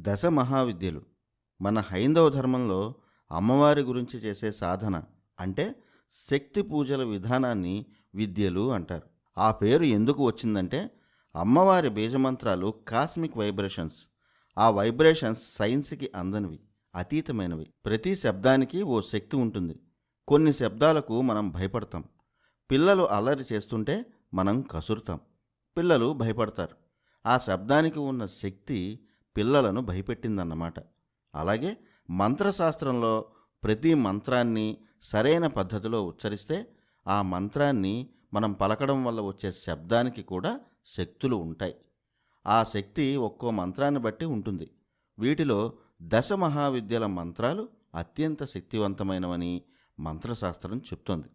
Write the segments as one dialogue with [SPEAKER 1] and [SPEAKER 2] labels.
[SPEAKER 1] దశ మహావిద్యలు మన హైందవ ధర్మంలో అమ్మవారి గురించి చేసే సాధన అంటే శక్తి పూజల విధానాన్ని విద్యలు అంటారు. ఆ పేరు ఎందుకు వచ్చిందంటే అమ్మవారి బీజమంత్రాలు కాస్మిక్ వైబ్రేషన్స్. ఆ వైబ్రేషన్స్ సైన్స్కి అందనివి, అతీతమైనవి. ప్రతి శబ్దానికి ఓ శక్తి ఉంటుంది. కొన్ని శబ్దాలకు మనం భయపడతాం. పిల్లలు అల్లరి చేస్తుంటే మనం కసురుతాం. పిల్లలు భయపడతారు. ఆ శబ్దానికి ఉన్న శక్తి పిల్లలను భయపెట్టిందన్నమాట. అలాగే మంత్రశాస్త్రంలో ప్రతి మంత్రాన్ని సరైన పద్ధతిలో ఉచ్చరిస్తే ఆ మంత్రాన్ని మనం పలకడం వల్ల వచ్చే శబ్దానికి కూడా శక్తులు ఉంటాయి. ఆ శక్తి ఒక్కో మంత్రాన్ని బట్టి ఉంటుంది. వీటిలో దశ మహావిద్యల మంత్రాలు అత్యంత శక్తివంతమైనవని మంత్రశాస్త్రం చెప్తోంది.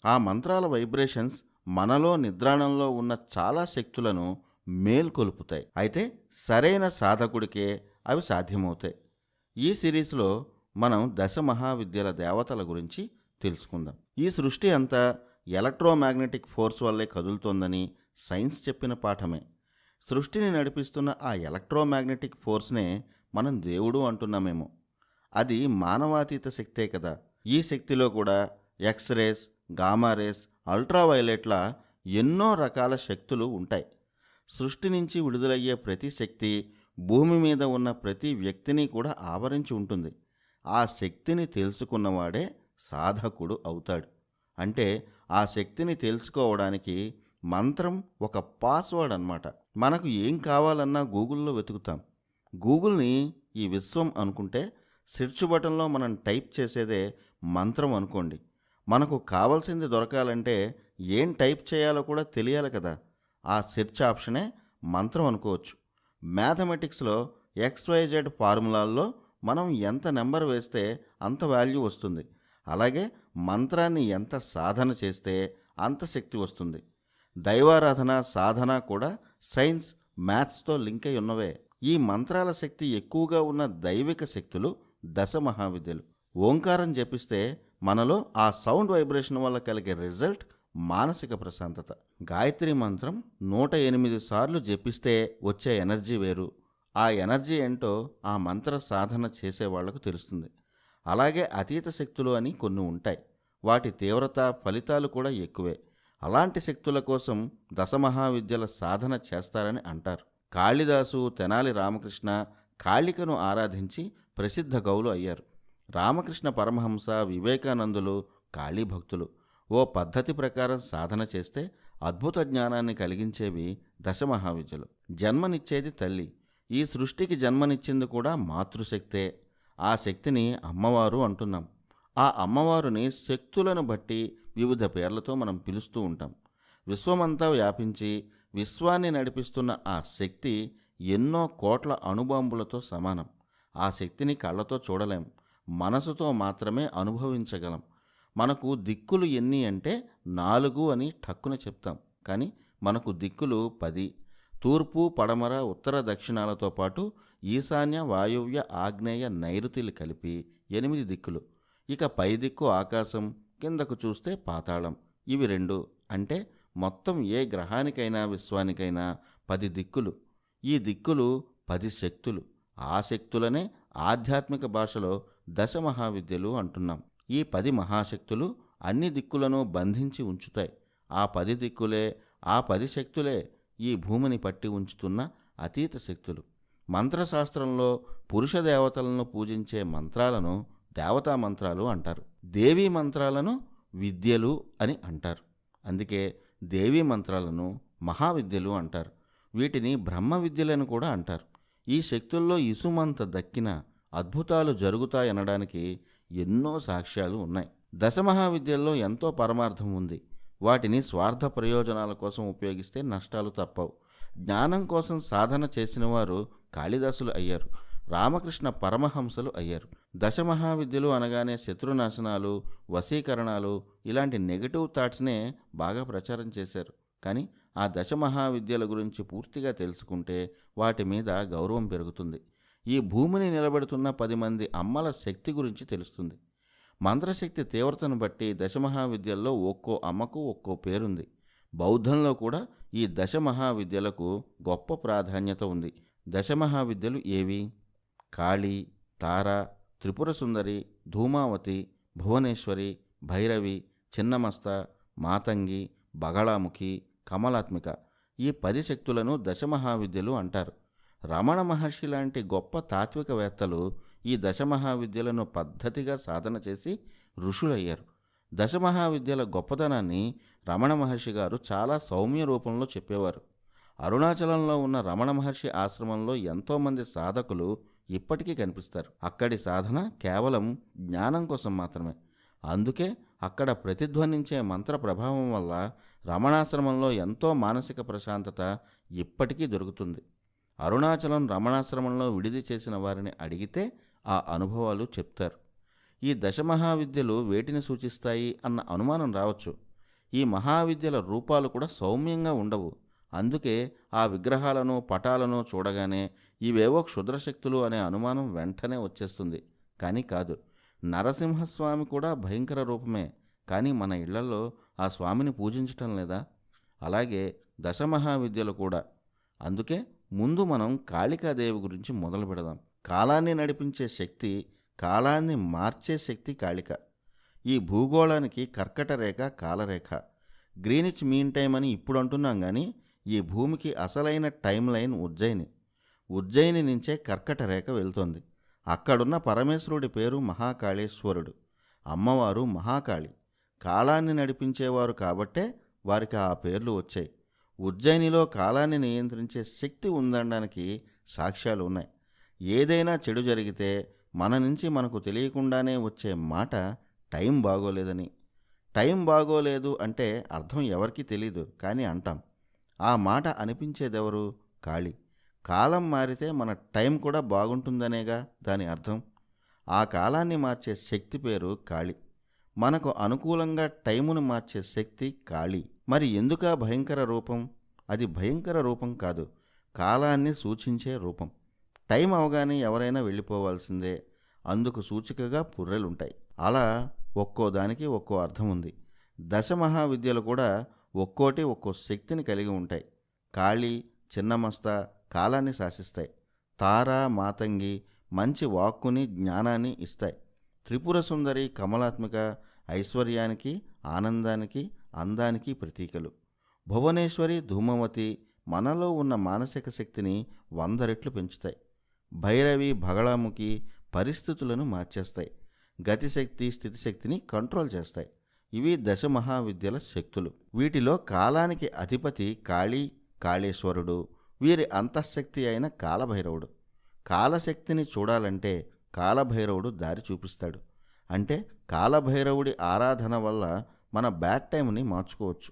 [SPEAKER 1] ఆ మంత్రాల వైబ్రేషన్స్ మనలో నిద్రాణంలో ఉన్న చాలా శక్తులను మేల్కొలుపుతాయి. అయితే సరైన సాధకుడికే అవి సాధ్యమవుతాయి. ఈ సిరీస్లో మనం దశ మహావిద్యల దేవతల గురించి తెలుసుకుందాం. ఈ సృష్టి అంతా ఎలక్ట్రోమాగ్నెటిక్ ఫోర్స్ వల్లే కదులుతోందని సైన్స్ చెప్పిన పాఠమే. సృష్టిని నడిపిస్తున్న ఆ ఎలక్ట్రోమాగ్నెటిక్ ఫోర్స్నే మనం దేవుడు అంటున్నామేమో. అది మానవాతీత శక్తే కదా. ఈ శక్తిలో కూడా ఎక్స్రేస్, గామారేస్, అల్ట్రావైలెట్ల ఎన్నో రకాల శక్తులు ఉంటాయి. సృష్టి నుంచి విడుదలయ్యే ప్రతి శక్తి భూమి మీద ఉన్న ప్రతి వ్యక్తిని కూడా ఆవరించి ఉంటుంది. ఆ శక్తిని తెలుసుకున్నవాడే సాధకుడు అవుతాడు. అంటే ఆ శక్తిని తెలుసుకోవడానికి మంత్రం ఒక పాస్వర్డ్ అన్నమాట. మనకు ఏం కావాలన్నా గూగుల్లో వెతుకుతాం. గూగుల్ని ఈ విశ్వం అనుకుంటే సెర్చ్ బటన్లో మనం టైప్ చేసేదే మంత్రం అనుకోండి. మనకు కావాల్సింది దొరకాలంటే ఏం టైప్ చేయాలో కూడా తెలియాలి కదా. ఆ సెర్చ్ ఆప్షనే మంత్రం అనుకోవచ్చు. మ్యాథమెటిక్స్లో XYZ ఫార్ములాల్లో మనం ఎంత నెంబర్ వేస్తే అంత వాల్యూ వస్తుంది. అలాగే మంత్రాన్ని ఎంత సాధన చేస్తే అంత శక్తి వస్తుంది. దైవారాధన, సాధన కూడా సైన్స్, మ్యాథ్స్తో లింక్ అయి ఉన్నవే. ఈ మంత్రాల శక్తి ఎక్కువగా ఉన్న దైవిక శక్తులు దశ మహావిద్యలు. ఓంకారం జపిస్తే మనలో ఆ సౌండ్ వైబ్రేషన్ వల్ల కలిగే రిజల్ట్ మానసిక ప్రశాంతత. గాయత్రి మంత్రం 108 సార్లు జపిస్తే వచ్చే ఎనర్జీ వేరు. ఆ ఎనర్జీ ఏంటో ఆ మంత్ర సాధన చేసేవాళ్లకు తెలుస్తుంది. అలాగే అతీత శక్తులు అని కొన్ని ఉంటాయి. వాటి తీవ్రత, ఫలితాలు కూడా ఎక్కువే. అలాంటి శక్తుల కోసం దశమహావిద్యల సాధన చేస్తారని అంటారు. కాళిదాసు, తెనాలి రామకృష్ణ కాళికను ఆరాధించి ప్రసిద్ధ గౌలు అయ్యారు. రామకృష్ణ పరమహంస, వివేకానందులు కాళీ భక్తులు. ఓ పద్ధతి ప్రకారం సాధన చేస్తే అద్భుత జ్ఞానాన్ని కలిగించేవి దశమహావిద్యలు. జన్మనిచ్చేది తల్లి. ఈ సృష్టికి జన్మనిచ్చింది కూడా మాతృశక్తే. ఆ శక్తిని అమ్మవారు అంటున్నాం. ఆ అమ్మవారుని శక్తులను బట్టి వివిధ పేర్లతో మనం పిలుస్తూ ఉంటాం. విశ్వమంతా వ్యాపించి విశ్వాన్ని నడిపిస్తున్న ఆ శక్తి ఎన్నో కోట్ల అణుబాంబులతో సమానం. ఆ శక్తిని కళ్ళతో చూడలేం, మనసుతో మాత్రమే అనుభవించగలం. మనకు దిక్కులు ఎన్ని అంటే 4 అని ఠక్కున చెప్తాం. కానీ మనకు దిక్కులు 10. తూర్పు, పడమర, ఉత్తర, దక్షిణాలతో పాటు ఈశాన్య, వాయువ్య, ఆగ్నేయ, నైరుతిలు కలిపి 8 దిక్కులు. ఇక పై దిక్కు ఆకాశం, కిందకు చూస్తే పాతాళం. ఇవి 2 అంటే మొత్తం ఏ గ్రహానికైనా విశ్వానికైనా 10 దిక్కులు. ఈ దిక్కులు 10 శక్తులు. ఆ శక్తులనే ఆధ్యాత్మిక భాషలో దశ మహావిద్యలు అంటున్నాం. ఈ 10 మహాశక్తులు అన్ని దిక్కులను బంధించి ఉంచుతాయి. ఆ 10 దిక్కులే, ఆ 10 శక్తులే ఈ భూమిని పట్టి ఉంచుతున్న అతీత శక్తులు. మంత్రశాస్త్రంలో పురుష దేవతలను పూజించే మంత్రాలను దేవతా మంత్రాలు అంటారు. దేవీ మంత్రాలను విద్యలు అని అంటారు. అందుకే దేవీ మంత్రాలను మహావిద్యలు అంటారు. వీటిని బ్రహ్మ విద్యలను కూడా అంటారు. ఈ శక్తుల్లో ఇసుమంత దక్కిన అద్భుతాలు జరుగుతాయనడానికి ఎన్నో సాక్ష్యాలు ఉన్నాయి. దశమహావిద్యల్లో ఎంతో పరమార్థం ఉంది. వాటిని స్వార్థ ప్రయోజనాల కోసం ఉపయోగిస్తే నష్టాలు తప్పవు. జ్ఞానం కోసం సాధన చేసిన వారు కాళిదాసులు అయ్యారు, రామకృష్ణ పరమహంసలు అయ్యారు. దశమహావిద్యలు అనగానే శత్రునాశనాలు, వశీకరణాలు ఇలాంటి నెగటివ్ థాట్స్నే బాగా ప్రచారం చేశారు. కానీ ఆ దశమహావిద్యల గురించి పూర్తిగా తెలుసుకుంటే వాటి మీద గౌరవం పెరుగుతుంది. ఈ భూమిని నిలబెడుతున్న 10 మంది అమ్మల శక్తి గురించి తెలుస్తుంది. మంత్రశక్తి తీవ్రతను బట్టి దశమహావిద్యల్లో ఒక్కో అమ్మకు ఒక్కో పేరుంది. బౌద్ధంలో కూడా ఈ దశమహావిద్యలకు గొప్ప ప్రాధాన్యత ఉంది. దశమహావిద్యలు ఏవి? కాళీ, తార, త్రిపుర సుందరి, ధూమావతి, భువనేశ్వరి, భైరవి, చిన్నమస్త, మాతంగి, బగళాముఖి, కమలాత్మిక, ఈ 10 శక్తులను దశమహావిద్యలు అంటారు. రమణ మహర్షి లాంటి గొప్ప తాత్వికవేత్తలు ఈ దశమహావిద్యలను పద్ధతిగా సాధన చేసి ఋషులయ్యారు. దశమహావిద్యల గొప్పతనాన్ని రమణ మహర్షి గారు చాలా సౌమ్య రూపంలో చెప్పేవారు. అరుణాచలంలో ఉన్న రమణ మహర్షి ఆశ్రమంలో ఎంతోమంది సాధకులు ఇప్పటికీ కనిపిస్తారు. అక్కడి సాధన కేవలం జ్ఞానం కోసం మాత్రమే. అందుకే అక్కడ ప్రతిధ్వనించే మంత్ర ప్రభావం వల్ల రమణాశ్రమంలో ఎంతో మానసిక ప్రశాంతత ఇప్పటికీ దొరుకుతుంది. అరుణాచలం రమణాశ్రమంలో విడిది చేసిన వారిని అడిగితే ఆ అనుభవాలు చెప్తారు. ఈ దశమహావిద్యలు వేటిని సూచిస్తాయి అన్న అనుమానం రావచ్చు. ఈ మహావిద్యల రూపాలు కూడా సౌమ్యంగా ఉండవు. అందుకే ఆ విగ్రహాలను పటాలను చూడగానే ఇవేవో క్షుద్రశక్తులు అనే అనుమానం వెంటనే వచ్చేస్తుంది. కానీ కాదు. నరసింహస్వామి కూడా భయంకర రూపమే. కానీ మన ఇళ్లలో ఆ స్వామిని పూజించటం లేదా? అలాగే దశమహావిద్యలు కూడా. అందుకే ముందు మనం కాళికాదేవి గురించి మొదలు పెడదాం. కాలాన్ని నడిపించే శక్తి, కాలాన్ని మార్చే శక్తి కాళిక. ఈ భూగోళానికి కర్కట రేఖ కాలరేఖ. గ్రీనిచ్ మీన్ టైం అని ఇప్పుడు అంటున్నాం, కానీ ఈ భూమికి అసలైన టైం లైన్ ఉజ్జయిని. ఉజ్జయిని నుంచే కర్కట రేఖ వెళ్తోంది. అక్కడున్న పరమేశ్వరుడి పేరు మహాకాళేశ్వరుడు. అమ్మవారు మహాకాళి. కాలాన్ని నడిపించేవారు కాబట్టే వారికి ఆ పేర్లు వచ్చాయి. ఉజ్జయినిలో కాలాన్ని నియంత్రించే శక్తి ఉందనడానికి సాక్ష్యాలు ఉన్నాయి. ఏదైనా చెడు జరిగితే మన నుంచి మనకు తెలియకుండానే వచ్చే మాట టైం బాగోలేదని. టైం బాగోలేదు అంటే అర్థం ఎవరికీ తెలీదు, కానీ అంటాం. ఆ మాట అనిపించేదెవరు? కాళి. కాలం మారితే మన టైం కూడా బాగుంటుందనేగా దాని అర్థం. ఆ కాలాన్ని మార్చే శక్తి పేరు కాళి. మనకు అనుకూలంగా టైమును మార్చే శక్తి కాళి. మరి ఎందుకా భయంకర రూపం? అది భయంకర రూపం కాదు, కాలాన్ని సూచించే రూపం. టైం అవగానే ఎవరైనా వెళ్ళిపోవాల్సిందే. అందుకు సూచికగా పుర్రెలుంటాయి. అలా ఒక్కో దానికి ఒక్కో అర్థం ఉంది. దశమహావిద్యలు కూడా ఒక్కోటి ఒక్కో శక్తిని కలిగి ఉంటాయి. కాళీ, చిన్నమస్త కాలాన్ని శాసిస్తాయి. తార, మాతంగి మంచి వాక్కుని, జ్ఞానాన్ని ఇస్తాయి. త్రిపుర సుందరి, కమలాత్మిక ఐశ్వర్యానికి, ఆనందానికి, అందానికి ప్రతీకలు. భువనేశ్వరి, ధూమవతి మనలో ఉన్న మానసిక శక్తిని 100 రెట్లు పెంచుతాయి. భైరవి, బగళాముఖి పరిస్థితులను మార్చేస్తాయి. గతిశక్తి, స్థితిశక్తిని కంట్రోల్ చేస్తాయి. ఇవి దశమహావిద్యల శక్తులు. వీటిలో కాలానికి అధిపతి కాళీ, కాళేశ్వరుడు. వీరి అంతఃశక్తి అయిన కాలభైరవుడు. కాలశక్తిని చూడాలంటే కాలభైరవుడు దారి చూపిస్తాడు. అంటే కాలభైరవుడి ఆరాధన వల్ల మన బ్యాడ్ టైంని మార్చుకోవచ్చు.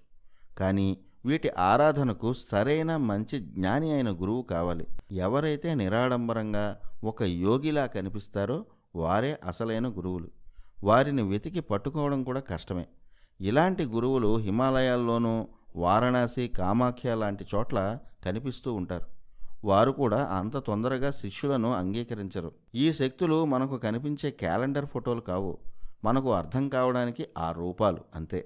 [SPEAKER 1] కానీ వీటి ఆరాధనకు సరైన మంచి జ్ఞాని అయిన గురువు కావాలి. ఎవరైతే నిరాడంబరంగా ఒక యోగిలా కనిపిస్తారో వారే అసలైన గురువులు. వారిని వెతికి పట్టుకోవడం కూడా కష్టమే. ఇలాంటి గురువులు హిమాలయాల్లోనూ, వారణాసి, కామాఖ్య లాంటి చోట్ల కనిపిస్తూ ఉంటారు. వారు కూడా అంత తొందరగా శిష్యులను అంగీకరించరు. ఈ శక్తులు మనకు కనిపించే క్యాలెండర్ ఫోటోలు కావు. మనకు అర్థం కావడానికి ఆ రూపాలు అంతే.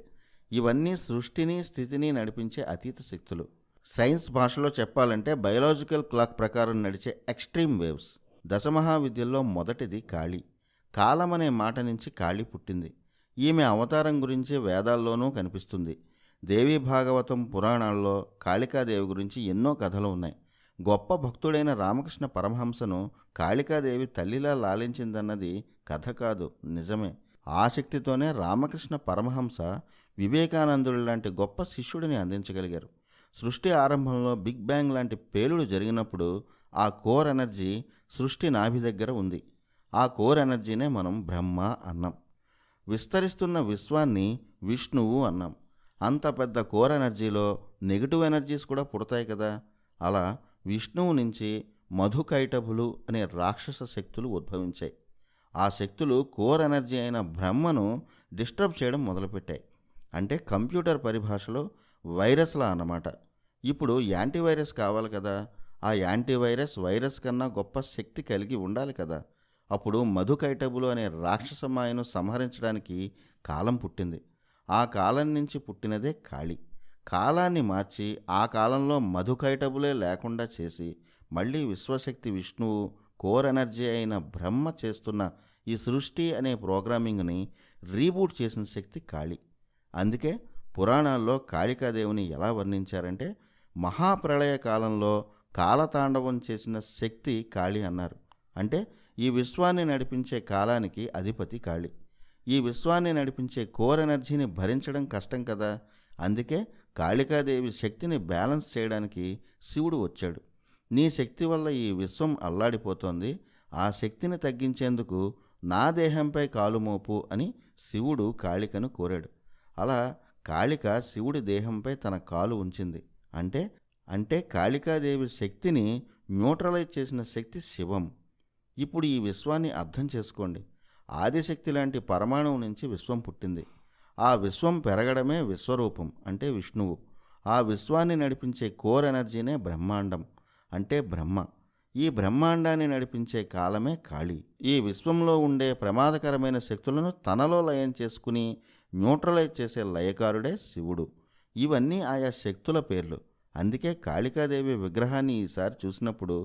[SPEAKER 1] ఇవన్నీ సృష్టిని, స్థితిని నడిపించే అతీత శక్తులు. సైన్స్ భాషలో చెప్పాలంటే బయలాజికల్ క్లాక్ ప్రకారం నడిచే ఎక్స్ట్రీమ్ వేవ్స్. దశమహావిద్యల్లో మొదటిది కాళీ. కాలం అనే మాట నుంచి కాళీ పుట్టింది. ఈమె అవతారం గురించి వేదాల్లోనూ కనిపిస్తుంది. దేవీ భాగవతం పురాణాల్లో కాళికాదేవి గురించి ఎన్నో కథలు ఉన్నాయి. గొప్ప భక్తుడైన రామకృష్ణ పరమహంసను కాళికాదేవి తల్లిలా లాలించిందన్నది కథ కాదు, నిజమే. ఆ శక్తితోనే రామకృష్ణ పరమహంస వివేకానందుడి లాంటి గొప్ప శిష్యుడిని అందించగలిగారు. సృష్టి ఆరంభంలో బిగ్ బ్యాంగ్ లాంటి పేలుడు జరిగినప్పుడు ఆ కోర్ ఎనర్జీ సృష్టి నాభి దగ్గర ఉంది. ఆ కోర్ ఎనర్జీనే మనం బ్రహ్మ అన్నాం. విస్తరిస్తున్న విశ్వాన్ని విష్ణువు అన్నాం. అంత పెద్ద కోర్ ఎనర్జీలో నెగిటివ్ ఎనర్జీస్ కూడా పుడతాయి కదా. అలా విష్ణువు నుంచి మధుకైటభులు అనే రాక్షస శక్తులు ఉద్భవించాయి. ఆ శక్తులు కోర్ ఎనర్జీ అయిన బ్రహ్మను డిస్టర్బ్ చేయడం మొదలుపెట్టాయి. అంటే కంప్యూటర్ పరిభాషలో వైరస్లా అన్నమాట. ఇప్పుడు యాంటీవైరస్ కావాలి కదా. ఆ యాంటీవైరస్ వైరస్ కన్నా గొప్ప శక్తి కలిగి ఉండాలి కదా. అప్పుడు మధుకైటబులు అనే రాక్షస మాయను సంహరించడానికి కాలం పుట్టింది. ఆ కాలం నుంచి పుట్టినదే కాళి. కాలాన్ని మార్చి ఆ కాలంలో మధుకైటబులే లేకుండా చేసి మళ్ళీ విశ్వశక్తి విష్ణువు కోర్ ఎనర్జీ అయిన బ్రహ్మ చేస్తున్న ఈ సృష్టి అనే ప్రోగ్రామింగ్ని రీబూట్ చేసిన శక్తి కాళి. అందుకే పురాణాల్లో కాళికాదేవిని ఎలా వర్ణించారంటే మహాప్రళయ కాలంలో కాలతాండవం చేసిన శక్తి కాళి అన్నారు. అంటే ఈ విశ్వాన్ని నడిపించే కాలానికి అధిపతి కాళి. ఈ విశ్వాన్ని నడిపించే కోర్ ఎనర్జీని భరించడం కష్టం కదా. అందుకే కాళికాదేవి శక్తిని బ్యాలెన్స్ చేయడానికి శివుడు వచ్చాడు. నీ శక్తి వల్ల ఈ విశ్వం అల్లాడిపోతోంది, ఆ శక్తిని తగ్గించేందుకు నా దేహంపై కాలుమోపు అని శివుడు కాళికను కోరాడు. అలా కాళిక శివుడి దేహంపై తన కాలు ఉంచింది. అంటే అంటే కాళికాదేవి శక్తిని న్యూట్రలైజ్ చేసిన శక్తి శివం. ఇప్పుడు ఈ విశ్వాన్ని అర్థం చేసుకోండి. ఆదిశక్తి లాంటి పరమాణువు నుంచి విశ్వం పుట్టింది. ఆ విశ్వం పెరగడమే విశ్వరూపం అంటే విష్ణువు. ఆ విశ్వాన్ని నడిపించే కోర్ ఎనర్జీనే బ్రహ్మాండం అంటే బ్రహ్మ. ఈ బ్రహ్మాండాన్ని నడిపించే కాలమే కాళి. ఈ విశ్వంలో ఉండే ప్రమాదకరమైన శక్తులను తనలో లయం చేసుకుని న్యూట్రలైజ్ చేసే లయకారుడే శివుడు. ఇవన్నీ ఆయా శక్తుల పేర్లు. అందుకే కాళికాదేవి విగ్రహాన్ని ఈసారి చూసినప్పుడు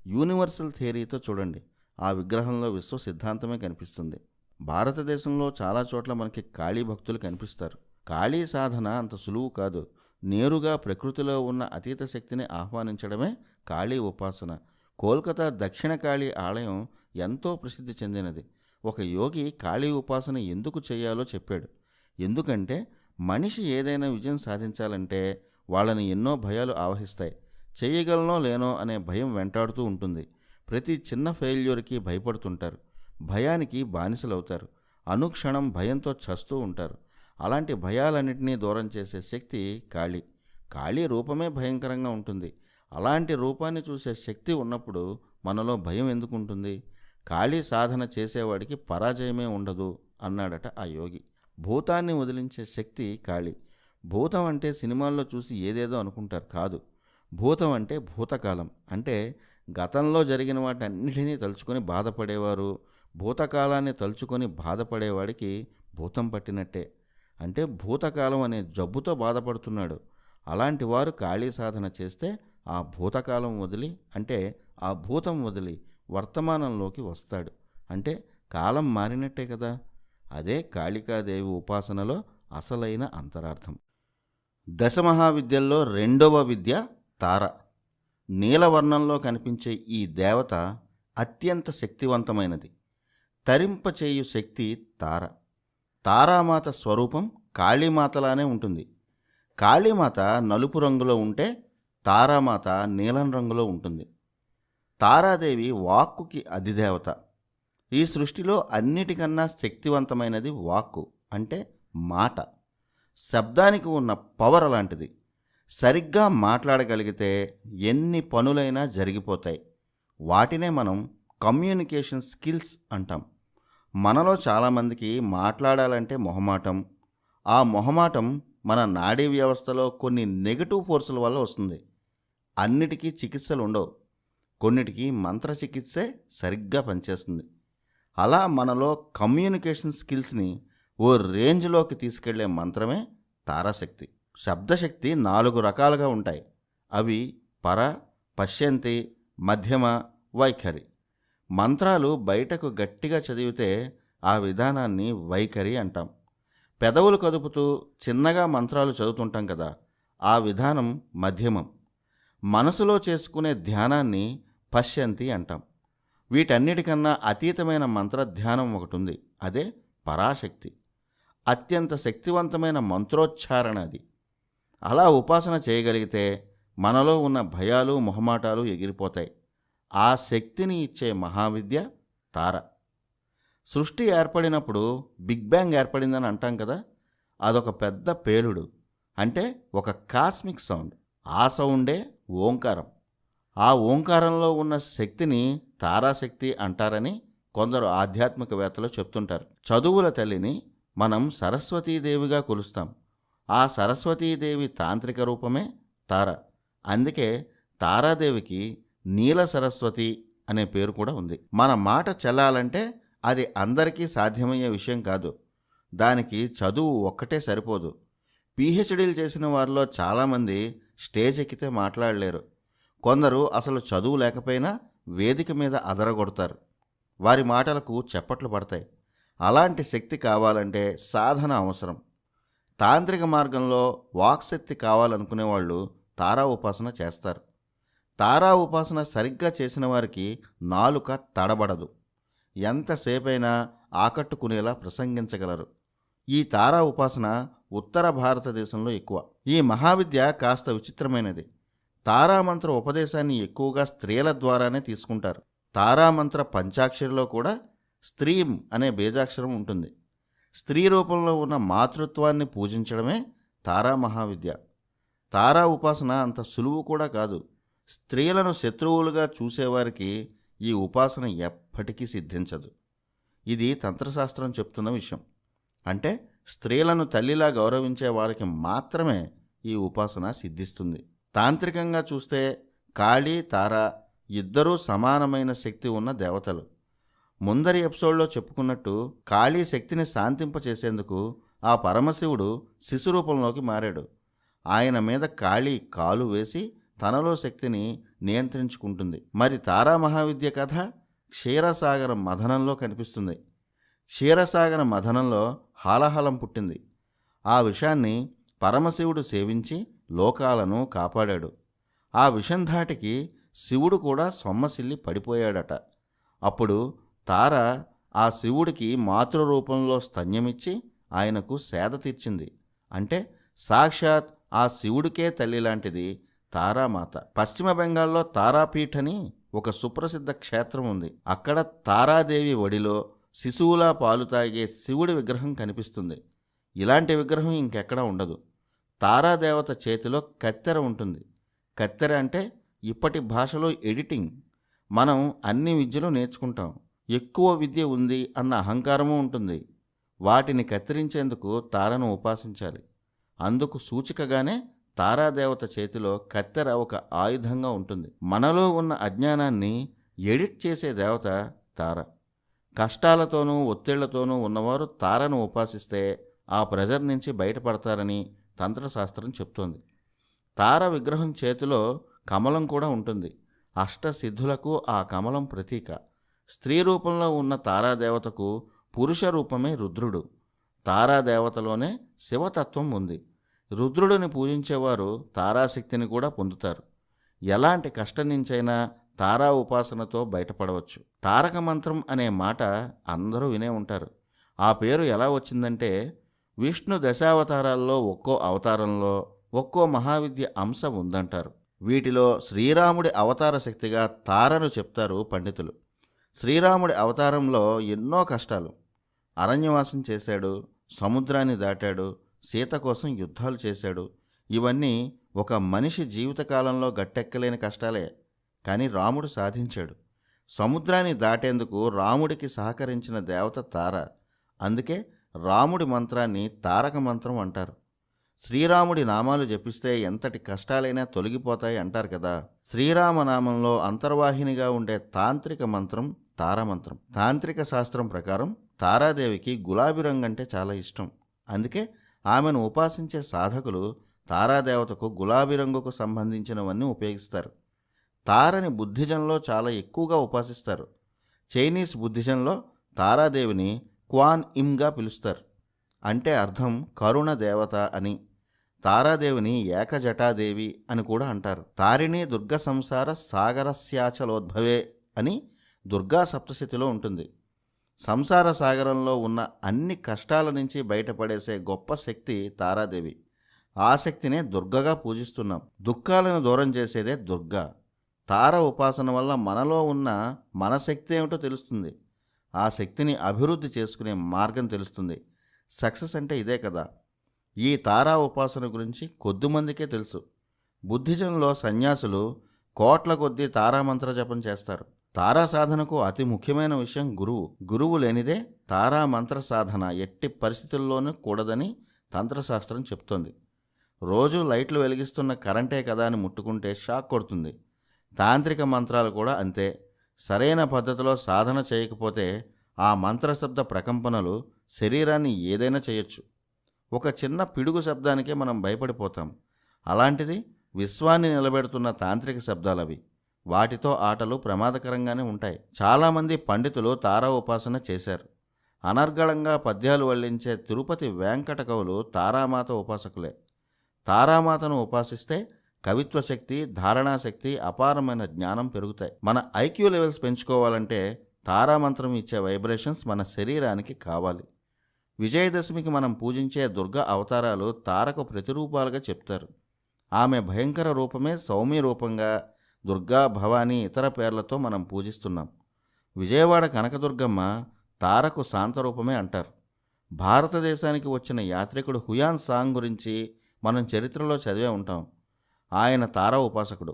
[SPEAKER 1] యూనివర్సల్ థియరీతో చూడండి. ఆ విగ్రహంలో విశ్వ సిద్ధాంతమే కనిపిస్తుంది. భారతదేశంలో చాలా చోట్ల మనకి కాళీ భక్తులు కనిపిస్తారు. కాళీ సాధన అంత సులువు కాదు. నేరుగా ప్రకృతిలో ఉన్న అతీత శక్తిని ఆహ్వానించడమే కాళీ ఉపాసన. కోల్కతా దక్షిణ కాళీ ఆలయం ఎంతో ప్రసిద్ధి చెందినది. ఒక యోగి కాళీ ఉపాసన ఎందుకు చేయాలో చెప్పాడు. ఎందుకంటే మనిషి ఏదైనా విజయం సాధించాలంటే వాళ్ళని ఎన్నో భయాలు ఆవహిస్తాయి. చేయగలనో లేనో అనే భయం వెంటాడుతూ ఉంటుంది. ప్రతి చిన్న ఫెయిల్యూర్కి భయపడుతుంటారు. భయానికి బానిసలవుతారు. అనుక్షణం భయంతో చస్తూ ఉంటారు. అలాంటి భయాలన్నింటినీ దూరం చేసే శక్తి కాళీ. కాళీ రూపమే భయంకరంగా ఉంటుంది. అలాంటి రూపాన్ని చూసే శక్తి ఉన్నప్పుడు మనలో భయం ఎందుకు ఉంటుంది? కాళీ సాధన చేసేవాడికి పరాజయమే ఉండదు అన్నాడట ఆ యోగి. భూతాన్ని వదిలించే శక్తి కాళీ. భూతం అంటే సినిమాల్లో చూసి ఏదేదో అనుకుంటారు కాదు. భూతం అంటే భూతకాలం. అంటే గతంలో జరిగిన వాటన్నిటినీ తలుచుకొని బాధపడేవారు. భూతకాలాన్ని తలుచుకొని బాధపడేవాడికి భూతం పట్టినట్టే. అంటే భూతకాలం అనే జబ్బుతో బాధపడుతున్నాడు. అలాంటి వారు కాళీ సాధన చేస్తే ఆ భూతకాలం వదిలి అంటే ఆ భూతం వదిలి వర్తమానంలోకి వస్తాడు. అంటే కాలం మారినట్టే కదా. అదే కాళికాదేవి ఉపాసనలో అసలైన అంతరార్థం. దశమహావిద్యల్లో రెండవ విద్య తార. నీలవర్ణంలో కనిపించే ఈ దేవత అత్యంత శక్తివంతమైనది. తరింపచేయు శక్తి తార. తారామాత స్వరూపం కాళీమాతలానే ఉంటుంది. కాళీమాత నలుపు రంగులో ఉంటే తారామాత నీలం రంగులో ఉంటుంది. తారాదేవి వాక్కుకి అధిదేవత. ఈ సృష్టిలో అన్నిటికన్నా శక్తివంతమైనది వాక్కు అంటే మాట. శబ్దానికి ఉన్న పవర్ అలాంటిది. సరిగ్గా మాట్లాడగలిగితే ఎన్ని పనులైనా జరిగిపోతాయి. వాటినే మనం కమ్యూనికేషన్ స్కిల్స్ అంటాం. మనలో చాలామందికి మాట్లాడాలంటే మొహమాటం. ఆ మొహమాటం మన నాడీ వ్యవస్థలో కొన్ని నెగటివ్ ఫోర్సుల వల్ల వస్తుంది. అన్నిటికీ చికిత్సలు ఉండవు. కొన్నిటికి మంత్రచికిత్సే సరిగ్గా పనిచేస్తుంది. అలా మనలో కమ్యూనికేషన్ స్కిల్స్ని ఓ రేంజ్లోకి తీసుకెళ్లే మంత్రమే తారాశక్తి. శబ్దశక్తి 4 రకాలుగా ఉంటాయి. అవి పర, పశ్యంతి, మధ్యమ, వైఖరి. మంత్రాలు బయటకు గట్టిగా చదివితే ఆ విధానాన్ని వైఖరి అంటాం. పెదవులు కదుపుతూ చిన్నగా మంత్రాలు చదువుతుంటాం కదా, ఆ విధానం మధ్యమం. మనసులో చేసుకునే ధ్యానాన్ని పశ్యంతి అంటాం. వీటన్నిటికన్నా అతీతమైన మంత్రధ్యానం ఒకటి ఉంది. అదే పరాశక్తి. అత్యంత శక్తివంతమైన మంత్రోచ్చారణ అది. అలా ఉపాసన చేయగలిగితే మనలో ఉన్న భయాలు మొహమాటాలు ఎగిరిపోతాయి. ఆ శక్తిని ఇచ్చే మహావిద్య తార. సృష్టి ఏర్పడినప్పుడు బిగ్ బ్యాంగ్ ఏర్పడిందని అంటాం కదా, అదొక పెద్ద పేలుడు. అంటే ఒక కాస్మిక్ సౌండ్. ఆ సౌండే ఓంకారం. ఆ ఓంకారంలో ఉన్న శక్తిని తారాశక్తి అంటారని కొందరు ఆధ్యాత్మికవేత్తలు చెప్తుంటారు. చదువుల తల్లిని మనం సరస్వతీదేవిగా కొలుస్తాం. ఆ సరస్వతీదేవి తాంత్రిక రూపమే తార. అందుకే తారాదేవికి నీల సరస్వతి అనే పేరు కూడా ఉంది. మన మాట చెల్లాలంటే అది అందరికీ సాధ్యమయ్యే విషయం కాదు. దానికి చదువు ఒక్కటే సరిపోదు. పీహెచ్డీలు చేసిన వారిలో చాలామంది స్టేజ్ ఎక్కితే మాట్లాడలేరు. కొందరు అసలు చదువు లేకపోయినా వేదిక మీద అదరగొడతారు. వారి మాటలకు చప్పట్లు పడతాయి. అలాంటి శక్తి కావాలంటే సాధన అవసరం. తాంత్రిక మార్గంలో వాక్శక్తి కావాలనుకునే వాళ్ళు తారా ఉపాసన చేస్తారు. తారా ఉపాసన సరిగ్గా చేసిన వారికి నాలుక తడబడదు. ఎంతసేపైనా ఆకట్టుకునేలా ప్రసంగించగలరు. ఈ తారా ఉపాసన ఉత్తర భారతదేశంలో ఎక్కువ. ఈ మహావిద్య కాస్త విచిత్రమైనది. తారామంత్ర ఉపదేశాన్ని ఎక్కువగా స్త్రీల ద్వారానే తీసుకుంటారు. తారామంత్ర పంచాక్షరిలో కూడా స్త్రీం అనే బీజాక్షరం ఉంటుంది. స్త్రీ రూపంలో ఉన్న మాతృత్వాన్ని పూజించడమే తారా మహావిద్య. తారా ఉపాసన అంత సులువు కూడా కాదు. స్త్రీలను శత్రువులుగా చూసేవారికి ఈ ఉపాసన ఎప్పటికీ సిద్ధించదు. ఇది తంత్రశాస్త్రం చెప్తున్న విషయం. అంటే స్త్రీలను తల్లిలా గౌరవించే వారికి మాత్రమే ఈ ఉపాసన సిద్ధిస్తుంది. తాంత్రికంగా చూస్తే కాళీ, తారా ఇద్దరూ సమానమైన శక్తి ఉన్న దేవతలు. ముందరి ఎపిసోడ్లో చెప్పుకున్నట్టు కాళీ శక్తిని శాంతింపచేసేందుకు ఆ పరమశివుడు శిశురూపంలోకి మారాడు. ఆయన మీద కాళీ కాలు వేసి తనలో శక్తిని నియంత్రించుకుంటుంది. మరి తారా మహావిద్య కథ క్షీరసాగర మథనంలో కనిపిస్తుంది. క్షీరసాగర మథనంలో హాలహలం పుట్టింది. ఆ విషాన్ని పరమశివుడు సేవించి లోకాలను కాపాడాడు. ఆ విషం ధాటికి శివుడు కూడా సొమ్మసిల్లి పడిపోయాడట. అప్పుడు తార ఆ శివుడికి మాతృరూపంలో స్తన్యమిచ్చి ఆయనకు సేద తీర్చింది. అంటే సాక్షాత్ ఆ శివుడికే తల్లి లాంటిది తారామాత. పశ్చిమ బెంగాల్లో తారాపీఠ్ అని ఒక సుప్రసిద్ధ క్షేత్రం ఉంది. అక్కడ తారాదేవి ఒడిలో శిశువులా పాలు తాగే శివుడి విగ్రహం కనిపిస్తుంది. ఇలాంటి విగ్రహం ఇంకెక్కడా ఉండదు. తారాదేవత చేతిలో కత్తెర ఉంటుంది. కత్తెర అంటే ఇప్పటి భాషలో ఎడిటింగ్. మనం అన్ని విద్యలు నేర్చుకుంటాం. ఎక్కువ విద్య ఉంది అన్న అహంకారము ఉంటుంది. వాటిని కత్తిరించేందుకు తారను ఉపాసించాలి. అందుకు సూచికగానే తారాదేవత చేతిలో కత్తెర ఒక ఆయుధంగా ఉంటుంది. మనలో ఉన్న అజ్ఞానాన్ని ఎడిట్ చేసే దేవత తార. కష్టాలతోనూ ఒత్తిళ్లతోనూ ఉన్నవారు తారను ఉపాసిస్తే ఆ ప్రెజర్ నుంచి బయటపడతారని తంత్రశాస్త్రం చెప్తోంది. తార విగ్రహం చేతిలో కమలం కూడా ఉంటుంది. అష్టసిద్ధులకు ఆ కమలం ప్రతీక. స్త్రీ రూపంలో ఉన్న తారాదేవతకు పురుష రూపమే రుద్రుడు. తారాదేవతలోనే శివతత్వం ఉంది. రుద్రుడిని పూజించేవారు తారాశక్తిని కూడా పొందుతారు. ఎలాంటి కష్టం నుంచైనా తారా ఉపాసనతో బయటపడవచ్చు. తారక మంత్రం అనే మాట అందరూ వినే ఉంటారు. ఆ పేరు ఎలా వచ్చిందంటే విష్ణు దశావతారాల్లో ఒక్కో అవతారంలో ఒక్కో మహావిద్య అంశ ఉందంటారు. వీటిలో శ్రీరాముడి అవతార శక్తిగా తారను చెప్తారు పండితులు. శ్రీరాముడి అవతారంలో ఎన్నో కష్టాలు. అరణ్యవాసం చేశాడు, సముద్రాన్ని దాటాడు, సీత కోసం యుద్ధాలు చేశాడు. ఇవన్నీ ఒక మనిషి జీవితకాలంలో గట్టెక్కలేని కష్టాలే. కానీ రాముడు సాధించాడు. సముద్రాన్ని దాటేందుకు రాముడికి సహకరించిన దేవత తార. అందుకే రాముడి మంత్రాన్ని తారక మంత్రం అంటారు. శ్రీరాముడి నామాలు జపిస్తే ఎంతటి కష్టాలైనా తొలగిపోతాయి అంటారు కదా. శ్రీరామనామంలో అంతర్వాహినిగా ఉండే తాంత్రిక మంత్రం తారమంత్రం. తాంత్రిక శాస్త్రం ప్రకారం తారాదేవికి గులాబీ రంగు అంటే చాలా ఇష్టం. అందుకే ఆమెను ఉపాసించే సాధకులు తారాదేవతకు గులాబీ రంగుకు సంబంధించినవన్నీ ఉపయోగిస్తారు. తారని బుద్ధిజంలో చాలా ఎక్కువగా ఉపాసిస్తారు. చైనీస్ బుద్ధిజంలో తారాదేవిని క్వాన్ ఇమ్గా పిలుస్తారు. అంటే అర్థం కరుణ దేవత అని. తారాదేవిని ఏకజటాదేవి అని కూడా అంటారు. తారిణి దుర్గ సంసార సాగరస్యాచలోద్భవే అని దుర్గా సప్తశతిలో ఉంటుంది. సంసార సాగరంలో ఉన్న అన్ని కష్టాల నుంచి బయటపడేసే గొప్ప శక్తి తారాదేవి. ఆ శక్తినే దుర్గగా పూజిస్తున్నాం. దుఃఖాలను దూరం చేసేదే దుర్గా. తార ఉపాసన వల్ల మనలో ఉన్న మన శక్తి ఏమిటో తెలుస్తుంది. ఆ శక్తిని అభివృద్ధి చేసుకునే మార్గం తెలుస్తుంది. సక్సెస్ అంటే ఇదే కదా. ఈ తారా ఉపాసన గురించి కొద్దిమందికే తెలుసు. బుద్ధిజంలో సన్యాసులు కోట్ల కొద్దీ తారామంత్ర జపం చేస్తారు. తారా సాధనకు అతి ముఖ్యమైన విషయం గురువు. గురువు లేనిదే తారా మంత్ర సాధన ఎట్టి పరిస్థితుల్లోనూ కూడదని తంత్రశాస్త్రం చెప్తోంది. రోజు లైట్లు వెలిగిస్తున్న కరెంటే కదా అని ముట్టుకుంటే షాక్ కొడుతుంది. తాంత్రిక మంత్రాలు కూడా అంతే. సరైన పద్ధతిలో సాధన చేయకపోతే ఆ మంత్రశబ్ద ప్రకంపనలు శరీరాన్ని ఏదైనా చేయొచ్చు. ఒక చిన్న పిడుగు శబ్దానికే మనం భయపడిపోతాం. అలాంటిది విశ్వాన్ని నిలబెడుతున్న తాంత్రిక శబ్దాలవి. వాటితో ఆటలు ప్రమాదకరంగానే ఉంటాయి. చాలామంది పండితులు తారా ఉపాసన చేశారు. అనర్గళంగా పద్యాలు వల్లించే తిరుపతి వెంకట కవులు తారామాత ఉపాసకులే. తారామాతను ఉపాసిస్తే కవిత్వ శక్తి, ధారణాశక్తి, అపారమైన జ్ఞానం పెరుగుతాయి. మన ఐక్యూ లెవెల్స్ పెంచుకోవాలంటే తారామంత్రం ఇచ్చే వైబ్రేషన్స్ మన శరీరానికి కావాలి. విజయదశమికి మనం పూజించే దుర్గా అవతారాలు తారకు ప్రతిరూపాలుగా చెప్తారు. ఆమె భయంకర రూపమే సౌమ్య రూపంగా దుర్గా, భవానీ ఇతర పేర్లతో మనం పూజిస్తున్నాం. విజయవాడ కనకదుర్గమ్మ తారకు శాంతరూపమే అంటారు. భారతదేశానికి వచ్చిన యాత్రికుడు హుయాన్ సాంగ్ గురించి మనం చరిత్రలో చదివే ఉంటాం. ఆయన తారా ఉపాసకుడు.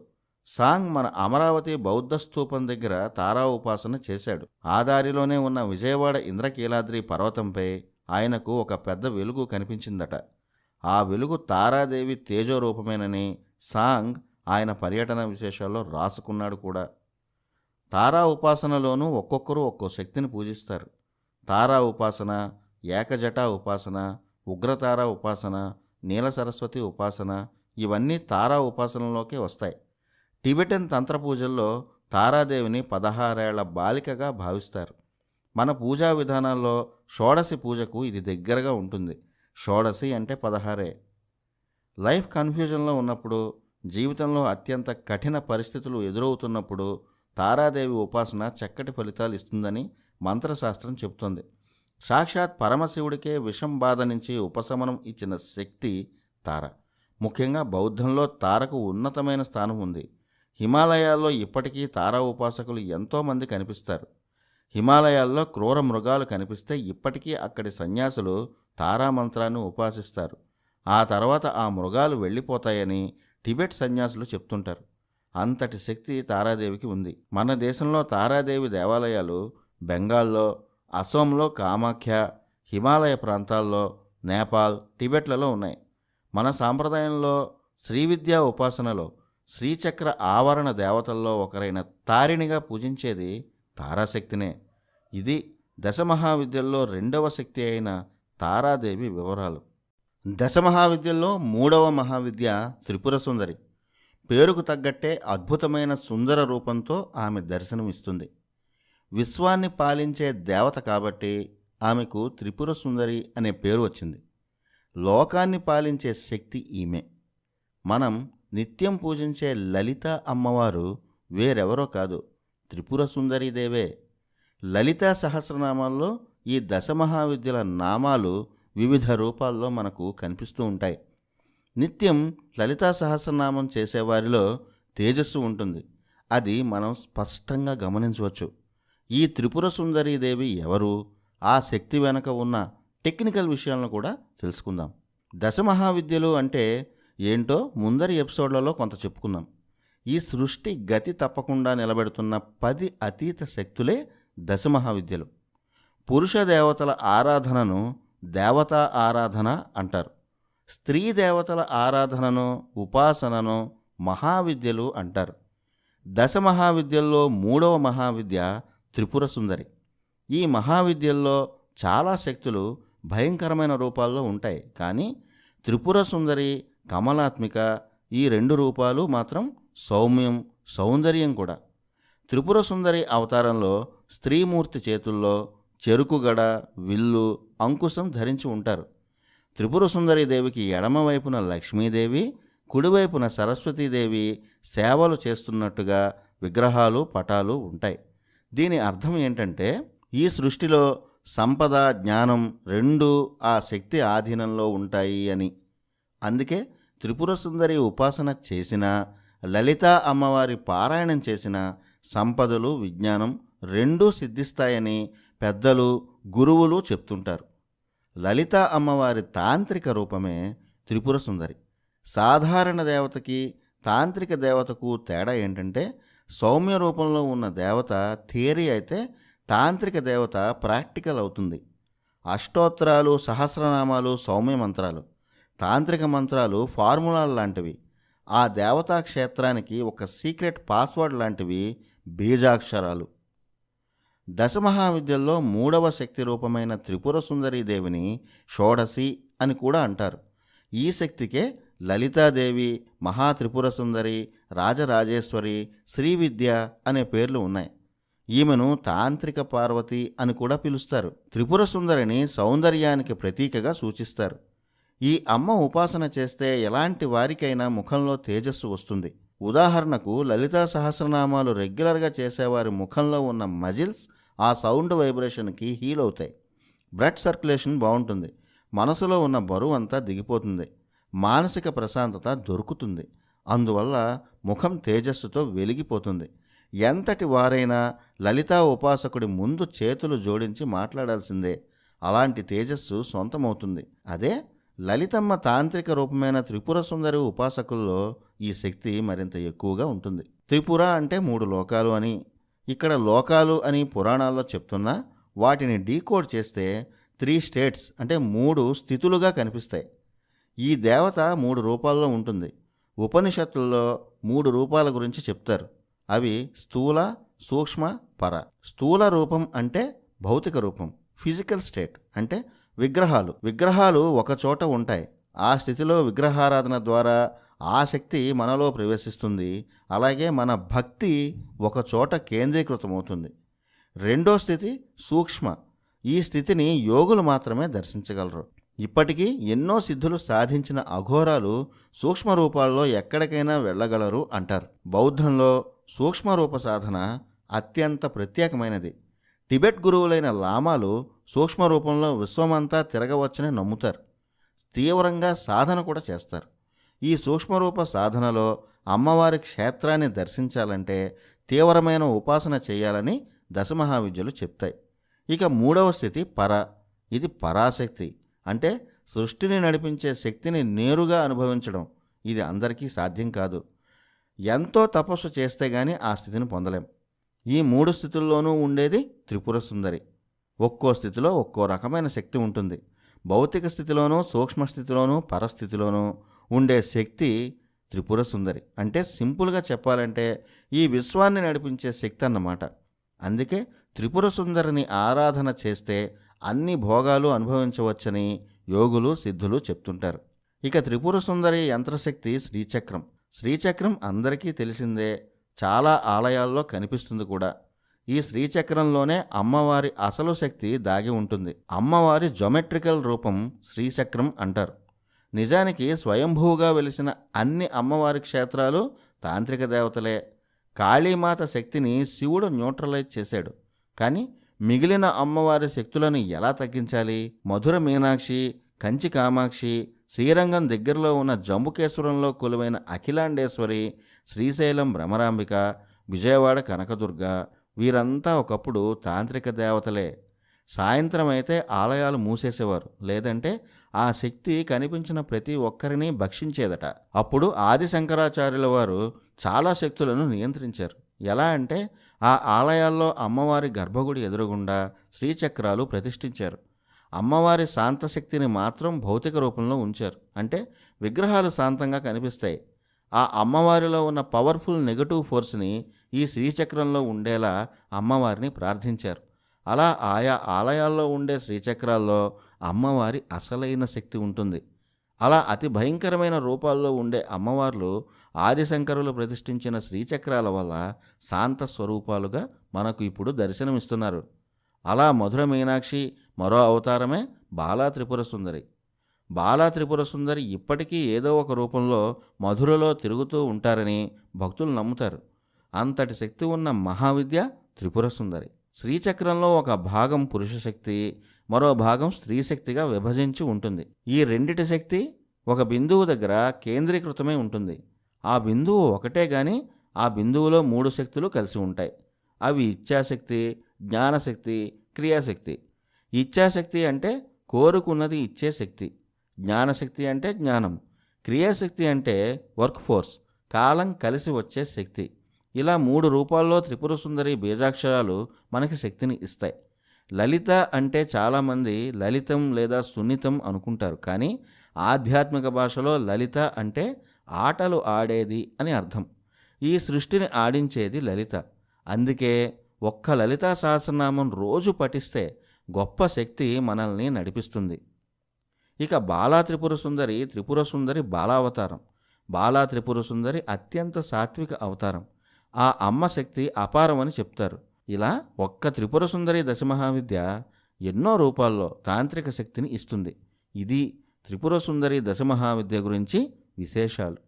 [SPEAKER 1] సాంగ్ మన అమరావతి బౌద్ధ స్తూపం దగ్గర తారా ఉపాసన చేశాడు. ఆ దారిలోనే ఉన్న విజయవాడ ఇంద్రకీలాద్రి పర్వతంపై ఆయనకు ఒక పెద్ద వెలుగు కనిపించిందట. ఆ వెలుగు తారాదేవి తేజోరూపమేనని సాంగ్ ఆయన పర్యటన విశేషాల్లో రాసుకున్నాడు కూడా. తారా ఉపాసనలోనూ ఒక్కొక్కరు ఒక్కో శక్తిని పూజిస్తారు. తారా ఉపాసన, ఏకజటా ఉపాసన, ఉగ్రతారా ఉపాసన, నీల సరస్వతి ఉపాసన ఇవన్నీ తారా ఉపాసనలోకే వస్తాయి. టిబెటన్ తంత్ర పూజల్లో తారాదేవిని 16 ఏళ్ల బాలికగా భావిస్తారు. మన పూజా విధానాల్లో షోడశి పూజకు ఇది దగ్గరగా ఉంటుంది. షోడశి అంటే 16. లైఫ్ కన్ఫ్యూజన్లో ఉన్నప్పుడు, జీవితంలో అత్యంత కఠిన పరిస్థితులు ఎదురవుతున్నప్పుడు తారాదేవి ఉపాసన చక్కటి ఫలితాలు ఇస్తుందని మంత్రశాస్త్రం చెబుతుంది. సాక్షాత్ పరమశివుడికే విషం బాధ నుంచి ఉపశమనం ఇచ్చిన శక్తి తార. ముఖ్యంగా బౌద్ధంలో తారకు ఉన్నతమైన స్థానం ఉంది. హిమాలయాల్లో ఇప్పటికీ తారా ఉపాసకులు ఎంతోమంది కనిపిస్తారు. హిమాలయాల్లో క్రూర మృగాలు కనిపిస్తే ఇప్పటికీ అక్కడి సన్యాసులు తారామంత్రాన్ని ఉపాసిస్తారు. ఆ తర్వాత ఆ మృగాలు వెళ్ళిపోతాయని టిబెట్ సన్యాసులు చెప్తుంటారు. అంతటి శక్తి తారాదేవికి ఉంది. మన దేశంలో తారాదేవి దేవాలయాలు బెంగాల్లో, అసోంలో కామాఖ్య, హిమాలయ ప్రాంతాల్లో, నేపాల్, టిబెట్లలో ఉన్నాయి. మన సాంప్రదాయంలో శ్రీవిద్యా ఉపాసనలో శ్రీచక్ర ఆవరణ దేవతల్లో ఒకరైన తారిణిగా పూజించేది తారాశక్తినే. ఇది దశమహావిద్యల్లో 2వ శక్తి అయిన తారాదేవి వివరాలు. దశమహావిద్యల్లో 3వ మహావిద్య త్రిపుర సుందరి. పేరుకు తగ్గట్టే అద్భుతమైన సుందర రూపంతో ఆమె దర్శనమిస్తుంది. విశ్వాన్ని పాలించే దేవత కాబట్టి ఆమెకు త్రిపుర సుందరి అనే పేరు వచ్చింది. లోకాన్ని పాలించే శక్తి ఈమె. మనం నిత్యం పూజించే లలిత అమ్మవారు వేరెవరో కాదు, త్రిపుర సుందరీదేవే. లలితా సహస్రనామాల్లో ఈ దశమహావిద్యల నామాలు వివిధ రూపాల్లో మనకు కనిపిస్తూ ఉంటాయి. నిత్యం లలితా సహస్రనామం చేసేవారిలో తేజస్సు ఉంటుంది. అది మనం స్పష్టంగా గమనించవచ్చు. ఈ త్రిపుర సుందరీదేవి ఎవరు, ఆ శక్తి వెనక ఉన్న టెక్నికల్ విషయాలను కూడా తెలుసుకుందాం. దశమహావిద్యలు అంటే ఏంటో ముందరి ఎపిసోడ్లలో కొంత చెప్పుకుందాం. ఈ సృష్టి గతి తప్పకుండా నిలబెడుతున్న 10 అతీత శక్తులే దశమహావిద్యలు. పురుష దేవతల ఆరాధనను దేవతా ఆరాధన అంటారు. స్త్రీ దేవతల ఆరాధనను, ఉపాసనను మహావిద్యలు అంటారు. దశమహావిద్యల్లో 3వ మహావిద్య త్రిపుర సుందరి. ఈ మహావిద్యల్లో చాలా శక్తులు భయంకరమైన రూపాల్లో ఉంటాయి. కానీ త్రిపుర సుందరి, కమలాత్మిక ఈ 2 రూపాలు మాత్రం సౌమ్యం, సౌందర్యం కూడా. త్రిపుర సుందరి అవతారంలో స్త్రీమూర్తి చేతుల్లో చెరుకుగడ, విల్లు, అంకుశం ధరించి ఉంటారు. త్రిపుర సుందరి దేవికి ఎడమవైపున లక్ష్మీదేవి, కుడివైపున సరస్వతీదేవి సేవలు చేస్తున్నట్టుగా విగ్రహాలు, పటాలు ఉంటాయి. దీని అర్థం ఏంటంటే ఈ సృష్టిలో సంపద, జ్ఞానం 2 ఆ శక్తి ఆధీనంలో ఉంటాయి అని. అందుకే త్రిపుర సుందరి ఉపాసన చేసినా, లలితా అమ్మవారి పారాయణం చేసిన సంపదలు, విజ్ఞానం 2 సిద్ధిస్తాయని పెద్దలు, గురువులు చెప్తుంటారు. లలితా అమ్మవారి తాంత్రిక రూపమే త్రిపుర సుందరి. సాధారణ దేవతకి, తాంత్రిక దేవతకు తేడా ఏంటంటే సౌమ్య రూపంలో ఉన్న దేవత థియరీ అయితే తాంత్రిక దేవత ప్రాక్టికల్ అవుతుంది. అష్టోత్తరాలు, సహస్రనామాలు సౌమ్య మంత్రాలు, తాంత్రిక మంత్రాలు ఫార్ములాలు లాంటివి. ఆ దేవతా క్షేత్రానికి ఒక సీక్రెట్ పాస్వర్డ్ లాంటివి బీజాక్షరాలు. దశమహావిద్యల్లో 3వ శక్తి రూపమైన త్రిపుర సుందరీ దేవిని షోడశి అని కూడా అంటారు. ఈ శక్తికే లలితాదేవి, మహాత్రిపుర సుందరి, రాజరాజేశ్వరి, శ్రీవిద్య అనే పేర్లు ఉన్నాయి. ఈమెను తాంత్రిక పార్వతి అని కూడా పిలుస్తారు. త్రిపుర సుందరిని సౌందర్యానికి ప్రతీకగా సూచిస్తారు. ఈ అమ్మ ఉపాసన చేస్తే ఎలాంటి వారికైనా ముఖంలో తేజస్సు వస్తుంది. ఉదాహరణకు లలితా సహస్రనామాలు రెగ్యులర్గా చేసేవారి ముఖంలో ఉన్న మజిల్స్ ఆ సౌండ్ వైబ్రేషన్కి హీల్ అవుతాయి. బ్లడ్ సర్క్యులేషన్ బాగుంటుంది. మనసులో ఉన్న బరువు అంతా దిగిపోతుంది. మానసిక ప్రశాంతత దొరుకుతుంది. అందువల్ల ముఖం తేజస్సుతో వెలిగిపోతుంది. ఎంతటి వారైనా లలితా ఉపాసకుడి ముందు చేతులు జోడించి మాట్లాడాల్సిందే. అలాంటి తేజస్సు సొంతమవుతుంది. అదే లలితమ్మ తాంత్రిక రూపమైన త్రిపుర సుందరి ఉపాసకుల్లో ఈ శక్తి మరింత ఎక్కువగా ఉంటుంది. త్రిపుర అంటే 3 లోకాలు అని, ఇక్కడ లోకాలు అని పురాణాల్లో చెప్తున్నా వాటిని డీకోడ్ చేస్తే 3 స్టేట్స్ అంటే 3 స్థితులుగా కనిపిస్తాయి. ఈ దేవత 3 రూపాల్లో ఉంటుంది. ఉపనిషత్తుల్లో 3 రూపాల గురించి చెప్తారు. అవి స్థూల, సూక్ష్మ, పర. స్థూల రూపం అంటే భౌతిక రూపం, ఫిజికల్ స్టేట్ అంటే విగ్రహాలు ఒకచోట ఉంటాయి. ఆ స్థితిలో విగ్రహారాధన ద్వారా ఆ శక్తి మనలో ప్రవేశిస్తుంది. అలాగే మన భక్తి ఒకచోట కేంద్రీకృతమవుతుంది. రెండో స్థితి సూక్ష్మ. ఈ స్థితిని యోగులు మాత్రమే దర్శించగలరు. ఇప్పటికీ ఎన్నో సిద్ధులు సాధించిన అఘోరాలు సూక్ష్మ రూపాల్లో ఎక్కడికైనా వెళ్ళగలరు అంటారు. బౌద్ధంలో సూక్ష్మరూప సాధన అత్యంత ప్రత్యేకమైనది. టిబెట్ గురువులైన లామాలు సూక్ష్మరూపంలో విశ్వమంతా తిరగవచ్చని నమ్ముతారు. తీవ్రంగా సాధన కూడా చేస్తారు. ఈ సూక్ష్మరూప సాధనలో అమ్మవారి క్షేత్రాన్ని దర్శించాలంటే తీవ్రమైన ఉపాసన చేయాలని దశమహావిద్యలు చెప్తాయి. ఇక 3వ స్థితి పర. ఇది పరాశక్తి అంటే సృష్టిని నడిపించే శక్తిని నేరుగా అనుభవించడం. ఇది అందరికీ సాధ్యం కాదు. ఎంతో తపస్సు చేస్తే గానీ ఆ స్థితిని పొందలేం. ఈ 3 స్థితుల్లోనూ ఉండేది త్రిపుర సుందరి. ఒక్కో స్థితిలో ఒక్కో రకమైన శక్తి ఉంటుంది. భౌతిక స్థితిలోనూ, సూక్ష్మ స్థితిలోనూ, పరస్థితిలోనూ ఉండే శక్తి త్రిపుర సుందరి. అంటే సింపుల్గా చెప్పాలంటే ఈ విశ్వాన్ని నడిపించే శక్తి అన్నమాట. అందుకే త్రిపుర సుందరిని ఆరాధన చేస్తే అన్ని భోగాలు అనుభవించవచ్చని యోగులు, సిద్ధులు చెప్తుంటారు. ఇక త్రిపుర సుందరి యంత్రశక్తి శ్రీచక్రం. శ్రీచక్రం అందరికీ తెలిసిందే, చాలా ఆలయాల్లో కనిపిస్తుంది కూడా. ఈ శ్రీచక్రంలోనే అమ్మవారి అసలు శక్తి దాగి ఉంటుంది. అమ్మవారి జోమెట్రికల్ రూపం శ్రీచక్రం అంటారు. నిజానికి స్వయంభూగా వెలిసిన అన్ని అమ్మవారి క్షేత్రాలు తాంత్రిక దేవతలే. కాళీమాత శక్తిని శివుడు న్యూట్రలైజ్ చేశాడు. కానీ మిగిలిన అమ్మవారి శక్తులను ఎలా తగ్గించాలి? మధుర మీనాక్షి, కంచి కామాక్షి, శ్రీరంగం దగ్గరలో ఉన్న జంబుకేశ్వరంలో కొలువైన అఖిలాండేశ్వరి, శ్రీశైలం భ్రమరాంబిక, విజయవాడ కనకదుర్గ వీరంతా ఒకప్పుడు తాంత్రిక దేవతలే. సాయంత్రం అయితే ఆలయాలు మూసేసేవారు. లేదంటే ఆ శక్తి కనిపించిన ప్రతి ఒక్కరిని భక్షించేదట. అప్పుడు ఆది శంకరాచార్యుల వారు చాలా శక్తులను నియంత్రించారు. ఎలా అంటే ఆ ఆలయాల్లో అమ్మవారి గర్భగుడి ఎదురుగుండా శ్రీచక్రాలు ప్రతిష్ఠించారు. అమ్మవారి శాంతశక్తిని మాత్రం భౌతిక రూపంలో ఉంచారు. అంటే విగ్రహాలు శాంతంగా కనిపిస్తాయి. ఆ అమ్మవారిలో ఉన్న పవర్ఫుల్ నెగటివ్ ఫోర్స్ని ఈ శ్రీచక్రంలో ఉండేలా అమ్మవారిని ప్రార్థించారు. అలా ఆయా ఆలయాల్లో ఉండే శ్రీచక్రాల్లో అమ్మవారి అసలైన శక్తి ఉంటుంది. అలా అతి భయంకరమైన రూపాల్లో ఉండే అమ్మవార్లు ఆదిశంకరులు ప్రతిష్ఠించిన శ్రీచక్రాల వల్ల శాంత స్వరూపాలుగా మనకు ఇప్పుడు దర్శనమిస్తున్నారు. అలా మధుర మీనాక్షి మరో అవతారమే బాలా త్రిపుర సుందరి. బాలా త్రిపుర సుందరి ఇప్పటికీ ఏదో ఒక రూపంలో మధురలో తిరుగుతూ ఉంటారని భక్తులు నమ్ముతారు. అంతటి శక్తి ఉన్న మహావిద్య త్రిపుర సుందరి. శ్రీచక్రంలో ఒక భాగం పురుషశక్తి, మరో భాగం స్త్రీశక్తిగా విభజించి ఉంటుంది. ఈ రెండిటి శక్తి ఒక బిందువు దగ్గర కేంద్రీకృతమై ఉంటుంది. ఆ బిందువు ఒకటే గాని ఆ బిందువులో 3 శక్తులు కలిసి ఉంటాయి. అవి ఇచ్ఛాశక్తి, జ్ఞానశక్తి, క్రియాశక్తి. ఇచ్ఛాశక్తి అంటే కోరుకున్నది ఇచ్చే శక్తి. జ్ఞానశక్తి అంటే జ్ఞానం. క్రియాశక్తి అంటే వర్క్ ఫోర్స్, కాలం కలిసి వచ్చే శక్తి. ఇలా 3 రూపాల్లో త్రిపుర సుందరి బీజాక్షరాలు మనకి శక్తిని ఇస్తాయి. లలిత అంటే చాలామంది లలితం లేదా సున్నితం అనుకుంటారు. కానీ ఆధ్యాత్మిక భాషలో లలిత అంటే ఆటలు ఆడేది అని అర్థం. ఈ సృష్టిని ఆడించేది లలిత. అందుకే ఒక్క లలితా సహస్రనామం రోజు పఠిస్తే గొప్ప శక్తి మనల్ని నడిపిస్తుంది. ఇక బాలా త్రిపుర సుందరి, త్రిపుర సుందరి బాలావతారం. బాలా త్రిపుర సుందరి అత్యంత సాత్విక అవతారం. ఆ అమ్మ శక్తి అపారమని చెప్తారు. ఇలా ఒక్క త్రిపుర సుందరి దశమహావిద్య ఎన్నో రూపాల్లో తాంత్రిక శక్తిని ఇస్తుంది. ఇది త్రిపుర సుందరి దశమహావిద్య గురించి విశేషాలు.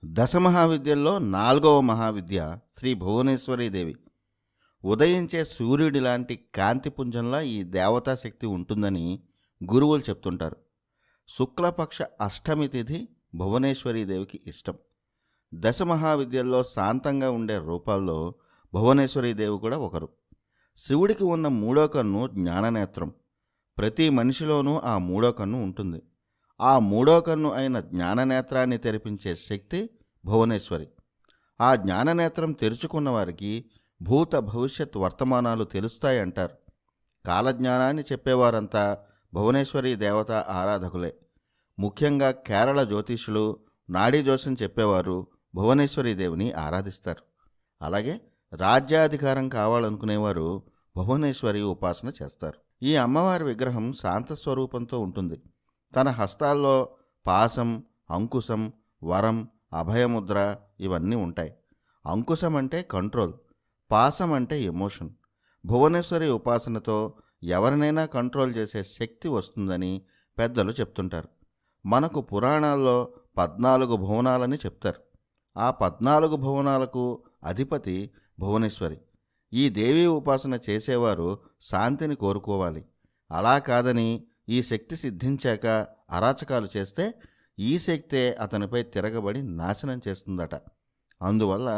[SPEAKER 1] దశమహావిద్యల్లో 4వ మహావిద్య శ్రీ భువనేశ్వరీదేవి. ఉదయించే సూర్యుడి లాంటి కాంతిపుంజంలా ఈ దేవతా శక్తి ఉంటుందని గురువులు చెప్తుంటారు. శుక్లపక్ష అష్టమి తిథి భువనేశ్వరీదేవికి ఇష్టం. దశమహావిద్యల్లో శాంతంగా ఉండే రూపాల్లో భువనేశ్వరీదేవి కూడా ఒకరు. శివుడికి ఉన్న మూడో కన్ను జ్ఞాననేత్రం. ప్రతి మనిషిలోనూ ఆ మూడో కన్ను ఉంటుంది. ఆ మూడో కన్ను అయిన జ్ఞాననేత్రాన్ని తెరిపించే శక్తి భువనేశ్వరి. ఆ జ్ఞాననేత్రం తెరుచుకున్న వారికి భూత భవిష్యత్ వర్తమానాలు తెలుస్తాయంటారు. కాలజ్ఞానాన్ని చెప్పేవారంతా భువనేశ్వరి దేవత ఆరాధకులే. ముఖ్యంగా కేరళ జ్యోతిషులు, నాడీ జోస్యం చెప్పేవారు భువనేశ్వరీదేవిని ఆరాధిస్తారు. అలాగే రాజ్యాధికారం కావాలనుకునేవారు భువనేశ్వరి ఉపాసన చేస్తారు. ఈ అమ్మవారి విగ్రహం శాంతస్వరూపంతో ఉంటుంది. తన హస్తాల్లో పాశం, అంకుశం, వరం, అభయముద్ర ఇవన్నీ ఉంటాయి. అంకుశం అంటే కంట్రోల్, పాశం అంటే ఎమోషన్. భువనేశ్వరి ఉపాసనతో ఎవరినైనా కంట్రోల్ చేసే శక్తి వస్తుందని పెద్దలు చెప్తుంటారు. మనకు పురాణాల్లో 14 భువనాలని చెప్తారు. ఆ 14 భువనాలకు అధిపతి భువనేశ్వరి. ఈ దేవీ ఉపాసన చేసేవారు శాంతిని కోరుకోవాలి. అలా కాదని ఈ శక్తి సిద్ధించాక అరాచకాలు చేస్తే ఈ శక్తే అతనిపై తిరగబడి నాశనం చేస్తుందట. అందువల్ల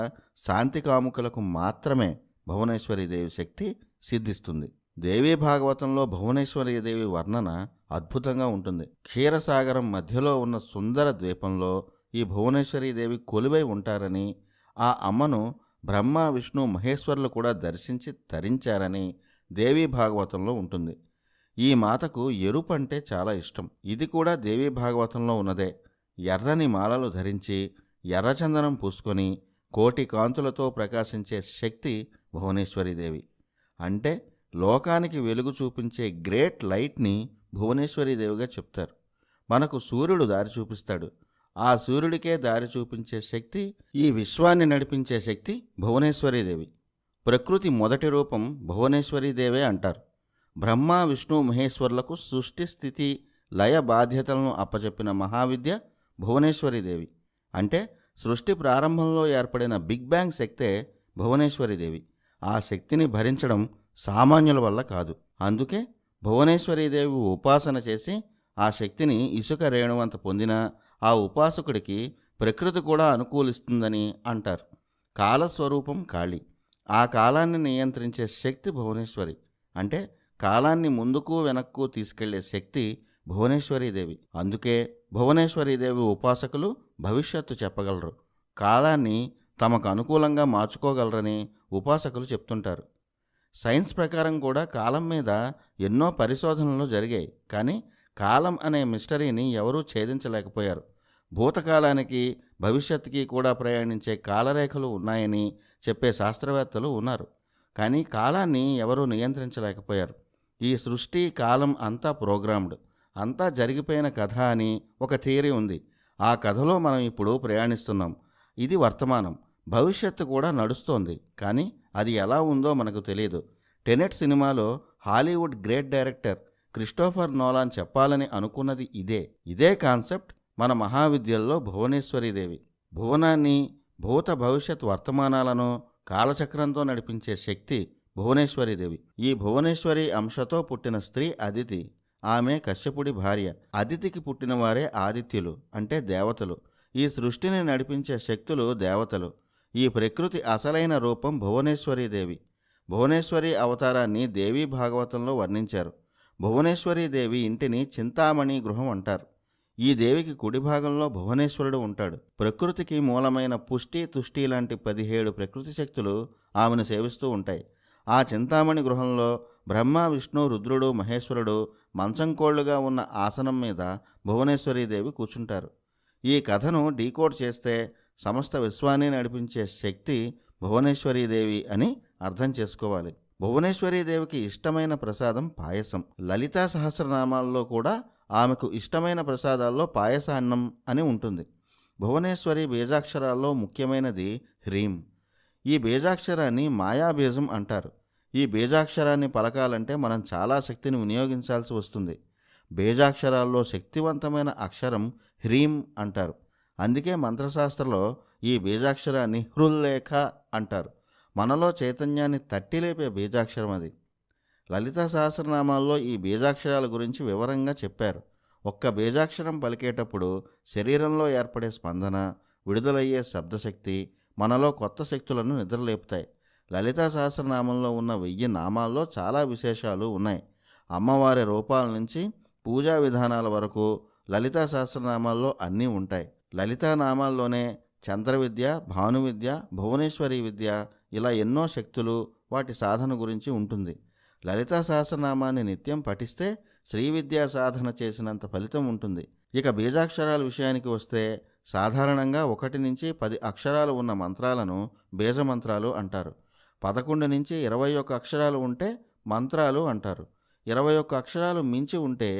[SPEAKER 1] శాంతి కాముకులకు మాత్రమే భువనేశ్వరీదేవి శక్తి సిద్ధిస్తుంది. దేవీ భాగవతంలో భువనేశ్వరీదేవి వర్ణన అద్భుతంగా ఉంటుంది. క్షీరసాగరం మధ్యలో ఉన్న సుందర ద్వీపంలో ఈ భువనేశ్వరీదేవి కొలువై ఉంటారని, ఆ అమ్మను బ్రహ్మ, విష్ణు, మహేశ్వరులు కూడా దర్శించి తరించారని దేవీ భాగవతంలో ఉంటుంది. ఈ మాతకు ఎరుపు అంటే చాలా ఇష్టం. ఇది కూడా దేవీ భాగవతంలో ఉన్నదే. ఎర్రని మాలలు ధరించి ఎర్రచందనం పూసుకొని కోటి కాంతులతో ప్రకాశించే శక్తి భువనేశ్వరీదేవి. అంటే లోకానికి వెలుగు చూపించే గ్రేట్ లైట్ని భువనేశ్వరీదేవిగా చెప్తారు. మనకు సూర్యుడు దారి చూపిస్తాడు. ఆ సూర్యుడికే దారి చూపించే శక్తి, ఈ విశ్వాన్ని నడిపించే శక్తి భువనేశ్వరీదేవి. ప్రకృతి మొదటి రూపం భువనేశ్వరీదేవే అంటారు. బ్రహ్మ, విష్ణు, మహేశ్వరులకు సృష్టి, స్థితి, లయ బాధ్యతలను అప్పచెప్పిన మహావిద్య భువనేశ్వరీదేవి. అంటే సృష్టి ప్రారంభంలో ఏర్పడిన బిగ్ బ్యాంగ్ శక్తే భువనేశ్వరీదేవి. ఆ శక్తిని భరించడం సామాన్యుల వల్ల కాదు. అందుకే భువనేశ్వరీదేవి ఉపాసన చేసి ఆ శక్తిని ఇసుక రేణువంత పొందినా ఆ ఉపాసకుడికి ప్రకృతి కూడా అనుకూలిస్తుందని అంటారు. కాలస్వరూపం కాళి. ఆ కాలాన్ని నియంత్రించే శక్తి భువనేశ్వరి. అంటే కాలాన్ని ముందుకు వెనక్కు తీసుకెళ్లే శక్తి భువనేశ్వరీదేవి. అందుకే భువనేశ్వరీదేవి ఉపాసకులు భవిష్యత్తు చెప్పగలరు, కాలాన్ని తమకు అనుకూలంగా మార్చుకోగలరని ఉపాసకులు చెప్తుంటారు. సైన్స్ ప్రకారం కూడా కాలం మీద ఎన్నో పరిశోధనలు జరిగాయి. కానీ కాలం అనే మిస్టరీని ఎవరూ ఛేదించలేకపోయారు. భూతకాలానికి, భవిష్యత్తుకి కూడా ప్రయాణించే కాలరేఖలు ఉన్నాయని చెప్పే శాస్త్రవేత్తలు ఉన్నారు. కానీ కాలాన్ని ఎవరూ నియంత్రించలేకపోయారు. ఈ సృష్టి, కాలం అంతా ప్రోగ్రామ్డ్, అంతా జరిగిపోయిన కథ అని ఒక థియరీ ఉంది. ఆ కథలో మనం ఇప్పుడు ప్రయాణిస్తున్నాం. ఇది వర్తమానం. భవిష్యత్తు కూడా నడుస్తోంది. కానీ అది ఎలా ఉందో మనకు తెలియదు. టెనెట్ సినిమాలో Hollywood great director Christopher Nolan చెప్పాలని అనుకున్నది ఇదే కాన్సెప్ట్ మన మహావిద్యల్లో భువనేశ్వరీదేవి. భువనాన్ని, భూత భవిష్యత్ వర్తమానాలను కాలచక్రంతో నడిపించే శక్తి భువనేశ్వరీదేవి. ఈ భువనేశ్వరి అంశతో పుట్టిన స్త్రీ అదితి. ఆమె కశ్యపుడి భార్య. అదితికి పుట్టిన వారే ఆదిత్యులు, అంటే దేవతలు. ఈ సృష్టిని నడిపించే శక్తులు దేవతలు. ఈ ప్రకృతి అసలైన రూపం భువనేశ్వరీదేవి. భువనేశ్వరి అవతారాన్ని దేవీ భాగవతంలో వర్ణించారు. భువనేశ్వరీదేవి ఇంటిని చింతామణి గృహం అంటారు. ఈ దేవికి కుడి భాగంలో భువనేశ్వరుడు ఉంటాడు. ప్రకృతికి మూలమైన పుష్టి, తుష్టి లాంటి 17 ప్రకృతి శక్తులు ఆమెను సేవిస్తూ ఉంటాయి. ఆ చింతామణి గృహంలో బ్రహ్మ, విష్ణు, రుద్రుడు, మహేశ్వరుడు మంచంకోళ్లుగా ఉన్న ఆసనం మీద భువనేశ్వరీదేవి కూర్చుంటారు. ఈ కథను డీకోడ్ చేస్తే సమస్త విశ్వాన్ని నడిపించే శక్తి భువనేశ్వరీదేవి అని అర్థం చేసుకోవాలి. భువనేశ్వరీదేవికి ఇష్టమైన ప్రసాదం పాయసం. లలితా సహస్రనామాల్లో కూడా ఆమెకు ఇష్టమైన ప్రసాదాల్లో పాయసాన్నం అని ఉంటుంది. భువనేశ్వరి బీజాక్షరాల్లో ముఖ్యమైనది హ్రీం. ఈ బీజాక్షరాన్ని మాయాబీజం అంటారు. ఈ బీజాక్షరాన్ని పలకాలంటే మనం చాలా శక్తిని వినియోగించాల్సి వస్తుంది. బీజాక్షరాల్లో శక్తివంతమైన అక్షరం హ్రీం అంటారు. అందుకే మంత్రశాస్త్రంలో ఈ బీజాక్షరాన్ని హృల్లేఖ అంటారు. మనలో చైతన్యాన్ని తట్టిలేపే బీజాక్షరం అది. లలిత సహస్రనామాల్లో ఈ బీజాక్షరాల గురించి వివరంగా చెప్పారు. ఒక్క బీజాక్షరం పలికేటప్పుడు శరీరంలో ఏర్పడే స్పందన, విడుదలయ్యే శబ్దశక్తి మనలో కొత్త శక్తులను నిద్రలేపుతాయి. లలితా సహస్రనామంలో ఉన్న 1000 నామాల్లో చాలా విశేషాలు ఉన్నాయి. అమ్మవారి రూపాల నుంచి పూజా విధానాల వరకు లలితా సహస్రనామాల్లో అన్నీ ఉంటాయి. లలితా నామాల్లోనే చంద్రవిద్య, భానువిద్య, భువనేశ్వరి విద్య, ఇలా ఎన్నో శక్తులు, వాటి సాధన గురించి ఉంటుంది. లలితా సహస్రనామాన్ని నిత్యం పఠిస్తే శ్రీవిద్యా సాధన చేసినంత ఫలితం ఉంటుంది. ఇక బీజాక్షరాల విషయానికి వస్తే సాధారణంగా 1 నుంచి 10 అక్షరాలు ఉన్న మంత్రాలను బీజమంత్రాలు అంటారు. 11 నుంచి 21 అక్షరాలు ఉంటే మంత్రాలు అంటారు. 21 అక్షరాలు మించి ఉంటే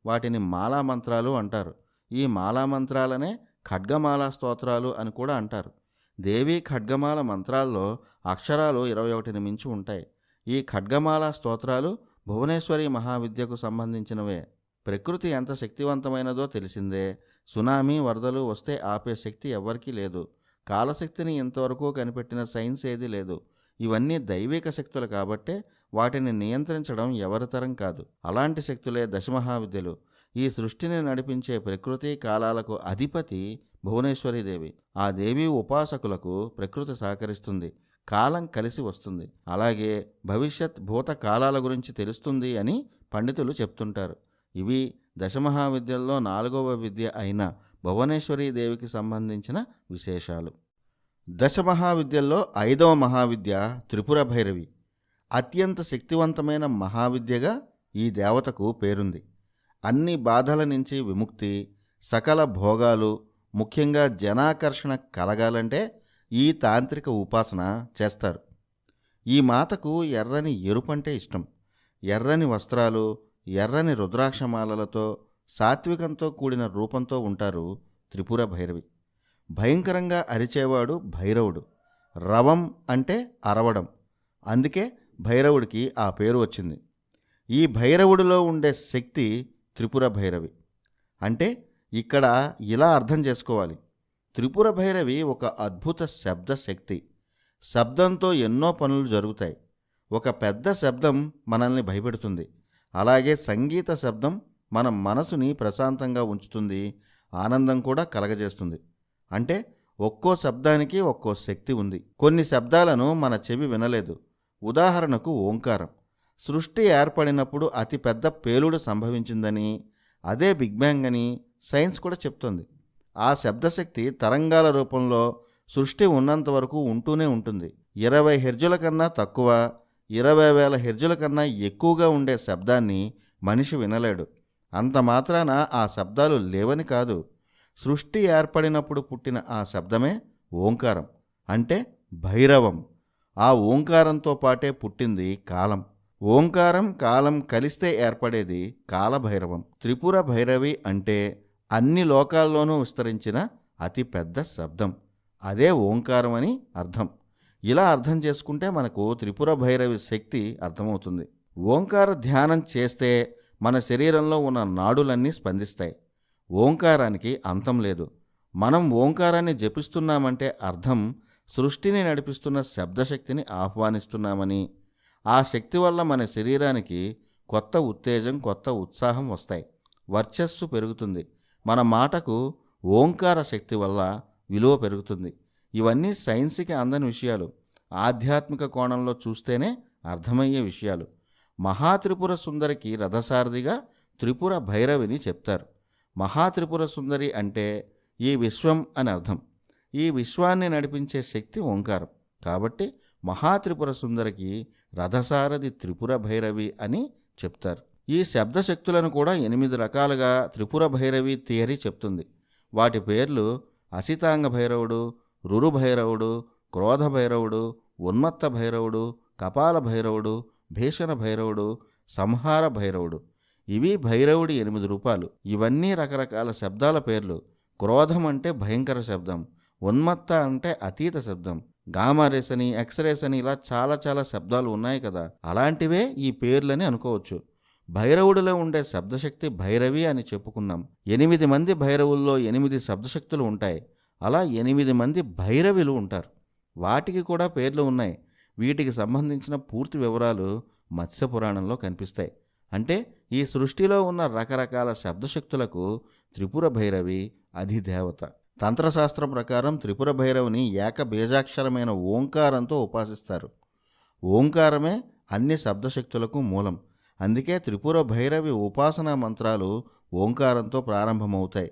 [SPEAKER 1] వాటిని మాలా మంత్రాలు అంటారు. ఈ మాలా మంత్రాలనే ఖడ్గమాలా స్తోత్రాలు అని కూడా అంటారు. దేవీ ఖడ్గమాల మంత్రాల్లో అక్షరాలు 21ని మించి ఉంటాయి. ఈ ఖడ్గమాల స్తోత్రాలు భువనేశ్వరి మహావిద్యకు సంబంధించినవే. ప్రకృతి ఎంత శక్తివంతమైనదో తెలిసిందే. సునామీ, వరదలు వస్తే ఆపే శక్తి ఎవ్వరికీ లేదు. కాలశక్తిని ఇంతవరకు కనిపెట్టిన సైన్స్ ఏదీ లేదు. ఇవన్నీ దైవిక శక్తులు కాబట్టే వాటిని నియంత్రించడం ఎవరితరం కాదు. అలాంటి శక్తులే దశమహావిద్యలు. ఈ సృష్టిని నడిపించే ప్రకృతి కాలాలకు అధిపతి భువనేశ్వరీదేవి. ఆ దేవి ఉపాసకులకు ప్రకృతి సహకరిస్తుంది. కాలం కలిసి వస్తుంది. అలాగే భవిష్యత్ భూత కాలాల గురించి తెలుస్తుంది అని పండితులు చెప్తుంటారు. ఇవి దశమహావిద్యల్లో 4వ విద్య అయిన భువనేశ్వరీదేవికి సంబంధించిన విశేషాలు. దశమహావిద్యల్లో 5వ మహావిద్య త్రిపుర భైరవి. అత్యంత శక్తివంతమైన మహావిద్యగా ఈ దేవతకు పేరుంది. అన్ని బాధల నుంచి విముక్తి, సకల భోగాలు, ముఖ్యంగా జనాకర్షణ కలగాలంటే ఈ తాంత్రిక ఉపాసన చేస్తారు. ఈ మాతకు ఎర్రని ఎరుపంటే ఇష్టం. ఎర్రని వస్త్రాలు, ఎర్రని రుద్రాక్షమాలలతో, సాత్వికంతో కూడిన రూపంతో ఉంటారు త్రిపుర భైరవి. భయంకరంగా అరిచేవాడు భైరవుడు. రవం అంటే అరవడం. అందుకే భైరవుడికి ఆ పేరు వచ్చింది. ఈ భైరవుడిలో ఉండే శక్తి త్రిపుర భైరవి. అంటే ఇక్కడ ఇలా అర్థం చేసుకోవాలి. త్రిపుర భైరవి ఒక అద్భుత శబ్ద శక్తి. శబ్దంతో ఎన్నో పనులు జరుగుతాయి. ఒక పెద్ద శబ్దం మనల్ని భయపెడుతుంది. అలాగే సంగీత శబ్దం మన మనసుని ప్రశాంతంగా ఉంచుతుంది, ఆనందం కూడా కలగజేస్తుంది. అంటే ఒక్కో శబ్దానికి ఒక్కో శక్తి ఉంది. కొన్ని శబ్దాలను మన చెవి వినలేదు. ఉదాహరణకు ఓంకారం. సృష్టి ఏర్పడినప్పుడు అతిపెద్ద పేలుడు సంభవించిందని, అదే బిగ్ బ్యాంగ్ అని సైన్స్ కూడా చెప్తుంది. ఆ శబ్దశక్తి తరంగాల రూపంలో సృష్టి ఉన్నంత వరకు ఉంటూనే ఉంటుంది. 20 హెర్జుల కన్నా తక్కువ, 20,000 హెర్జుల కన్నా ఎక్కువగా ఉండే శబ్దాన్ని మనిషి వినలేడు. అంత మాత్రాన ఆ శబ్దాలు లేవని కాదు. సృష్టి ఏర్పడినప్పుడు పుట్టిన ఆ శబ్దమే ఓంకారం, అంటే భైరవం. ఆ ఓంకారంతో పాటే పుట్టింది కాలం. ఓంకారం, కాలం కలిస్తే ఏర్పడేది కాలభైరవం. త్రిపుర భైరవి అంటే అన్ని లోకాల్లోనూ విస్తరించిన అతిపెద్ద శబ్దం. అదే ఓంకారం అని అర్థం. ఇలా అర్థం చేసుకుంటే మనకు త్రిపుర భైరవి శక్తి అర్థమవుతుంది. ఓంకార ధ్యానం చేస్తే మన శరీరంలో ఉన్న నాడులన్నీ స్పందిస్తాయి. ఓంకారానికి అంతం లేదు. మనం ఓంకారాన్ని జపిస్తున్నామంటే అర్థం సృష్టిని నడిపిస్తున్న శబ్దశక్తిని ఆహ్వానిస్తున్నామని. ఆ శక్తి వల్ల మన శరీరానికి కొత్త ఉత్తేజం, కొత్త ఉత్సాహం వస్తాయి. వర్చస్సు పెరుగుతుంది. మన మాటకు ఓంకార శక్తి వల్ల విలువ పెరుగుతుంది. ఇవన్నీ సైన్స్కి అందని విషయాలు. ఆధ్యాత్మిక కోణంలో చూస్తేనే అర్థమయ్యే విషయాలు. మహాత్రిపుర సుందరికి రథసారథిగా త్రిపుర భైరవిని చెప్తారు. మహాత్రిపుర సుందరి అంటే ఈ విశ్వం అని అర్థం. ఈ విశ్వాన్ని నడిపించే శక్తి ఓంకారం. కాబట్టి మహాత్రిపుర సుందరికి రథసారథి త్రిపుర భైరవి అని చెప్తారు. ఈ శబ్దశక్తులను కూడా 8 రకాలుగా త్రిపుర భైరవి థియరీ చెప్తుంది. వాటి పేర్లు అసితాంగ భైరవుడు, రురు భైరవుడు, క్రోధ భైరవుడు, ఉన్మత్త భైరవుడు, కపాల భైరవుడు, భీషణ భైరవుడు, సంహార భైరవుడు. ఇవి భైరవుడి 8 రూపాలు. ఇవన్నీ రకరకాల శబ్దాల పేర్లు. క్రోధం అంటే భయంకర శబ్దం, ఉన్మత్త అంటే అతీత శబ్దం, గామారేస్ అని, ఎక్స్రేస్ అని ఇలా చాలా చాలా శబ్దాలు ఉన్నాయి కదా, అలాంటివే ఈ పేర్లని అనుకోవచ్చు. భైరవుడిలో ఉండే శబ్దశక్తి భైరవి అని చెప్పుకున్నాం. 8 మంది భైరవుల్లో 8 శబ్దశక్తులు ఉంటాయి. అలా 8 మంది భైరవులు ఉంటారు. వాటికి కూడా పేర్లు ఉన్నాయి. వీటికి సంబంధించిన పూర్తి వివరాలు మత్స్య పురాణంలో కనిపిస్తాయి. అంటే ఈ సృష్టిలో ఉన్న రకరకాల శబ్దశక్తులకు త్రిపుర భైరవి అధిదేవత. తంత్రశాస్త్రం ప్రకారం త్రిపుర భైరవిని ఏకబీజాక్షరమైన ఓంకారంతో ఉపాసిస్తారు. ఓంకారమే అన్ని శబ్దశక్తులకు మూలం. అందుకే త్రిపుర భైరవి ఉపాసనా మంత్రాలు ఓంకారంతో ప్రారంభమవుతాయి.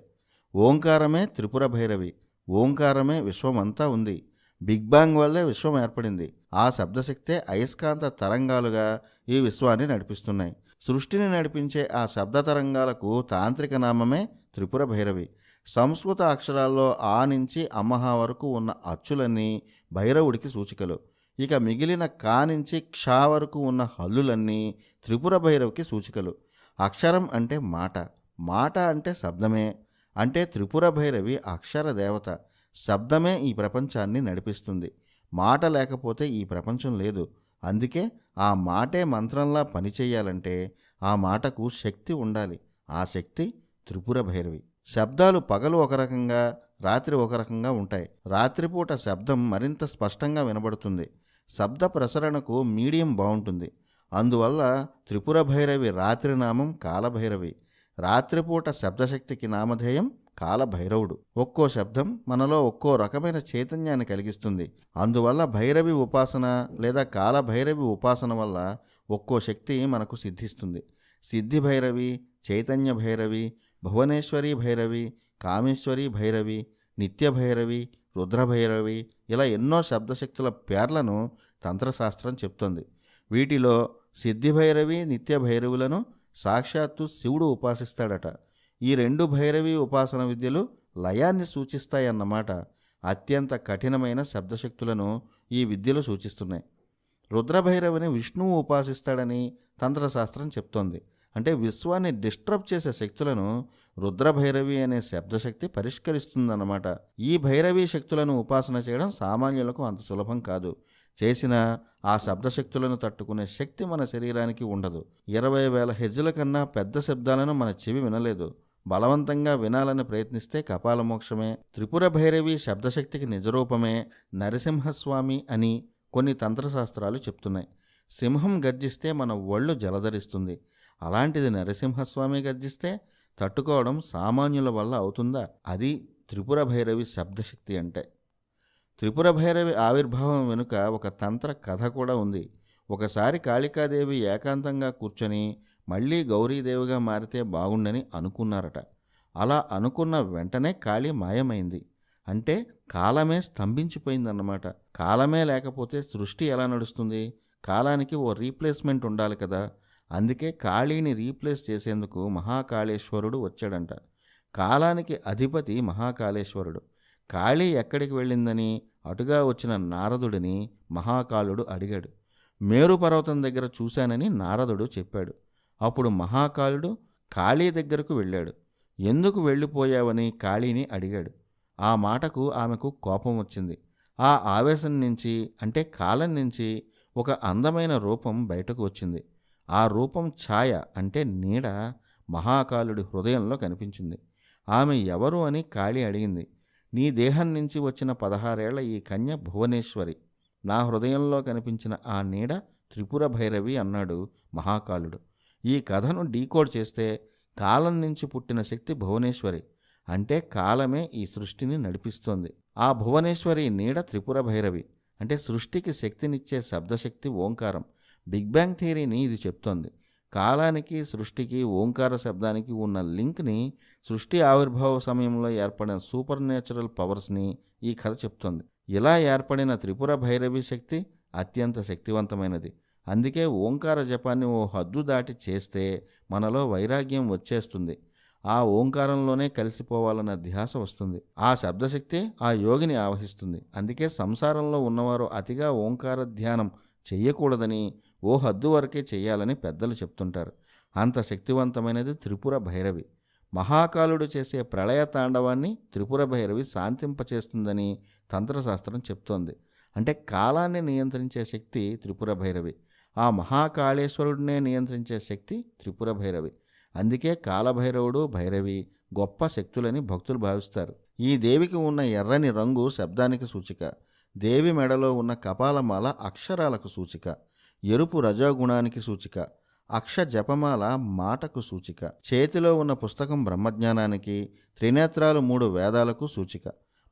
[SPEAKER 1] ఓంకారమే త్రిపుర భైరవి. ఓంకారమే విశ్వమంతా ఉంది. బిగ్ బ్యాంగ్ వల్లే విశ్వం ఏర్పడింది. ఆ శబ్దశక్తే అయస్కాంత తరంగాలుగా ఈ విశ్వాన్ని నడిపిస్తున్నాయి. సృష్టిని నడిపించే ఆ శబ్ద తరంగాలకు తాంత్రిక నామమే త్రిపుర భైరవి. సంస్కృత అక్షరాల్లో ఆ నుంచి అమ్మహ వరకు ఉన్న అచ్చులన్నీ భైరవుడికి సూచికలు. ఇక మిగిలిన కా నుంచి క్ష వరకు ఉన్న హల్లులన్నీ త్రిపుర భైరవికి సూచికలు. అక్షరం అంటే మాట, మాట అంటే శబ్దమే. అంటే త్రిపుర భైరవి అక్షర దేవత. శబ్దమే ఈ ప్రపంచాన్ని నడిపిస్తుంది. మాట లేకపోతే ఈ ప్రపంచం లేదు. అందుకే ఆ మాటే మంత్రంలా పనిచేయాలంటే ఆ మాటకు శక్తి ఉండాలి. ఆ శక్తి త్రిపుర భైరవి. శబ్దాలు పగలు ఒక రకంగా, రాత్రి ఒక రకంగా ఉంటాయి. రాత్రిపూట శబ్దం మరింత స్పష్టంగా వినబడుతుంది. శబ్ద ప్రసరణకు మీడియం బాగుంటుంది. అందువల్ల త్రిపుర భైరవి రాత్రి నామం కాలభైరవి. రాత్రిపూట శబ్దశక్తికి నామధేయం కాలభైరవుడు. ఒక్కో శబ్దం మనలో ఒక్కో రకమైన చైతన్యాన్ని కలిగిస్తుంది. అందువల్ల భైరవి ఉపాసన లేదా కాలభైరవి ఉపాసన వల్ల ఒక్కో శక్తి మనకు సిద్ధిస్తుంది. సిద్ధి భైరవి, చైతన్య భైరవి, భువనేశ్వరి భైరవి, కామేశ్వరి భైరవి, నిత్య భైరవి, రుద్రభైరవి ఇలా ఎన్నో శబ్దశక్తుల పేర్లను తంత్రశాస్త్రం చెప్తోంది. వీటిలో సిద్ధి భైరవి, నిత్య భైరవులను సాక్షాత్తు శివుడు ఉపాసిస్తాడట. ఈ 2 భైరవి ఉపాసన విద్యలు లయాన్ని సూచిస్తాయన్నమాట. అత్యంత కఠినమైన శబ్దశక్తులను ఈ విద్యలు సూచిస్తున్నాయి. రుద్రభైరవిని విష్ణువు ఉపాసిస్తాడని తంత్రశాస్త్రం చెప్తోంది. అంటే విశ్వాన్ని డిస్టర్బ్ చేసే శక్తులను రుద్రభైరవి అనే శబ్దశక్తి పరిష్కరిస్తుందన్నమాట. ఈ భైరవీ శక్తులను ఉపాసన చేయడం సామాన్యులకు అంత సులభం కాదు. చేసినా ఆ శబ్దశక్తులను తట్టుకునే శక్తి మన శరీరానికి ఉండదు. 20,000 హెజ్జుల కన్నా పెద్ద శబ్దాలను మన చెవి వినలేదు. బలవంతంగా వినాలని ప్రయత్నిస్తే కపాలమోక్షమే. త్రిపుర భైరవి శబ్దశక్తికి నిజరూపమే నరసింహస్వామి అని కొన్ని తంత్రశాస్త్రాలు చెప్తున్నాయి. సింహం గర్జిస్తే మన ఒళ్ళు జలధరిస్తుంది. అలాంటిది నరసింహస్వామి గర్జిస్తే తట్టుకోవడం సామాన్యుల వల్ల అవుతుందా? అది త్రిపుర భైరవి శబ్దశక్తి అంటే. త్రిపుర భైరవి ఆవిర్భావం వెనుక ఒక తంత్ర కథ కూడా ఉంది. ఒకసారి కాళికాదేవి ఏకాంతంగా కూర్చొని మళ్ళీ గౌరీదేవిగా మారితే బాగుండని అనుకున్నారట. అలా అనుకున్న వెంటనే కాళీ మాయమైంది. అంటే కాలమే స్తంభించిపోయిందన్నమాట. కాలమే లేకపోతే సృష్టి ఎలా నడుస్తుంది? కాలానికి ఓ రీప్లేస్మెంట్ ఉండాలి కదా. అందుకే కాళీని రీప్లేస్ చేసేందుకు మహాకాళేశ్వరుడు వచ్చాడంట. కాలానికి అధిపతి మహాకాళేశ్వరుడు. కాళీ ఎక్కడికి వెళ్ళిందని అటుగా వచ్చిన నారదుడిని మహాకాళుడు అడిగాడు. మేరు పర్వతం దగ్గర చూశానని నారదుడు చెప్పాడు. అప్పుడు మహాకాళుడు కాళీ దగ్గరకు వెళ్ళాడు. ఎందుకు వెళ్ళిపోయావని కాళీని అడిగాడు. ఆ మాటకు ఆమెకు కోపం వచ్చింది. ఆ ఆవేశం నుంచి అంటే కాలం నుంచి ఒక అందమైన రూపం బయటకు వచ్చింది. ఆ రూపం ఛాయ అంటే నీడ మహాకాళుడి హృదయంలో కనిపించింది. ఆమె ఎవరు అని కాళీ అడిగింది. నీ దేహం నుంచి వచ్చిన 16 ఏళ్ల ఈ కన్య భువనేశ్వరి. నా హృదయంలో కనిపించిన ఆ నీడ త్రిపుర భైరవి అన్నాడు మహాకాళుడు. ఈ కథను డీకోడ్ చేస్తే కాలం నుంచి పుట్టిన శక్తి భువనేశ్వరి. అంటే కాలమే ఈ సృష్టిని నడిపిస్తోంది. ఆ భువనేశ్వరి నీడ త్రిపుర భైరవి. అంటే సృష్టికి శక్తినిచ్చే శబ్దశక్తి ఓంకారం. బిగ్ బ్యాంగ్ థియరీని ఇది చెప్తోంది. కాలానికి సృష్టికి ఓంకార శబ్దానికి ఉన్న లింక్ని, సృష్టి ఆవిర్భావ సమయంలో ఏర్పడిన సూపర్ న్యాచురల్ పవర్స్ని ఈ కథ చెప్తోంది. ఇలా ఏర్పడిన త్రిపుర భైరవి శక్తి అత్యంత శక్తివంతమైనది. అందుకే ఓంకార జపాన్ని ఓ హద్దు దాటి చేస్తే మనలో వైరాగ్యం వచ్చేస్తుంది. ఆ ఓంకారంలోనే కలిసిపోవాలన్న ధ్యాస వస్తుంది. ఆ శబ్దశక్తి ఆ యోగిని ఆవహిస్తుంది. అందుకే సంసారంలో ఉన్నవారు అతిగా ఓంకార ధ్యానం చెయ్యకూడదని ఓ హద్దు వరకే చేయాలని పెద్దలు చెప్తుంటారు. అంత శక్తివంతమైనది త్రిపుర భైరవి. మహాకాలుడు చేసే ప్రళయ తాండవాన్ని త్రిపుర భైరవి శాంతింపచేస్తుందని తంత్రశాస్త్రం చెప్తోంది. అంటే కాలాన్ని నియంత్రించే శక్తి త్రిపుర భైరవి. ఆ మహాకాళేశ్వరుడినే నియంత్రించే శక్తి త్రిపుర భైరవి. అందుకే కాలభైరవుడు, భైరవి గొప్ప శక్తులని భక్తులు భావిస్తారు. ఈ దేవికి ఉన్న ఎర్రని రంగు శబ్దానికి సూచిక. దేవి మెడలో ఉన్న కపాలమాల అక్షరాలకు సూచిక. ఎరుపు రజోగుణానికి సూచిక. అక్ష జపమాల మాటకు సూచిక. చేతిలో ఉన్న పుస్తకం బ్రహ్మజ్ఞానానికి, త్రినేత్రాలు 3 వేదాలకు సూచిక.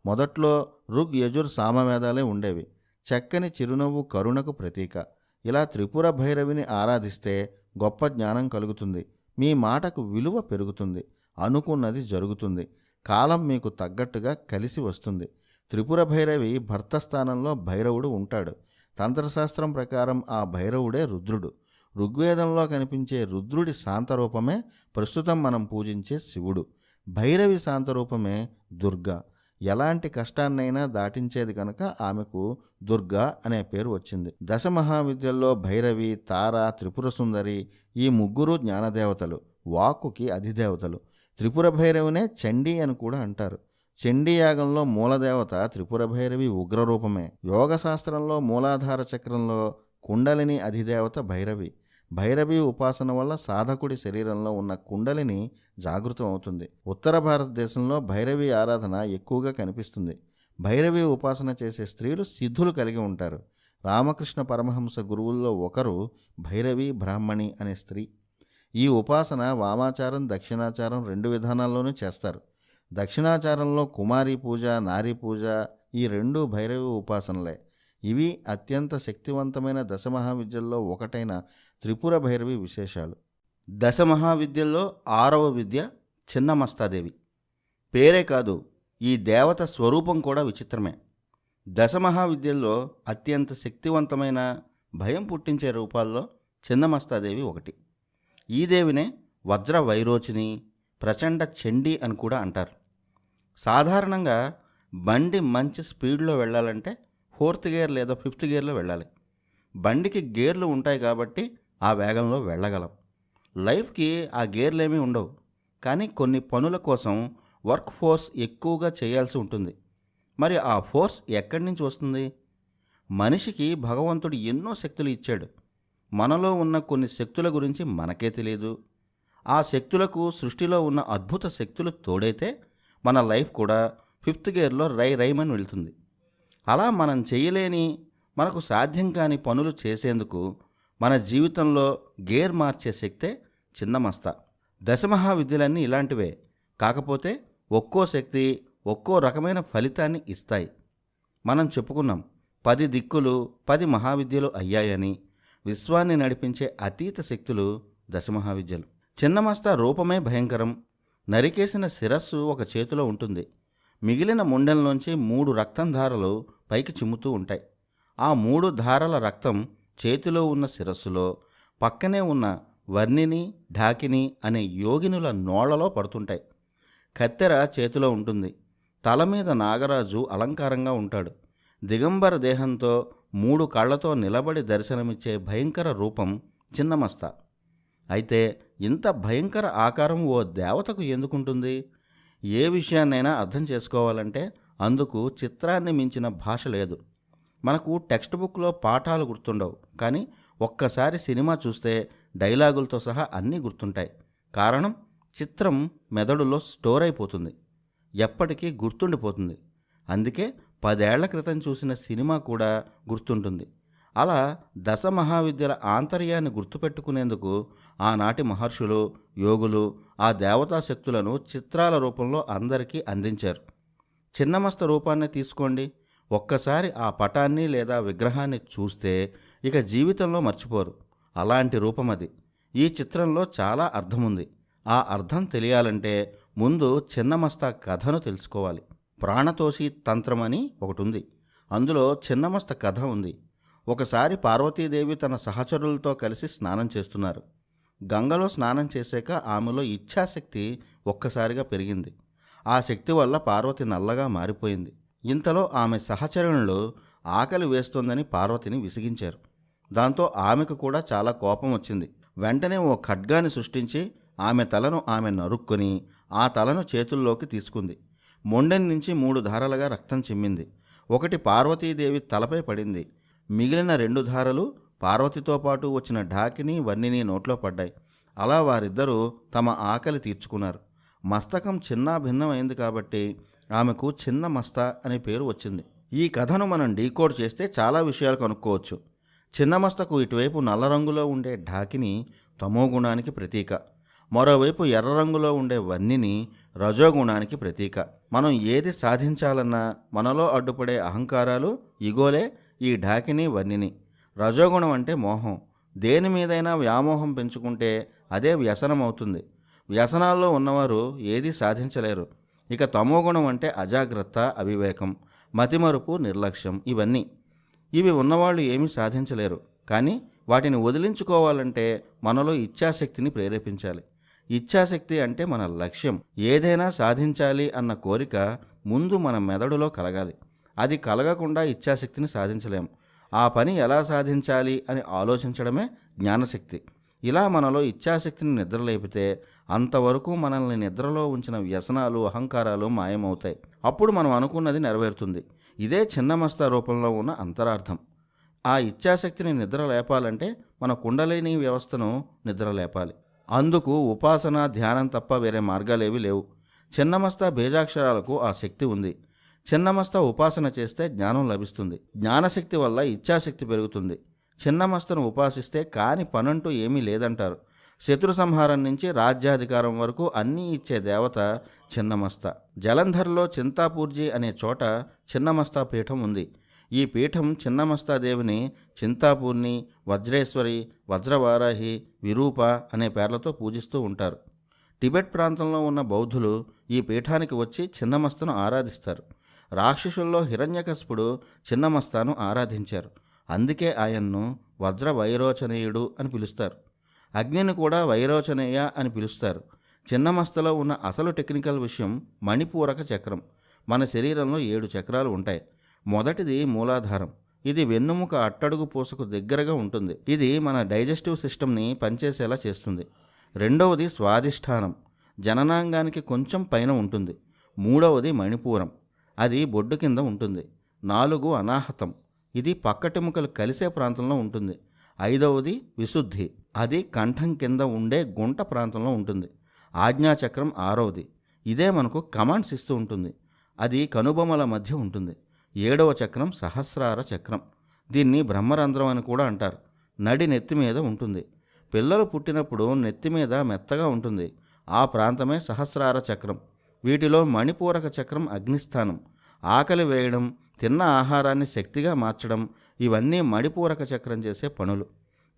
[SPEAKER 1] మొదట్లో ఋగ్, యజుర్, సామవేదాలే ఉండేవి. చక్కని చిరునవ్వు కరుణకు ప్రతీక. ఇలా త్రిపుర భైరవిని ఆరాధిస్తే గొప్ప జ్ఞానం కలుగుతుంది. మీ మాటకు విలువ పెరుగుతుంది. అనుకున్నది జరుగుతుంది. కాలం మీకు తగ్గట్టుగా కలిసి వస్తుంది. త్రిపుర భైరవి భర్త స్థానంలో భైరవుడు ఉంటాడు. తంత్రశాస్త్రం ప్రకారం ఆ భైరవుడే రుద్రుడు. ఋగ్వేదంలో కనిపించే రుద్రుడి శాంతరూపమే ప్రస్తుతం మనం పూజించే శివుడు. భైరవి శాంతరూపమే దుర్గా. ఎలాంటి కష్టాన్నైనా దాటించేది కనుక ఆమెకు దుర్గా అనే పేరు వచ్చింది. దశమహావిద్యల్లో భైరవి, తార, త్రిపుర సుందరి ఈ ముగ్గురు జ్ఞానదేవతలు, వాక్కుకి అధిదేవతలు. త్రిపుర భైరవినే చండీ అని కూడా అంటారు. చండీ యాగంలో మూలదేవత త్రిపుర భైరవి ఉగ్రరూపమే. యోగశాస్త్రంలో మూలాధార చక్రంలో కుండలిని అధిదేవత భైరవి. భైరవి ఉపాసన వల్ల సాధకుడి శరీరంలో ఉన్న కుండలిని జాగృతం అవుతుంది. ఉత్తర భారతదేశంలో భైరవి ఆరాధన ఎక్కువగా కనిపిస్తుంది. భైరవి ఉపాసన చేసే స్త్రీలు సిద్ధులు కలిగి ఉంటారు. రామకృష్ణ పరమహంస గురువుల్లో ఒకరు భైరవి బ్రాహ్మణి అనే స్త్రీ. ఈ ఉపాసన వామాచారం, దక్షిణాచారం 2 విధానాల్లోనూ చేస్తారు. దక్షిణాచారంలో కుమారి పూజ, నారీ పూజ ఈ 2 భైరవి ఉపాసనలే. ఇవి అత్యంత శక్తివంతమైన దశమహావిద్యల్లో ఒకటైన త్రిపుర భైరవి విశేషాలు. దశమహావిద్యల్లో 6వ విద్య చిన్నమస్తాదేవి. పేరే కాదు, ఈ దేవత స్వరూపం కూడా విచిత్రమే. దశమహావిద్యల్లో అత్యంత శక్తివంతమైన, భయం పుట్టించే రూపాల్లో చిన్నమస్తాదేవి ఒకటి. ఈ దేవినే వజ్ర వైరోచిని, ప్రచండ చండీ అని కూడా అంటారు. సాధారణంగా బండి మంచి స్పీడ్లో వెళ్ళాలంటే 4th గేర్ లేదా 5th గేర్లో వెళ్ళాలి. బండికి గేర్లు ఉంటాయి కాబట్టి ఆ వేగంలో వెళ్ళగలం. లైఫ్కి ఆ గేర్లేమీ ఉండవు. కానీ కొన్ని పనుల కోసం వర్క్ ఫోర్స్ ఎక్కువగా చేయాల్సి ఉంటుంది. మరి ఆ ఫోర్స్ ఎక్కడి నుంచి వస్తుంది? మనిషికి భగవంతుడు ఎన్నో శక్తులు ఇచ్చాడు. మనలో ఉన్న కొన్ని శక్తుల గురించి మనకే తెలియదు. ఆ శక్తులకు సృష్టిలో ఉన్న అద్భుత శక్తులు తోడైతే మన లైఫ్ కూడా 5th గేర్లో రైమని వెళ్తుంది. అలా మనం చేయలేని, మనకు సాధ్యం కాని పనులు చేసేందుకు మన జీవితంలో గేర్ మార్చే శక్తే చిన్నమస్త. దశమహావిద్యలన్నీ ఇలాంటివే. కాకపోతే ఒక్కో శక్తి ఒక్కో రకమైన ఫలితాన్ని ఇస్తాయి. మనం చెప్పుకున్నాం 10 దిక్కులు 10 మహావిద్యలు అయ్యాయని. విశ్వాన్ని నడిపించే అతీత శక్తులు దశమహావిద్యలు. చిన్నమస్త రూపమే భయంకరం. నరికేసిన శిరస్సు ఒక చేతిలో ఉంటుంది. మిగిలిన ముండెల్లోంచి 3 రక్తం ధారలు పైకి చిమ్ముతూ ఉంటాయి. ఆ 3 ధారల రక్తం చేతిలో ఉన్న శిరస్సులో, పక్కనే ఉన్న వర్ణిని, ఢాకిని అనే యోగినుల నోళ్లలో పడుతుంటాయి. కత్తెర చేతిలో ఉంటుంది. తల మీద నాగరాజు అలంకారంగా ఉంటాడు. దిగంబర దేహంతో 3 కళ్లతో నిలబడి దర్శనమిచ్చే భయంకర రూపం చిన్నమస్త. అయితే ఇంత భయంకర ఆకారం ఓ దేవతకు ఎందుకుంటుంది? ఏ విషయాన్నైనా అర్థం చేసుకోవాలంటే అందుకు చిత్రాన్ని మించిన భాష లేదు. మనకు టెక్స్ట్ బుక్లో పాఠాలు గుర్తుండవు, కానీ ఒక్కసారి సినిమా చూస్తే డైలాగులతో సహా అన్నీ గుర్తుంటాయి. కారణం, చిత్రం మెదడులో స్టోర్ అయిపోతుంది, ఎప్పటికీ గుర్తుండిపోతుంది. అందుకే 10 ఏళ్ల క్రితం చూసిన సినిమా కూడా గుర్తుంటుంది. అలా దశమహావిద్యల ఆంతర్యాన్ని గుర్తుపెట్టుకునేందుకు ఆనాటి మహర్షులు, యోగులు ఆ దేవతా శక్తులను చిత్రాల రూపంలో అందరికీ అందించారు. చిన్నమస్త రూపాన్ని తీసుకోండి. ఒక్కసారి ఆ పటాన్ని లేదా విగ్రహాన్ని చూస్తే ఇక జీవితంలో మర్చిపోరు. అలాంటి రూపం అది. ఈ చిత్రంలో చాలా అర్థం ఉంది. ఆ అర్థం తెలియాలంటే ముందు చిన్నమస్త కథను తెలుసుకోవాలి. ప్రాణతోషి తంత్రం అని ఒకటి ఉంది. అందులో చిన్నమస్త కథ ఉంది. ఒకసారి పార్వతీదేవి తన సహచరులతో కలిసి స్నానం చేస్తున్నారు. గంగలో స్నానం చేశాక ఆమెలో ఇచ్ఛాశక్తి ఒక్కసారిగా పెరిగింది. ఆ శక్తి వల్ల పార్వతి నల్లగా మారిపోయింది. ఇంతలో ఆమె సహచరులు ఆకలి వేస్తోందని పార్వతిని విసిగించారు. దాంతో ఆమెకు కూడా చాలా కోపం వచ్చింది. వెంటనే ఓ ఖడ్గాని సృష్టించి ఆమె తలను ఆమె నరుక్కొని ఆ తలను చేతుల్లోకి తీసుకుంది. మొండెం నుంచి 3 ధారలుగా రక్తం చిమ్మింది. ఒకటి పార్వతీదేవి తలపై పడింది. మిగిలిన 2 ధారలు పార్వతితో పాటు వచ్చిన ఢాకిని వన్నిని నోట్లో పడ్డాయి. అలా వారిద్దరూ తమ ఆకలి తీర్చుకున్నారు. మస్తకం చిన్నా భిన్నమైంది కాబట్టి ఆమెకు చిన్న మస్త అనే పేరు వచ్చింది. ఈ కథను మనం డీకోడ్ చేస్తే చాలా విషయాలు కనుక్కోవచ్చు. చిన్నమస్తకు ఇటువైపు నల్ల రంగులో ఉండే ఢాకిని తమోగుణానికి ప్రతీక, మరోవైపు ఎర్ర రంగులో ఉండే వన్నిని రజోగుణానికి ప్రతీక. మనం ఏది సాధించాలన్నా మనలో అడ్డుపడే అహంకారాలు, ఇగోలే ఈ ఢాకిని వన్నిని. రజోగుణం అంటే మోహం. దేని మీదైనా వ్యామోహం పెంచుకుంటే అదే వ్యసనం అవుతుంది. వ్యసనాల్లో ఉన్నవారు ఏదీ సాధించలేరు. ఇక తమోగుణం అంటే అజాగ్రత్త, అవివేకం, మతిమరుపు, నిర్లక్ష్యం. ఇవి ఉన్నవాళ్ళు ఏమీ సాధించలేరు. కానీ వాటిని వదిలించుకోవాలంటే మనలో ఇచ్ఛాశక్తిని ప్రేరేపించాలి. ఇచ్ఛాశక్తి అంటే మన లక్ష్యం. ఏదైనా సాధించాలి అన్న కోరిక ముందు మన మెదడులో కలగాలి. అది కలగకుండా ఇచ్ఛాశక్తిని సాధించలేం. ఆ పని ఎలా సాధించాలి అని ఆలోచించడమే జ్ఞానశక్తి. ఇలా మనలో ఇచ్ఛాశక్తిని నిద్రలేపితే అంతవరకు మనల్ని నిద్రలో ఉంచిన వ్యసనాలు, అహంకారాలు మాయమవుతాయి. అప్పుడు మనం అనుకున్నది నెరవేరుతుంది. ఇదే చిన్నమస్త రూపంలో ఉన్న అంతరార్థం. ఆ ఇచ్ఛాశక్తిని నిద్ర లేపాలంటే మన కుండలిని వ్యవస్థను నిద్ర లేపాలి. అందుకు ఉపాసన, ధ్యానం తప్ప వేరే మార్గాలేవీ లేవు. చిన్నమస్త బీజాక్షరాలకు ఆ శక్తి ఉంది. చిన్నమస్త ఉపాసన చేస్తే జ్ఞానం లభిస్తుంది. జ్ఞానశక్తి వల్ల ఇచ్ఛాశక్తి పెరుగుతుంది. చిన్నమస్తను ఉపాసిస్తే కాని పనంటూ ఏమీ లేదంటారు. శత్రు సంహారం నుంచి రాజ్యాధికారం వరకు అన్నీ ఇచ్చే దేవత చిన్నమస్త. జలంధర్లో చింతాపూర్జీ అనే చోట చిన్నమస్తా పీఠం ఉంది. ఈ పీఠం చిన్నమస్తాదేవిని చింతాపూర్ణి, వజ్రేశ్వరి, వజ్రవారాహి, విరూప అనే పేర్లతో పూజిస్తూ ఉంటారు. టిబెట్ ప్రాంతంలో ఉన్న బౌద్ధులు ఈ పీఠానికి వచ్చి చిన్నమస్తను ఆరాధిస్తారు. రాక్షసుల్లో హిరణ్యకశిపుడు చిన్నమస్తాను ఆరాధించారు. అందుకే ఆయన్ను వజ్ర వైరోచనేయుడు అని పిలుస్తారు. అగ్నిని కూడా వైరోచనేయ అని పిలుస్తారు. చిన్నమస్తలో ఉన్న అసలు టెక్నికల్ విషయం మణిపూరక చక్రం. మన శరీరంలో 7 చక్రాలు ఉంటాయి. మొదటిది మూలాధారం. ఇది వెన్నుముక అట్టడుగు పూసకు దగ్గరగా ఉంటుంది. ఇది మన డైజెస్టివ్ సిస్టమ్ని పనిచేసేలా చేస్తుంది. రెండవది స్వాధిష్టానం, జననాంగానికి కొంచెం పైన ఉంటుంది. మూడవది మణిపూరం, అది బొడ్డు కింద ఉంటుంది. 4 అనాహతం, ఇది పక్కటెముకలు కలిసే ప్రాంతంలో ఉంటుంది. 5వది విశుద్ధి, అది కంఠం కింద ఉండే గుంట ప్రాంతంలో ఉంటుంది. ఆజ్ఞాచక్రం 6వది, ఇదే మనకు కమాండ్స్ ఇస్తూ ఉంటుంది. అది కనుబొమల మధ్య ఉంటుంది. 7వ చక్రం సహస్రార చక్రం, దీన్ని బ్రహ్మరంధ్రం అని కూడా అంటారు. నడి నెత్తి మీద ఉంటుంది. పిల్లలు పుట్టినప్పుడు నెత్తి మీద మెత్తగా ఉంటుంది. ఆ ప్రాంతమే సహస్రార చక్రం. వీటిలో మణిపూరక చక్రం అగ్నిస్థానం. ఆకలి వేయడం, తిన్న ఆహారాన్ని శక్తిగా మార్చడం, ఇవన్నీ మణిపూరక చక్రం చేసే పనులు.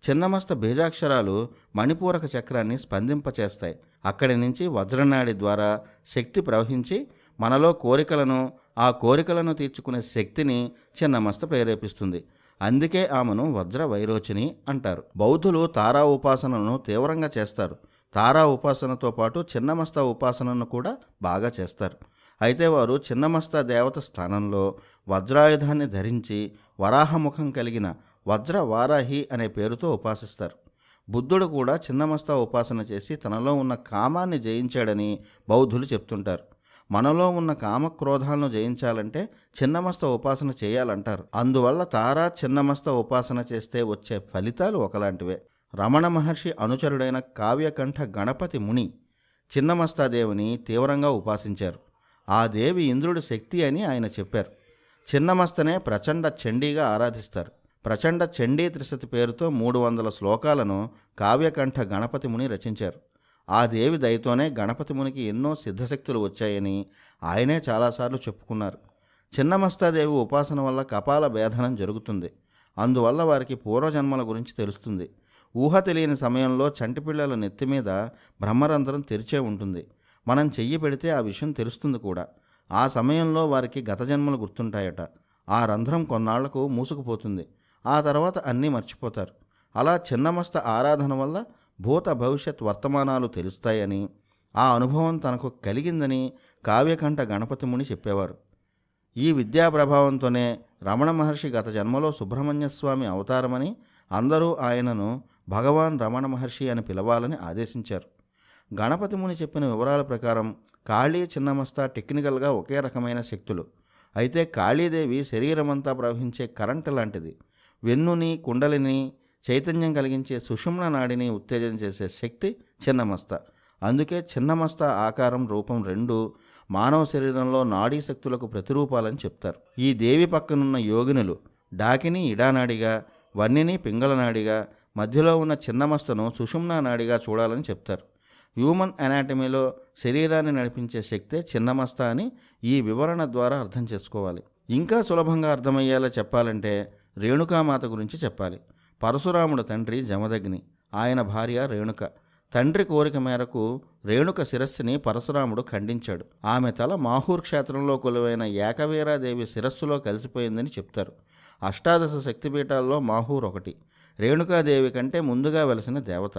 [SPEAKER 1] చిన్నమస్త బీజాక్షరాలు మణిపూరక చక్రాన్ని స్పందింపచేస్తాయి. అక్కడి నుంచి వజ్రనాడి ద్వారా శక్తి ప్రవహించి మనలో ఆ కోరికలను తీర్చుకునే శక్తిని చిన్నమస్త ప్రేరేపిస్తుంది. అందుకే ఆమెను వజ్ర వైరోచిని అంటారు. బౌద్ధులు తారా ఉపాసనను తీవ్రంగా చేస్తారు. తారా ఉపాసనతో పాటు చిన్నమస్త ఉపాసనను కూడా బాగా చేస్తారు. అయితే వారు చిన్నమస్త దేవత స్థానంలో వజ్రాయుధాన్ని ధరించి వరాహముఖం కలిగిన వజ్ర వారాహి అనే పేరుతో ఉపాసిస్తారు. బుద్ధుడు కూడా చిన్నమస్త ఉపాసన చేసి తనలో ఉన్న కామాన్ని జయించాడని బౌద్ధులు చెప్తుంటారు. మనలో ఉన్న కామక్రోధాలను జయించాలంటే చిన్నమస్త ఉపాసన చేయాలంటారు. అందువల్ల తారా చిన్నమస్త ఉపాసన చేస్తే వచ్చే ఫలితాలు ఒకలాంటివే. రమణ మహర్షి అనుచరుడైన కావ్యకంఠ గణపతి ముని చిన్నమస్తాదేవిని తీవ్రంగా ఉపాసించారు. ఆ దేవి ఇంద్రుడి శక్తి అని ఆయన చెప్పారు. చిన్నమస్తనే ప్రచండ చండీగా ఆరాధిస్తారు. ప్రచండ చండీ త్రిశతి పేరుతో 300 శ్లోకాలను కావ్యకంఠ గణపతి ముని రచించారు. ఆ దేవి దయతోనే గణపతి మునికి ఎన్నో సిద్ధశక్తులు వచ్చాయని ఆయనే చాలాసార్లు చెప్పుకున్నారు. చిన్నమస్తాదేవి ఉపాసన వల్ల కపాల భేదనం జరుగుతుంది. అందువల్ల వారికి పూర్వజన్మల గురించి తెలుస్తుంది. ఊహ తెలియని సమయంలో చంటిపిల్లల నెత్తిమీద బ్రహ్మరంధ్రం తెరిచే ఉంటుంది. మనం చెయ్యి పెడితే ఆ విషయం తెలుస్తుంది కూడా. ఆ సమయంలో వారికి గత జన్మలు గుర్తుంటాయట. ఆ రంధ్రం కొన్నాళ్లకు మూసుకుపోతుంది. ఆ తర్వాత అన్నీ మర్చిపోతారు. అలా చిన్నమస్త ఆరాధన వల్ల భూత భవిష్యత్ వర్తమానాలు తెలుస్తాయని, ఆ అనుభవం తనకు కలిగిందని కావ్యకంఠ గణపతి ముని చెప్పేవారు. ఈ విద్యా ప్రభావంతోనే రమణ మహర్షి గత జన్మలో సుబ్రహ్మణ్య స్వామి అవతారమని, అందరూ ఆయనను భగవాన్ రమణ మహర్షి అని పిలవాలని ఆదేశించారు. గణపతి ముని చెప్పిన వివరాల ప్రకారం కాళీ, చిన్నమస్త టెక్నికల్గా ఒకే రకమైన శక్తులు. అయితే కాళీదేవి శరీరమంతా ప్రవహించే కరెంటు లాంటిది. వెన్నుని, కుండలిని, చైతన్యం కలిగించే సుషుమ్న నాడిని ఉత్తేజం చేసే శక్తి చిన్నమస్త. అందుకే చిన్నమస్త ఆకారం, రూపం రెండూ మానవ శరీరంలో నాడీ శక్తులకు ప్రతిరూపాలని చెప్తారు. ఈ దేవి పక్కనున్న యోగినులు డాకిని ఇడానాడిగా, వన్నిని పింగళనాడిగా, మధ్యలో ఉన్న చిన్నమస్తను సుషుమ్నా నాడిగా చూడాలని చెప్తారు. హ్యూమన్ అనాటమీలో శరీరాన్ని నడిపించే శక్తే చిన్నమస్త అని ఈ వివరణ ద్వారా అర్థం చేసుకోవాలి. ఇంకా సులభంగా అర్థమయ్యేలా చెప్పాలంటే రేణుకామాత గురించి చెప్పాలి. పరశురాముడు తండ్రి జమదగ్ని, ఆయన భార్య రేణుక. తండ్రి కోరిక మేరకు రేణుక శిరస్సుని పరశురాముడు ఖండించాడు. ఆమె తల మాహూర్ క్షేత్రంలో కొలువైన ఏకవీరాదేవి శిరస్సులో కలిసిపోయిందని చెప్తారు. అష్టాదశ శక్తిపీఠాల్లో మాహూర్ ఒకటి. రేణుకాదేవి కంటే ముందుగా వెలసిన దేవత.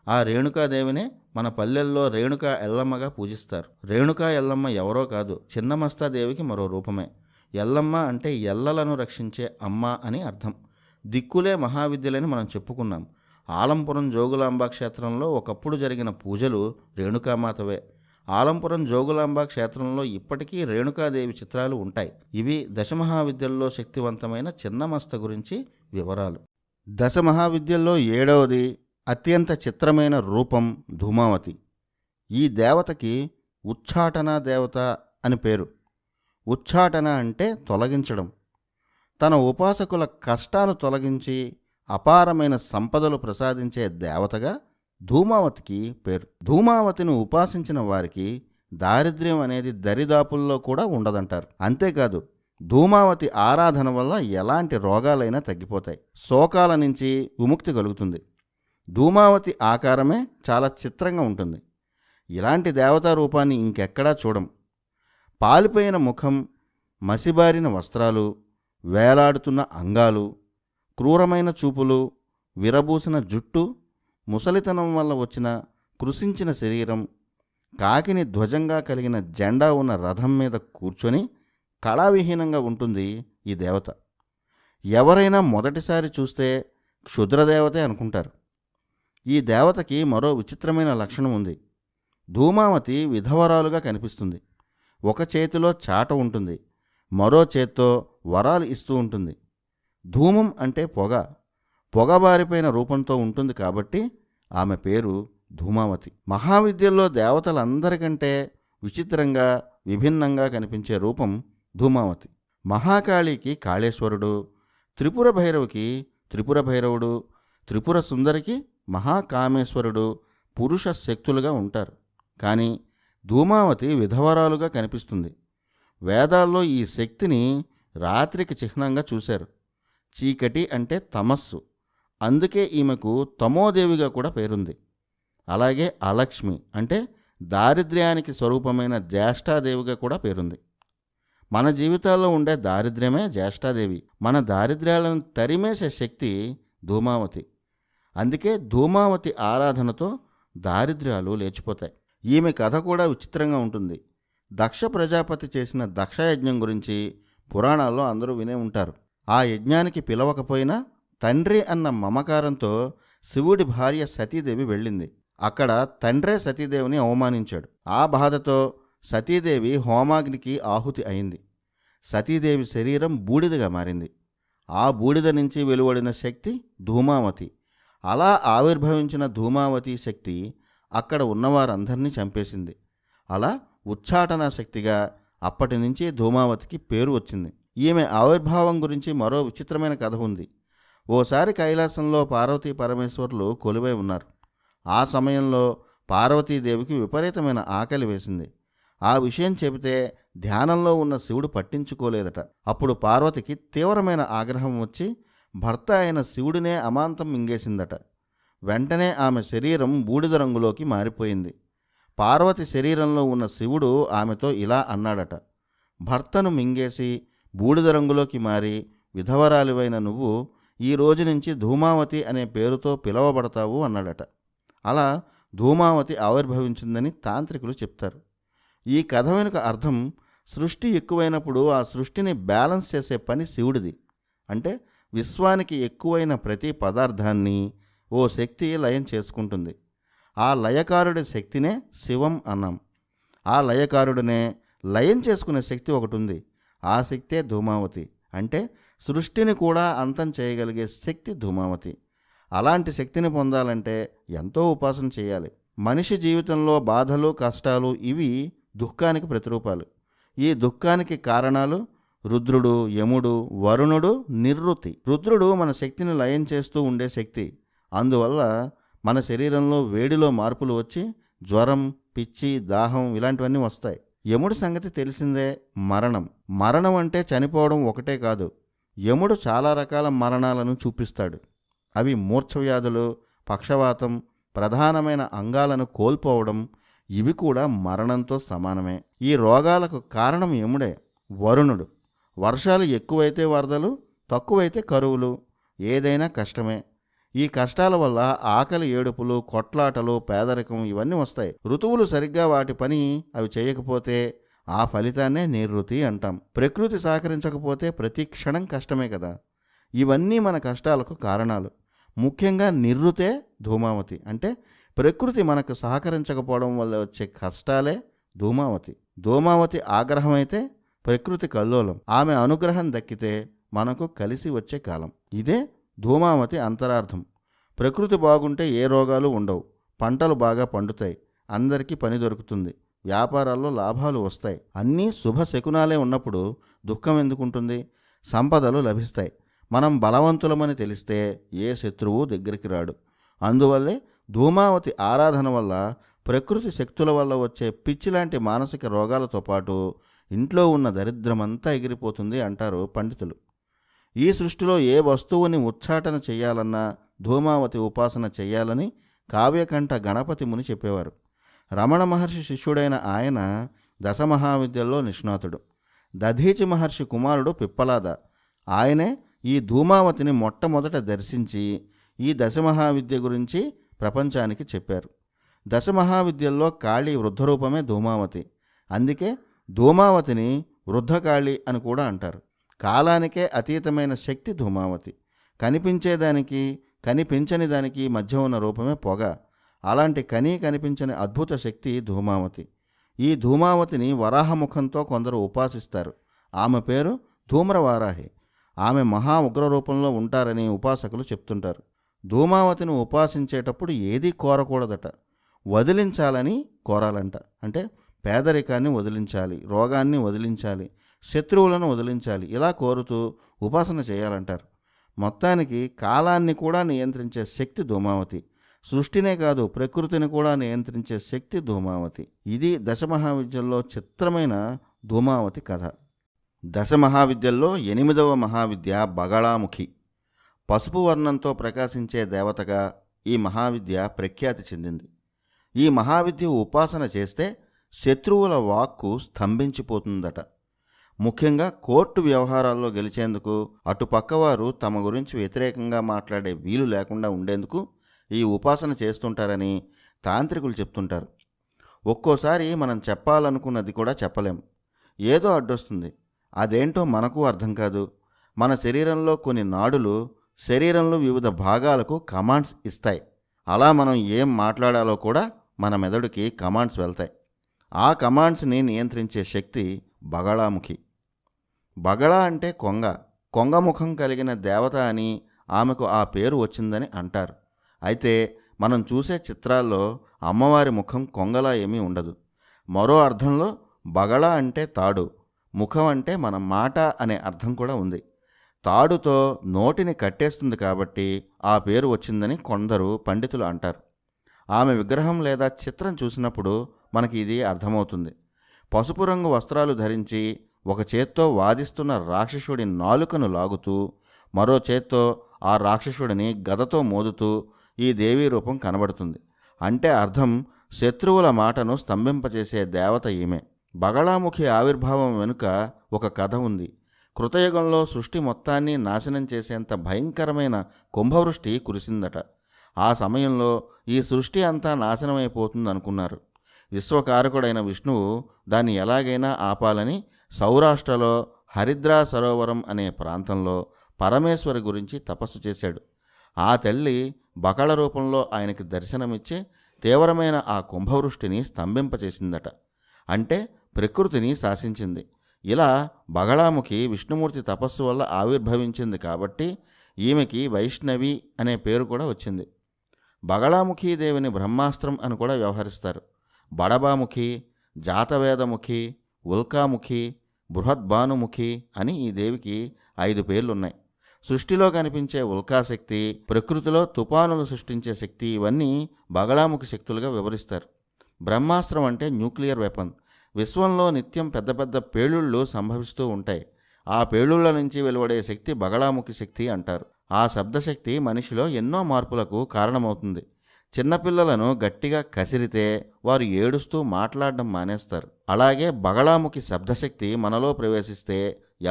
[SPEAKER 1] ఆ రేణుకాదేవినే మన పల్లెల్లో రేణుకా ఎల్లమ్మగా పూజిస్తారు. రేణుకా ఎల్లమ్మ ఎవరో కాదు, చిన్నమస్తాదేవికి మరో రూపమే. ఎల్లమ్మ అంటే ఎల్లలను రక్షించే అమ్మ అని అర్థం. దిక్కులే మహావిద్యలని మనం చెప్పుకున్నాం. ఆలంపురం జోగులాంబ క్షేత్రంలో ఒకప్పుడు జరిగిన పూజలు రేణుకామాతవే. ఆలంపురం జోగులాంబ క్షేత్రంలో ఇప్పటికీ రేణుకాదేవి చిత్రాలు ఉంటాయి. ఇవి దశమహావిద్యల్లో శక్తివంతమైన చిన్నమస్త గురించి వివరాలు. దశమహావిద్యల్లో 7వది అత్యంత చిత్రమైన రూపం ధూమావతి. ఈ దేవతకి ఉచ్చాటన దేవత అని పేరు. ఉచ్చాటన అంటే తొలగించడం. తన ఉపాసకుల కష్టాలు తొలగించి అపారమైన సంపదలు ప్రసాదించే దేవతగా ధూమావతికి పేరు. ధూమావతిని ఉపాసించిన వారికి దారిద్ర్యం అనేది దరిదాపుల్లో కూడా ఉండదంటారు. అంతేకాదు, ధూమావతి ఆరాధన వల్ల ఎలాంటి రోగాలైనా తగ్గిపోతాయి, శోకాల నుంచి విముక్తి కలుగుతుంది. ధూమావతి ఆకారమే చాలా చిత్రంగా ఉంటుంది. ఇలాంటి దేవతా రూపాన్ని ఇంకెక్కడా చూడం. పాలిపోయిన ముఖం, మసిబారిన వస్త్రాలు, వేలాడుతున్న అంగాలు, క్రూరమైన చూపులు, విరబూసిన జుట్టు, ముసలితనం వల్ల వచ్చిన కృశించిన శరీరం, కాకిని ధ్వజంగా కలిగిన జెండా ఉన్న రథం మీద కూర్చొని కళావిహీనంగా ఉంటుంది ఈ దేవత. ఎవరైనా మొదటిసారి చూస్తే క్షుద్రదేవతే అనుకుంటారు. ఈ దేవతకి మరో విచిత్రమైన లక్షణం ఉంది. ధూమావతి విధవరాలుగా కనిపిస్తుంది. ఒక చేతిలో చాట ఉంటుంది, మరో చేత్తో వరాలు ఇస్తూ ఉంటుంది. ధూమం అంటే పొగ, పొగబారిపోయిన రూపంతో ఉంటుంది కాబట్టి ఆమె పేరు ధూమావతి. మహావిద్యల్లో దేవతలందరికంటే విచిత్రంగా, విభిన్నంగా కనిపించే రూపం ధూమావతి. మహాకాళికి కాళేశ్వరుడు, త్రిపుర భైరవికి త్రిపుర భైరవుడు, త్రిపుర సుందరికి మహాకామేశ్వరుడు పురుష శక్తులుగా ఉంటారు. కానీ ధూమావతి విధవరాలుగా కనిపిస్తుంది. వేదాల్లో ఈ శక్తిని రాత్రికి చిహ్నంగా చూశారు. చీకటి అంటే తమస్సు, అందుకే ఈమెకు తమోదేవిగా కూడా పేరుంది. అలాగే అలక్ష్మి అంటే దారిద్ర్యానికి స్వరూపమైన జ్యేష్ఠాదేవిగా కూడా పేరుంది. మన జీవితాల్లో ఉండే దారిద్ర్యమే జ్యేష్ఠాదేవి. మన దారిద్ర్యాలను తరిమేసే శక్తి ధూమావతి. అందుకే ధూమావతి ఆరాధనతో దారిద్ర్యాలు లేచిపోతాయి. ఈమె కథ కూడా విచిత్రంగా ఉంటుంది. దక్ష ప్రజాపతి చేసిన దక్షయజ్ఞం గురించి పురాణాల్లో అందరూ వినే ఉంటారు. ఆ యజ్ఞానికి పిలవకపోయినా తండ్రి అన్న మమకారంతో శివుడి భార్య సతీదేవి వెళ్ళింది. అక్కడ తండ్రే సతీదేవిని అవమానించాడు. ఆ బాధతో సతీదేవి హోమాగ్నికి ఆహుతి అయింది. సతీదేవి శరీరం బూడిదగా మారింది. ఆ బూడిద నుంచి వెలువడిన శక్తి ధూమావతి. అలా ఆవిర్భవించిన ధూమావతి శక్తి అక్కడ ఉన్నవారందరినీ చంపేసింది. అలా ఉచ్చాటన శక్తిగా అప్పటి నుంచి ధూమావతికి పేరు వచ్చింది. ఈమె ఆవిర్భావం గురించి మరో విచిత్రమైన కథ ఉంది. ఓసారి కైలాసంలో పార్వతీ పరమేశ్వరులు కొలువై ఉన్నారు. ఆ సమయంలో పార్వతీదేవికి విపరీతమైన ఆకలి వేసింది. ఆ విషయం చెబితే ధ్యానంలో ఉన్న శివుడు పట్టించుకోలేదట. అప్పుడు పార్వతికి తీవ్రమైన ఆగ్రహం వచ్చి భర్త అయిన శివుడినే అమాంతం మింగేసిందట. వెంటనే ఆమె శరీరం బూడిద రంగులోకి మారిపోయింది. పార్వతి శరీరంలో ఉన్న శివుడు ఆమెతో ఇలా అన్నాడట: భర్తను మింగేసి బూడిద రంగులోకి మారి విధవరాలివైన నువ్వు ఈ రోజు నుంచి ధూమావతి అనే పేరుతో పిలవబడతావు అన్నాడట. అలా ధూమావతి ఆవిర్భవించిందని తాంత్రికులు చెప్తారు. ఈ కథ వెనుక అర్థం, సృష్టి ఎక్కువైనప్పుడు ఆ సృష్టిని బ్యాలెన్స్ చేసే పని శివుడిది. అంటే విశ్వానికి ఎక్కువైన ప్రతి పదార్థాన్ని ఓ శక్తి లయం చేసుకుంటుంది. ఆ లయకారుడి శక్తినే శివం అన్నాం. ఆ లయకారుడినే లయం చేసుకునే శక్తి ఒకటి ఉంది. ఆ శక్తే ధూమావతి. అంటే సృష్టిని కూడా అంతం చేయగలిగే శక్తి ధూమావతి. అలాంటి శక్తిని పొందాలంటే ఎంతో ఉపాసన చేయాలి. మనిషి జీవితంలో బాధలు, కష్టాలు ఇవి దుఃఖానికి ప్రతిరూపాలు. ఈ దుఃఖానికి కారణాలు రుద్రుడు, యముడు, వరుణుడు, నివృత్తి. రుద్రుడు మన శక్తిని లయం చేస్తూ ఉండే శక్తి. అందువల్ల మన శరీరంలో వేడిలో మార్పులు వచ్చి జ్వరం, పిచ్చి, దాహం ఇలాంటివన్నీ వస్తాయి. యముడి సంగతి తెలిసిందే, మరణం. మరణం అంటే చనిపోవడం ఒకటే కాదు. యముడు చాలా రకాల మరణాలను చూపిస్తాడు. అవి మూర్ఛవ్యాధులు, పక్షవాతం, ప్రధానమైన అంగాలను కోల్పోవడం, ఇవి కూడా మరణంతో సమానమే. ఈ రోగాలకు కారణం యముడే. వరుణుడు. వర్షాలు ఎక్కువైతే వరదలు, తక్కువైతే కరువులు. ఏదైనా కష్టమే. ఈ కష్టాల వల్ల ఆకలి, ఏడుపులు, కొట్లాటలు, పేదరికం ఇవన్నీ వస్తాయి. ఋతువులు సరిగ్గా వాటి పని అవి చేయకపోతే ఆ ఫలితాన్నే నైరుతి అంటాం. ప్రకృతి సహకరించకపోతే ప్రతి క్షణం కష్టమే కదా. ఇవన్నీ మన కష్టాలకు కారణాలు. ముఖ్యంగా నివృతే ధూమావతి. అంటే ప్రకృతి మనకు సహకరించకపోవడం వల్ల వచ్చే కష్టాలే ధూమావతి. ధూమావతి ఆగ్రహమైతే ప్రకృతి కల్లోలం. ఆమె అనుగ్రహం దక్కితే మనకు కలిసి వచ్చే కాలం. ఇదే ధూమావతి అంతరార్థం. ప్రకృతి బాగుంటే ఏ రోగాలు ఉండవు, పంటలు బాగా పండుతాయి, అందరికీ పని దొరుకుతుంది, వ్యాపారాల్లో లాభాలు వస్తాయి. అన్నీ శుభ శకునాలే ఉన్నప్పుడు దుఃఖం ఎందుకుంటుంది? సంపదలు లభిస్తాయి. మనం బలవంతులమని తెలిస్తే ఏ శత్రువు దగ్గరికి రాడు. అందువల్లే ధూమావతి ఆరాధన వల్ల ప్రకృతి శక్తుల వల్ల వచ్చే పిచ్చిలాంటి మానసిక రోగాలతో పాటు ఇంట్లో ఉన్న దరిద్రమంతా ఎగిరిపోతుంది అంటారు పండితులు. ఈ సృష్టిలో ఏ వస్తువుని ఉచ్చాటన చెయ్యాలన్నా ధూమావతి ఉపాసన చెయ్యాలని కావ్యకంఠ గణపతి ముని చెప్పేవారు. రమణ మహర్షి శిష్యుడైన ఆయన దశమహావిద్యల్లో నిష్ణాతుడు. దధీచి మహర్షి కుమారుడు పిప్పలాద. ఆయనే ఈ ధూమావతిని మొట్టమొదట దర్శించి ఈ దశమహావిద్య గురించి ప్రపంచానికి చెప్పారు. దశమహావిద్యల్లో కాళీ వృద్ధరూపమే ధూమావతి. అందుకే ధూమావతిని వృద్ధకాళి అని కూడా అంటారు. కాలానికే అతీతమైన శక్తి ధూమావతి. కనిపించేదానికి, కనిపించని దానికి మధ్య ఉన్న రూపమే పొగ. అలాంటి కనిపించని అద్భుత శక్తి ధూమావతి. ఈ ధూమావతిని వరాహముఖంతో కొందరు ఉపాసిస్తారు. ఆమె పేరు ధూమ్రవారాహి. ఆమె మహా ఉగ్ర రూపంలో ఉంటారని ఉపాసకులు చెప్తుంటారు. ధూమావతిని ఉపాసించేటప్పుడు ఏదీ కోరకూడదట, వదిలించాలని కోరాలంట. అంటే పేదరికాన్ని వదిలించాలి, రోగాన్ని వదిలించాలి, శత్రువులను వదిలించాలి, ఇలా కోరుతూ ఉపాసన చేయాలంటారు. మొత్తానికి కాలాన్ని కూడా నియంత్రించే శక్తి ధూమావతి. సృష్టినే కాదు, ప్రకృతిని కూడా నియంత్రించే శక్తి ధూమావతి. ఇది దశమహావిద్యల్లో చిత్రమైన ధూమావతి కథ. దశమహావిద్యల్లో 8వ మహావిద్య బగళాముఖి. పసుపు వర్ణంతో ప్రకాశించే దేవతగా ఈ మహావిద్య ప్రఖ్యాతి చెందింది. ఈ మహావిద్య ఉపాసన చేస్తే శత్రువుల వాక్కు స్తంభించిపోతుందట. ముఖ్యంగా కోర్టు వ్యవహారాల్లో గెలిచేందుకు అటుపక్కవారు తమ గురించి వ్యతిరేకంగా మాట్లాడే వీలు లేకుండా ఉండేందుకు ఈ ఉపాసన చేస్తుంటారని తాంత్రికులు చెప్తుంటారు. ఒక్కోసారి మనం చెప్పాలనుకున్నది కూడా చెప్పలేం. ఏదో అడ్డొస్తుంది. అదేంటో మనకు అర్థం కాదు. మన శరీరంలో కొన్ని నాడులు శరీరంలో వివిధ భాగాలకు కమాండ్స్ ఇస్తాయి. అలా మనం ఏం మాట్లాడాలో కూడా మన మెదడుకి కమాండ్స్ వెళ్తాయి. ఆ కమాండ్స్ని నియంత్రించే శక్తి బగళాముఖి. బగళ అంటే కొంగ. కొంగముఖం కలిగిన దేవత అని ఆమెకు ఆ పేరు వచ్చిందని అంటారు. అయితే మనం చూసే చిత్రాల్లో అమ్మవారి ముఖం కొంగలా ఏమీ ఉండదు. మరో అర్థంలో బగళ అంటే తాడు, ముఖం అంటే మన మాట అనే అర్థం కూడా ఉంది. తాడుతో నోటిని కట్టేస్తుంది కాబట్టి ఆ పేరు వచ్చిందని కొందరు పండితులు అంటారు. ఆమె విగ్రహం లేదా చిత్రం చూసినప్పుడు మనకి ఇది అర్థమవుతుంది. పసుపు రంగు వస్త్రాలు ధరించి ఒక చేత్తో వాదిస్తున్న రాక్షసుడి నాలుకను లాగుతూ మరో చేత్తో ఆ రాక్షసుడిని గదతో మోదుతూ ఈ దేవీ రూపం కనబడుతుంది. అంటే అర్థం శత్రువుల మాటను స్తంభింపచేసే దేవత ఈమె. బగళాముఖి ఆవిర్భావం వెనుక ఒక కథ ఉంది. కృతయుగంలో సృష్టి మొత్తాన్ని నాశనం చేసేంత భయంకరమైన కుంభవృష్టి కురిసిందట. ఆ సమయంలో ఈ సృష్టి అంతా నాశనమైపోతుందనుకున్నారు. విశ్వకారకుడైన విష్ణువు దాన్ని ఎలాగైనా ఆపాలని సౌరాష్ట్రలో హరిద్రా సరోవరం అనే ప్రాంతంలో పరమేశ్వరి గురించి తపస్సు చేశాడు. ఆ తల్లి బకళ రూపంలో ఆయనకి దర్శనమిచ్చి తీవ్రమైన ఆ కుంభవృష్టిని స్తంభింపచేసిందట. అంటే ప్రకృతిని శాసించింది. ఇలా బగళాముఖి విష్ణుమూర్తి తపస్సు వల్ల ఆవిర్భవించింది కాబట్టి ఈమెకి వైష్ణవి అనే పేరు కూడా వచ్చింది. బగళాముఖీదేవిని బ్రహ్మాస్త్రం అని కూడా వ్యవహరిస్తారు. బడబాముఖి, జాతవేదముఖి, ఉల్కాముఖి, బృహద్భానుముఖి అని ఈ దేవికి 5 పేర్లున్నాయి. సృష్టిలో కనిపించే ఉల్కాశక్తి, ప్రకృతిలో తుపానులు సృష్టించే శక్తి, ఇవన్నీ బగళాముఖి శక్తులుగా వివరిస్తారు. బ్రహ్మాస్త్రం అంటే న్యూక్లియర్ వెపన్. విశ్వంలో నిత్యం పెద్ద పెద్ద పేలుళ్ళు సంభవిస్తూ ఉంటాయి. ఆ పేలుళ్ల నుంచి వెలువడే శక్తి బగళాముఖి శక్తి అంటారు. ఆ శబ్దశక్తి మనిషిలో ఎన్నో మార్పులకు కారణమవుతుంది. చిన్నపిల్లలను గట్టిగా కసిరితే వారు ఏడుస్తూ మాట్లాడడం మానేస్తారు. అలాగే బగళాముఖి శబ్దశక్తి మనలో ప్రవేశిస్తే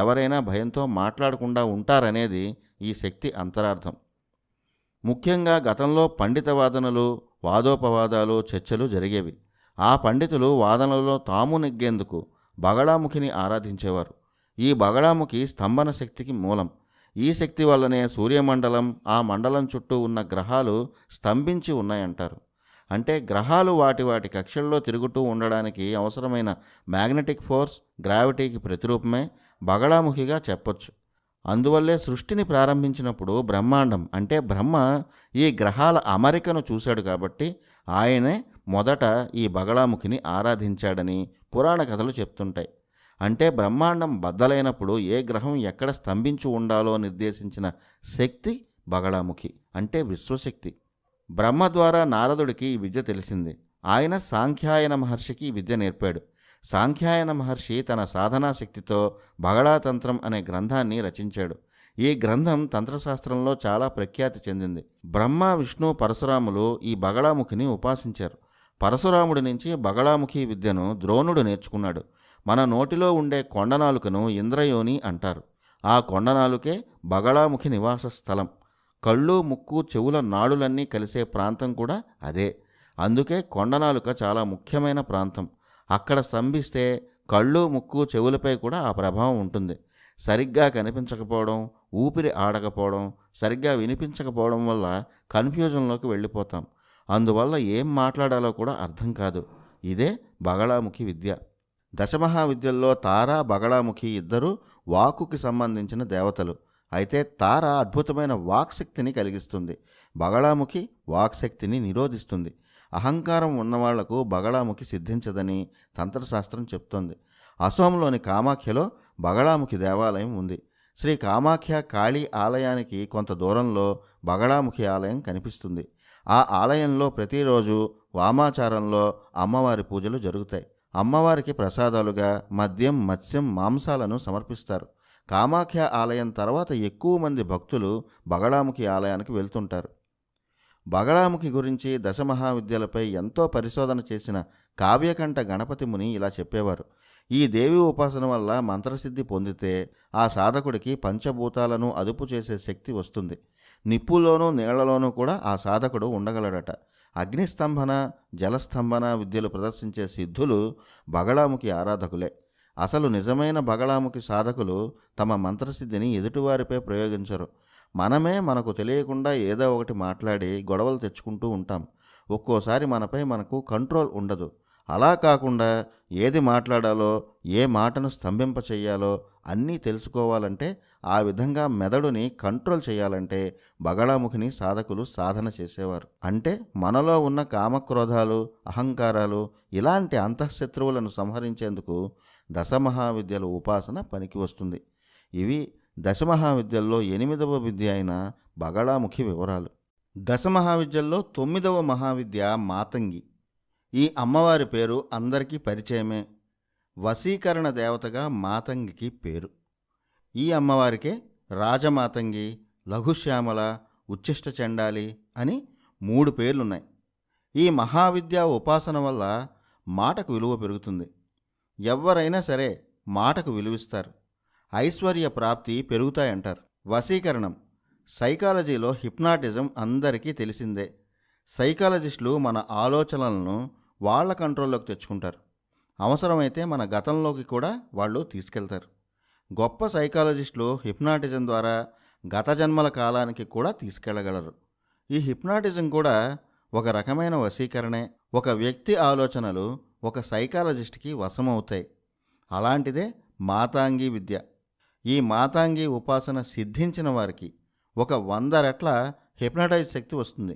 [SPEAKER 1] ఎవరైనా భయంతో మాట్లాడకుండా ఉంటారనేది ఈ శక్తి అంతరార్థం. ముఖ్యంగా గతంలో పండిత వాదనలు, వాదోపవాదాలు, చర్చలు జరిగేవి. ఆ పండితులు వాదనలలో తాము నెగ్గేందుకు బగళాముఖిని ఆరాధించేవారు. ఈ బగళాముఖి స్తంభన శక్తికి మూలం. ఈ శక్తి వల్లనే సూర్యమండలం, ఆ మండలం చుట్టూ ఉన్న గ్రహాలు స్తంభించి ఉన్నాయంటారు. అంటే గ్రహాలు వాటి వాటి కక్షల్లో తిరుగుతూ ఉండడానికి అవసరమైన మ్యాగ్నెటిక్ ఫోర్స్, గ్రావిటీకి ప్రతిరూపమే బగళాముఖిగా చెప్పొచ్చు. అందువల్లే సృష్టిని ప్రారంభించినప్పుడు బ్రహ్మాండం అంటే బ్రహ్మ ఈ గ్రహాల అమరికను చూశాడు కాబట్టి ఆయనే మొదట ఈ బగళాముఖిని ఆరాధించాడని పురాణ కథలు చెప్తుంటాయి. అంటే బ్రహ్మాండం బద్దలైనప్పుడు ఏ గ్రహం ఎక్కడ స్తంభించి ఉండాలో నిర్దేశించిన శక్తి బగళాముఖి అంటే విశ్వశక్తి. బ్రహ్మ ద్వారా నారదుడికి ఈ విద్య తెలిసింది. ఆయన సాంఖ్యాయన మహర్షికి ఈ విద్య నేర్పాడు. సాంఖ్యాయన మహర్షి తన సాధనా శక్తితో బగళాతంత్రం అనే గ్రంథాన్ని రచించాడు. ఈ గ్రంథం తంత్రశాస్త్రంలో చాలా ప్రఖ్యాతి చెందింది. బ్రహ్మ, విష్ణు, పరశురాములు ఈ బగళాముఖిని ఉపాసించారు. పరశురాముడి నుంచి బగళాముఖి విద్యను ద్రోణుడు నేర్చుకున్నాడు. మన నోటిలో ఉండే కొండనాలుకను ఇంద్రయోని అంటారు. ఆ కొండనాలుకే బగళాముఖి నివాస స్థలం. కళ్ళు, ముక్కు, చెవుల నాడులన్నీ కలిసే ప్రాంతం కూడా అదే. అందుకే కొండనాలుక చాలా ముఖ్యమైన ప్రాంతం. అక్కడ స్తంభిస్తే కళ్ళు, ముక్కు, చెవులపై కూడా ఆ ప్రభావం ఉంటుంది. సరిగ్గా కనిపించకపోవడం, ఊపిరి ఆడకపోవడం, సరిగ్గా వినిపించకపోవడం వల్ల కన్ఫ్యూజన్లోకి వెళ్ళిపోతాం. అందువల్ల ఏం మాట్లాడాలో కూడా అర్థం కాదు. ఇదే బగళాముఖి విద్య. దశమహావిద్యల్లో తార, బగళాముఖి ఇద్దరూ వాక్కుకి సంబంధించిన దేవతలు. అయితే తార అద్భుతమైన వాక్శక్తిని కలిగిస్తుంది. బగళాముఖి వాక్శక్తిని నిరోధిస్తుంది. అహంకారం ఉన్నవాళ్లకు బగళాముఖి సిద్ధించదని తంత్రశాస్త్రం చెప్తోంది. అసోంలోని కామాఖ్యలో బగళాముఖి దేవాలయం ఉంది. శ్రీ కామాఖ్య కాళీ ఆలయానికి కొంత దూరంలో బగళాముఖి ఆలయం కనిపిస్తుంది. ఆ ఆలయంలో ప్రతిరోజు వామాచారంలో అమ్మవారి పూజలు జరుగుతాయి. అమ్మవారికి ప్రసాదాలుగా మద్యం, మత్స్యం, మాంసాలను సమర్పిస్తారు. కామాఖ్య ఆలయం తర్వాత ఎక్కువ మంది భక్తులు బగళాముఖి ఆలయానికి వెళ్తుంటారు. బగళాముఖి గురించి దశమహావిద్యలపై ఎంతో పరిశోధన చేసిన కావ్యకంఠ గణపతి ముని ఇలా చెప్పేవారు. ఈ దేవి ఉపాసన వల్ల మంత్రసిద్ధి పొందితే ఆ సాధకుడికి పంచభూతాలను అదుపు చేసే శక్తి వస్తుంది. నిప్పుల్లోనూ నీళ్లలోనూ కూడా ఆ సాధకుడు ఉండగలడట. అగ్నిస్తంభన, జలస్తంభన విద్యలు ప్రదర్శించే సిద్ధులు బగళాముఖి ఆరాధకులే. అసలు నిజమైన బగళాముఖి సాధకులు తమ మంత్రసిద్ధిని ఎదుటివారిపై ప్రయోగించరు. మనమే మనకు తెలియకుండా ఏదో ఒకటి మాట్లాడి గొడవలు తెచ్చుకుంటూ ఉంటాం. ఒక్కోసారి మనపై మనకు కంట్రోల్ ఉండదు. అలా కాకుండా ఏది మాట్లాడాలో, ఏ మాటను స్తంభింప చెయ్యాలో అన్నీ తెలుసుకోవాలంటే, ఆ విధంగా మెదడుని కంట్రోల్ చేయాలంటే బగళాముఖిని సాధకులు సాధన చేసేవారు. అంటే మనలో ఉన్న కామక్రోధాలు, అహంకారాలు, ఇలాంటి అంతఃశత్రువులను సంహరించేందుకు దశమహావిద్యల ఉపాసన పనికి వస్తుంది. ఇవి దశమహావిద్యల్లో 8వ విద్య అయిన బగళాముఖి వివరాలు. దశమహావిద్యల్లో 9వ మహావిద్య మాతంగి. ఈ అమ్మవారి పేరు అందరికీ పరిచయమే. వశీకరణ దేవతగా మాతంగికి పేరు. ఈ అమ్మవారికే రాజమాతంగి, లఘుశ్యామల, ఉచ్ఛిష్ట చండాలి అని 3 పేర్లున్నాయి. ఈ మహావిద్య ఉపాసన వల్ల మాటకు విలువ పెరుగుతుంది. ఎవరైనా సరే మాటకు విలువిస్తారు. ఐశ్వర్య ప్రాప్తి పెరుగుతాయంటారు. వశీకరణం సైకాలజీలో హిప్నాటిజం అందరికీ తెలిసిందే. సైకాలజిస్టులు మన ఆలోచనలను వాళ్ళ కంట్రోల్లోకి తెచ్చుకుంటారు. అవసరమైతే మన గతంలోకి కూడా వాళ్ళు తీసుకెళ్తారు. గొప్ప సైకాలజిస్టులు హిప్నాటిజం ద్వారా గత జన్మల కాలానికి కూడా తీసుకెళ్లగలరు. ఈ హిప్నాటిజం కూడా ఒక రకమైన వశీకరణే. ఒక వ్యక్తి ఆలోచనలు ఒక సైకాలజిస్ట్కి వశమవుతాయి. అలాంటిదే మాతాంగి విద్య. ఈ మాతాంగి ఉపాసన సిద్ధించిన వారికి ఒక 100 రెట్ల హిప్నటైజ్ శక్తి వస్తుంది.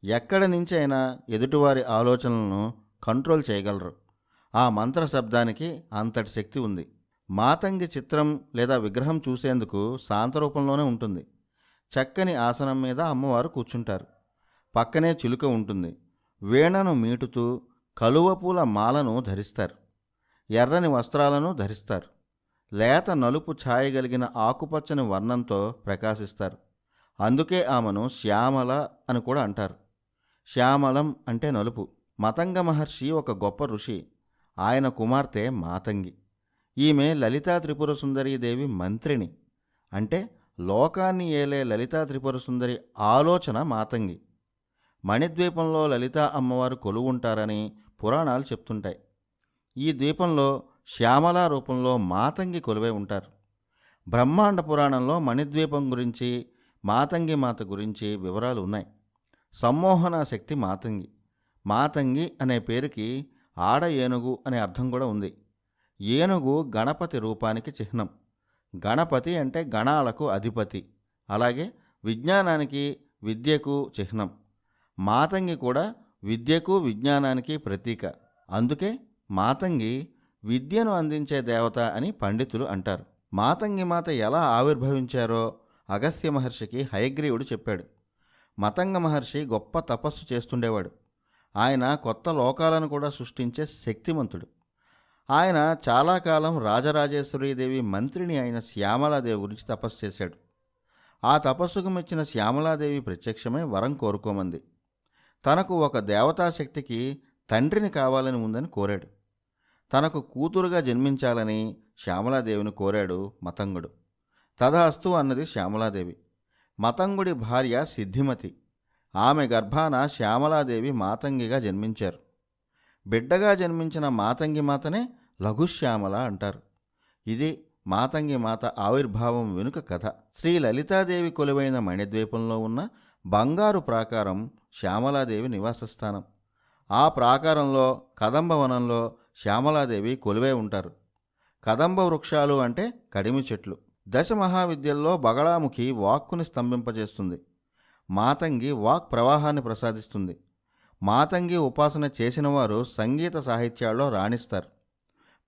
[SPEAKER 1] ఎక్కడి నుంచి అయినా ఎదుటివారి ఆలోచనలను కంట్రోల్ చేయగలరు. ఆ మంత్ర శబ్దానికి అంతటి శక్తి ఉంది. మాతంగి చిత్రం లేదా విగ్రహం చూసేందుకు శాంతరూపంలోనే ఉంటుంది. చక్కని ఆసనం మీద అమ్మవారు కూర్చుంటారు. పక్కనే చిలుక ఉంటుంది. వీణను మీటుతూ కలువ పూల మాలను ధరిస్తారు. ఎర్రని వస్త్రాలను ధరిస్తారు. లేత నలుపు ఛాయగలిగిన ఆకుపచ్చని వర్ణంతో ప్రకాశిస్తారు. అందుకే ఆమెను శ్యామల అని కూడా అంటారు. శ్యామలం అంటే నలుపు. మతంగ మహర్షి ఒక గొప్ప ఋషి. ఆయన కుమార్తె మాతంగి. ఈమె లలితా త్రిపుర సుందరీదేవి మంత్రిని. అంటే లోకాన్ని ఏలే లలితా త్రిపుర సుందరి ఆలోచన మాతంగి. మణిద్వీపంలో లలితా అమ్మవారు కొలువుంటారని పురాణాలు చెప్తుంటాయి. ఈ ద్వీపంలో శ్యామలా రూపంలో మాతంగి కొలువై ఉంటారు. బ్రహ్మాండ పురాణంలో మణిద్వీపం గురించి, మాతంగి మాత గురించి వివరాలు ఉన్నాయి. సమ్మోహన శక్తి మాతంగి. మాతంగి అనే పేరుకి ఆడ ఏనుగు అనే అర్థం కూడా ఉంది. ఏనుగు గణపతి రూపానికి చిహ్నం. గణపతి అంటే గణాలకు అధిపతి. అలాగే విజ్ఞానానికి, విద్యకు చిహ్నం. మాతంగి కూడా విద్యకు, విజ్ఞానానికి ప్రతీక. అందుకే మాతంగి విద్యను అందించే దేవత అని పండితులు అంటారు. మాతంగి మాత ఎలా ఆవిర్భవించారో అగస్త్య మహర్షికి హయగ్రీవుడు చెప్పాడు. మతంగ మహర్షి గొప్ప తపస్సు చేస్తుండేవాడు. ఆయన కొత్త లోకాలను కూడా సృష్టించే శక్తిమంతుడు. ఆయన చాలా కాలం రాజరాజేశ్వరీదేవి మంత్రిని అయిన శ్యామలాదేవి గురించి తపస్సు చేశాడు. ఆ తపస్సుకు మెచ్చిన శ్యామలాదేవి ప్రత్యక్షమై వరం కోరుకోమంది. తనకు ఒక దేవతాశక్తికి తండ్రిని కావాలని ఉందని కోరాడు. తనకు కూతురుగా జన్మించాలని శ్యామలాదేవిని కోరాడు మతంగుడు. తదాస్తు అన్నది శ్యామలాదేవి. మతంగుడి భార్య సిద్ధిమతి. ఆమె గర్భాన శ్యామలాదేవి మాతంగిగా జన్మించారు. బిడ్డగా జన్మించిన మాతంగి మాతనే లఘుశ్యామల అంటారు. ఇది మాతంగి మాత ఆవిర్భావం వెనుక కథ. శ్రీ లలితాదేవి కొలువైన మణిద్వీపంలో ఉన్న బంగారు ప్రాకారం శ్యామలాదేవి నివాసస్థానం. ఆ ప్రాకారంలో కదంబవనంలో శ్యామలాదేవి కొలువై ఉంటారు. కదంబ వృక్షాలు అంటే కడిమి చెట్లు. దశమహావిద్యల్లో బగళాముఖి వాక్కుని స్తంభింపజేస్తుంది. మాతంగి వాక్ ప్రవాహాన్ని ప్రసాదిస్తుంది. మాతంగి ఉపాసన చేసిన వారు సంగీత సాహిత్యాల్లో రాణిస్తారు.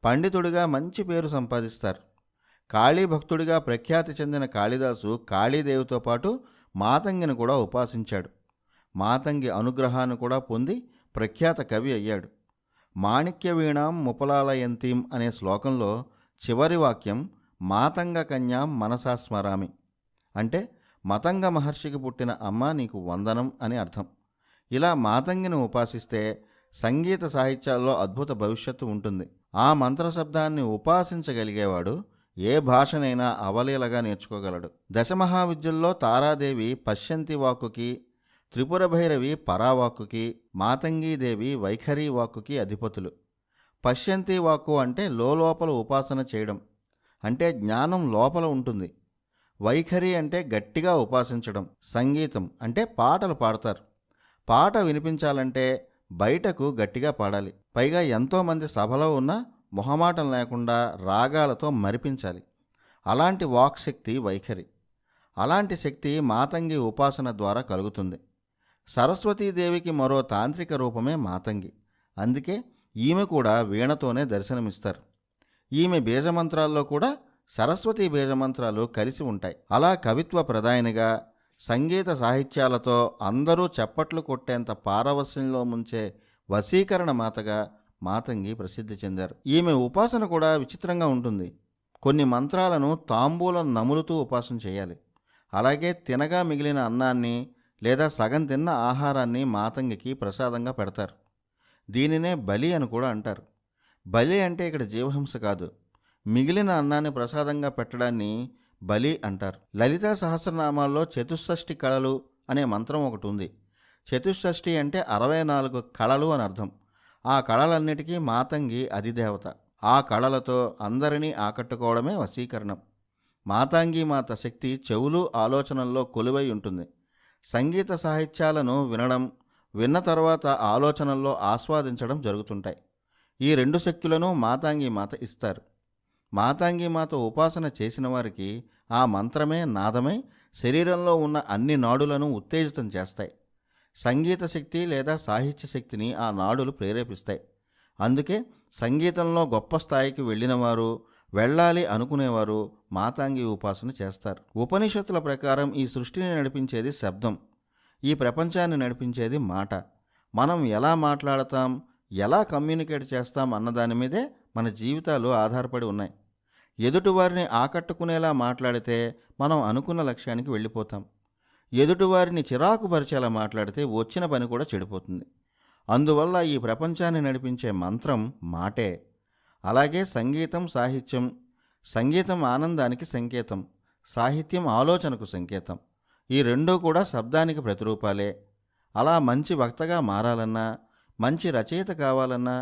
[SPEAKER 1] పండితుడిగా మంచి పేరు సంపాదిస్తారు. కాళీ భక్తుడిగా ప్రఖ్యాతి చెందిన కాళిదాసు కాళీదేవితో పాటు మాతంగిని కూడా ఉపాసించాడు. మాతంగి అనుగ్రహాన్ని కూడా పొంది ప్రఖ్యాత కవి అయ్యాడు. మాణిక్య వీణాం ముపలాలయంతీం అనే శ్లోకంలో చివరి వాక్యం మాతంగ కన్యాం మనసా స్మరామి. అంటే మతంగ మహర్షికి పుట్టిన అమ్మ నీకు వందనం అని అర్థం. ఇలా మాతంగిని ఉపాసిస్తే సంగీత సాహిత్యాల్లో అద్భుత భవిష్యత్తు ఉంటుంది. ఆ మంత్రశబ్దాన్ని ఉపాసించగలిగేవాడు ఏ భాషనైనా అవలీలగా నేర్చుకోగలడు. దశమహావిద్యల్లో తారాదేవి పశ్యంతి వాక్కుకి, త్రిపుర భైరవి పరావాక్కుకి, మాతంగీదేవి వైఖరి వాక్కుకి అధిపతులు. పశ్యంతి వాక్కు అంటే లోపల ఉపాసన చేయడం, అంటే జ్ఞానం లోపల ఉంటుంది. వైఖరి అంటే గట్టిగా ఉపాసించడం. సంగీతం అంటే పాటలు పాడతారు. పాట వినిపించాలంటే బయటకు గట్టిగా పాడాలి. పైగా ఎంతోమంది సభలో ఉన్న మొహమాటం లేకుండా రాగాలతో మరిపించాలి. అలాంటి వాక్శక్తి వైఖరి. అలాంటి శక్తి మాతంగి ఉపాసన ద్వారా కలుగుతుంది. సరస్వతీదేవికి మరో తాంత్రిక రూపమే మాతంగి. అందుకే ఈమె కూడా వీణతోనే దర్శనమిస్తారు. ఈమె బీజమంత్రాల్లో కూడా సరస్వతీ బీజమంత్రాలు కలిసి ఉంటాయి. అలా కవిత్వ ప్రధానిగా, సంగీత సాహిత్యాలతో అందరూ చప్పట్లు కొట్టేంత పారవస్యంలో ముంచే వశీకరణ మాతగా మాతంగి ప్రసిద్ధి చెందారు. ఈమె ఉపాసన కూడా విచిత్రంగా ఉంటుంది. కొన్ని మంత్రాలను తాంబూలం నములుతూ ఉపాసన చేయాలి. అలాగే తినగా మిగిలిన అన్నాన్ని లేదా సగం తిన్న ఆహారాన్ని మాతంగికి ప్రసాదంగా పెడతారు. దీనినే బలి అని కూడా అంటారు. బలి అంటే ఇక్కడ జీవహింస కాదు, మిగిలిన అన్నాన్ని ప్రసాదంగా పెట్టడాన్ని బలి అంటారు. లలితా సహస్రనామాల్లో చతుషష్ఠి కళలు అనే మంత్రం ఒకటి ఉంది. చతుషష్ఠి అంటే 64 కళలు అని అర్థం. ఆ కళలన్నిటికీ మాతంగి అధిదేవత. ఆ కళలతో అందరినీ ఆకట్టుకోవడమే వశీకరణం. మాతాంగి మాత శక్తి చెవులు ఆలోచనల్లో కొలువై ఉంటుంది. సంగీత సాహిత్యాలను వినడం, విన్న తర్వాత ఆలోచనల్లో ఆస్వాదించడం జరుగుతుంటాయి. ఈ రెండు శక్తులను మాతాంగి మాత ఇస్తారు. మాతాంగి మాత ఉపాసన చేసిన వారికి ఆ మంత్రమే నాదమై శరీరంలో ఉన్న అన్ని నాడులను ఉత్తేజితం చేస్తాయి. సంగీత శక్తి లేదా సాహిత్య శక్తిని ఆ నాడులు ప్రేరేపిస్తాయి. అందుకే సంగీతంలో గొప్ప స్థాయికి వెళ్ళినవారు, వెళ్ళాలి అనుకునేవారు మాతాంగి ఉపాసన చేస్తారు. ఉపనిషత్తుల ప్రకారం ఈ సృష్టిని నడిపించేది శబ్దం, ఈ ప్రపంచాన్ని నడిపించేది మాట. మనం ఎలా మాట్లాడతాం, ఎలా కమ్యూనికేట్ చేస్తాం అన్నదాని మీదే మన జీవితాలు ఆధారపడి ఉన్నాయి. ఎదుటివారిని ఆకట్టుకునేలా మాట్లాడితే మనం అనుకున్న లక్ష్యానికి వెళ్ళిపోతాం. ఎదుటివారిని చిరాకు పరిచేలా మాట్లాడితే వచ్చిన పని కూడా చెడిపోతుంది. అందువల్ల ఈ ప్రపంచాన్ని నడిపించే మంత్రం మాటే. అలాగే సంగీతం, సాహిత్యం. సంగీతం ఆనందానికి సంకేతం, సాహిత్యం ఆలోచనకు సంకేతం. ఈ రెండూ కూడా శబ్దానికి ప్రతిరూపాలే. అలా మంచి వక్తగా మారాలన్నా, మంచి రచయిత కావాలన్నా,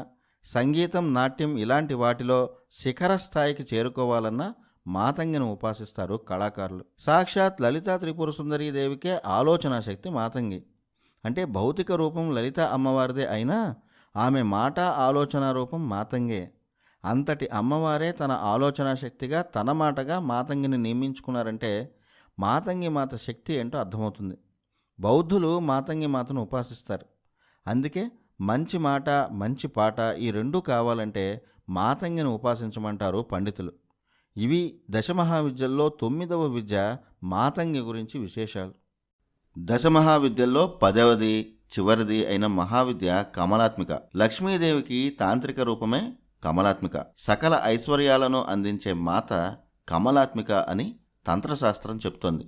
[SPEAKER 1] సంగీతం, నాట్యం ఇలాంటి వాటిలో శిఖర స్థాయికి చేరుకోవాలన్నా మాతంగిని ఉపాసిస్తారు కళాకారులు. సాక్షాత్ లలితా త్రిపుర సుందరీదేవికే ఆలోచనా శక్తి మాతంగి. అంటే భౌతిక రూపం లలిత అమ్మవారిదే అయినా ఆమె మాట, ఆలోచన రూపం మాతంగే. అంతటి అమ్మవారే తన ఆలోచనా శక్తిగా, తన మాటగా మాతంగిని నియమించుకున్నారంటే మాతంగి మాత శక్తి ఏంటో అర్థమవుతుంది. బౌద్ధులు మాతంగి మాతను ఉపాసిస్తారు. అందుకే మంచి మాట, మంచి పాట ఈ రెండూ కావాలంటే మాతంగిని ఉపాసించమంటారు పండితులు. ఇవి దశమహావిద్యల్లో 9వ విద్య మాతంగి గురించి విశేషాలు. దశమహావిద్యల్లో 10వది, చివరిది అయిన మహావిద్య కమలాత్మిక. లక్ష్మీదేవికి తాంత్రిక రూపమే కమలాత్మిక. సకల ఐశ్వర్యాలను అందించే మాత కమలాత్మిక అని తంత్రశాస్త్రం చెప్తోంది.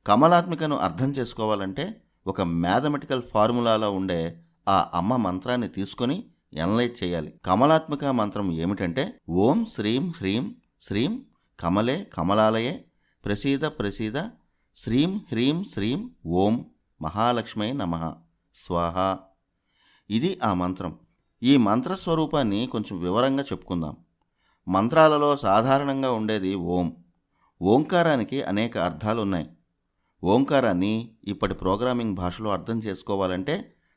[SPEAKER 1] కమలాత్మికను అర్థం చేసుకోవాలంటే ఒక మ్యాథమెటికల్ ఫార్ములాలో ఉండే ఆ అమ్మ మంత్రాన్ని తీసుకొని ఎనలైజ్ చేయాలి. కమలాత్మిక మంత్రం ఏమిటంటే ఓం శ్రీం హ్రీం శ్రీం కమలే కమలాలయే ప్రసీద ప్రసీద శ్రీం హ్రీం శ్రీం ఓం మహాలక్ష్మై నమః స్వాహ. ఇది ఆ మంత్రం. ఈ మంత్రస్వరూపాన్ని కొంచెం వివరంగా చెప్పుకుందాం. మంత్రాలలో సాధారణంగా ఉండేది ఓం. ఓంకారానికి అనేక అర్థాలు ఉన్నాయి. ఓంకారాన్ని ఇప్పటి ప్రోగ్రామింగ్ భాషలో అర్థం చేసుకోవాలంటే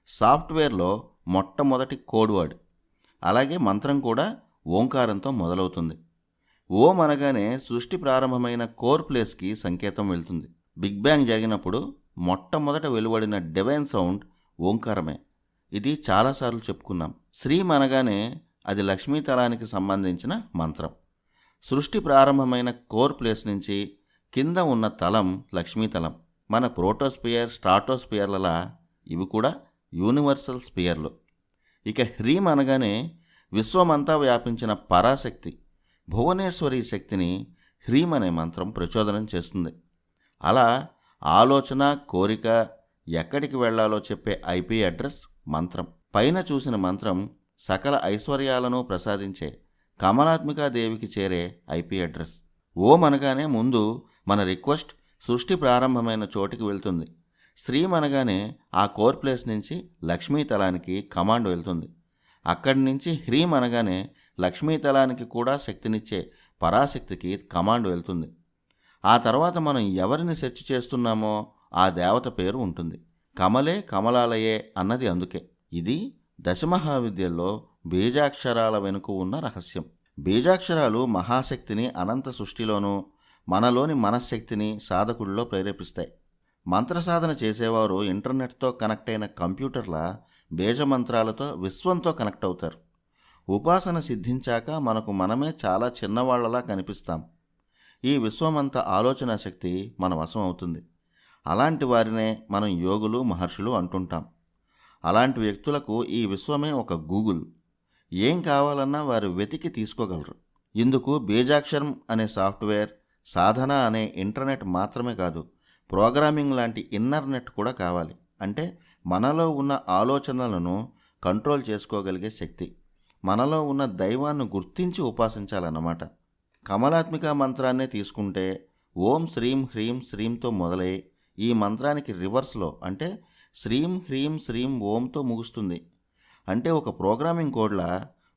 [SPEAKER 1] సాఫ్ట్వేర్లో మొట్టమొదటి కోడ్ వర్డ్. అలాగే మంత్రం కూడా ఓంకారంతో మొదలవుతుంది. ఓం అనగానే సృష్టి ప్రారంభమైన కోర్ ప్లేస్కి సంకేతం వెళ్తుంది. బిగ్ బ్యాంగ్ జరిగినప్పుడు మొట్టమొదట వెలువడిన డివైన్ సౌండ్ ఓంకారమే. ఇది చాలాసార్లు చెప్పుకున్నాం. శ్రీం అనగానే అది లక్ష్మీతలానికి సంబంధించిన మంత్రం. సృష్టి ప్రారంభమైన కోర్ ప్లేస్ నుంచి కింద ఉన్న తలం లక్ష్మీతలం. మన ప్రోటోస్పియర్, స్ట్రాటోస్పియర్లలా ఇవి కూడా యూనివర్సల్ స్పియర్లు. ఇక హ్రీం అనగానే విశ్వమంతా వ్యాపించిన పరాశక్తి భువనేశ్వరి శక్తిని హ్రీం అనే మంత్రం ప్రచోదనం చేస్తుంది. అలా ఆలోచన, కోరిక, ఎక్కడికి వెళ్లాలో చెప్పే ఐపీ అడ్రస్ మంత్రం. పైన చూసిన మంత్రం సకల ఐశ్వర్యాలను ప్రసాదించే కమలాత్మికాదేవికి చేరే ఐపీ అడ్రస్. ఓం అనగానే ముందు మన రిక్వెస్ట్ సృష్టి ప్రారంభమైన చోటికి వెళ్తుంది. శ్రీం అనగానే ఆ కోర్ ప్లేస్ నుంచి లక్ష్మీతలానికి కమాండ్ వెళ్తుంది. అక్కడి నుంచి హ్రీం అనగానే లక్ష్మీతలానికి కూడా శక్తినిచ్చే పరాశక్తికి కమాండ్ వెళ్తుంది. ఆ తర్వాత మనం ఎవరిని సెర్చ్ చేస్తున్నామో ఆ దేవత పేరు ఉంటుంది. కమలే కమలాలయే అన్నది అందుకే. ఇది దశమహావిద్యల్లో బీజాక్షరాల వెనుక ఉన్న రహస్యం. బీజాక్షరాలు మహాశక్తిని అనంత సృష్టిలోనూ మనలోని మనశ్శక్తిని సాధకుల్లో ప్రేరేపిస్తాయి. మంత్రసాధన చేసేవారు ఇంటర్నెట్తో కనెక్ట్ అయిన కంప్యూటర్ల బీజమంత్రాలతో విశ్వంతో కనెక్ట్ అవుతారు. ఉపాసన సిద్ధించాక మనకు మనమే చాలా చిన్నవాళ్లలా కనిపిస్తాం. ఈ విశ్వమంత ఆలోచన శక్తి మన వశం అవుతుంది. అలాంటి వారినే మనం యోగులు, మహర్షులు అంటుంటాం. అలాంటి వ్యక్తులకు ఈ విశ్వమే ఒక గూగుల్. ఏం కావాలన్నా వారు వెతికి తీసుకోగలరు. ఇందుకు బీజాక్షరం అనే సాఫ్ట్వేర్, సాధన అనే ఇంటర్నెట్ మాత్రమే కాదు, ప్రోగ్రామింగ్ లాంటి ఇన్నర్ నెట్ కూడా కావాలి. అంటే మనలో ఉన్న ఆలోచనలను కంట్రోల్ చేసుకోగలిగే శక్తి, మనలో ఉన్న దైవాన్ని గుర్తించి ఉపాసించాలన్నమాట. కమలాత్మిక మంత్రాన్నే తీసుకుంటే ఓం శ్రీం హ్రీం శ్రీంతో మొదలై ఈ మంత్రానికి రివర్స్లో అంటే శ్రీం హ్రీం శ్రీం ఓంతో ముగుస్తుంది. అంటే ఒక ప్రోగ్రామింగ్ కోడ్లా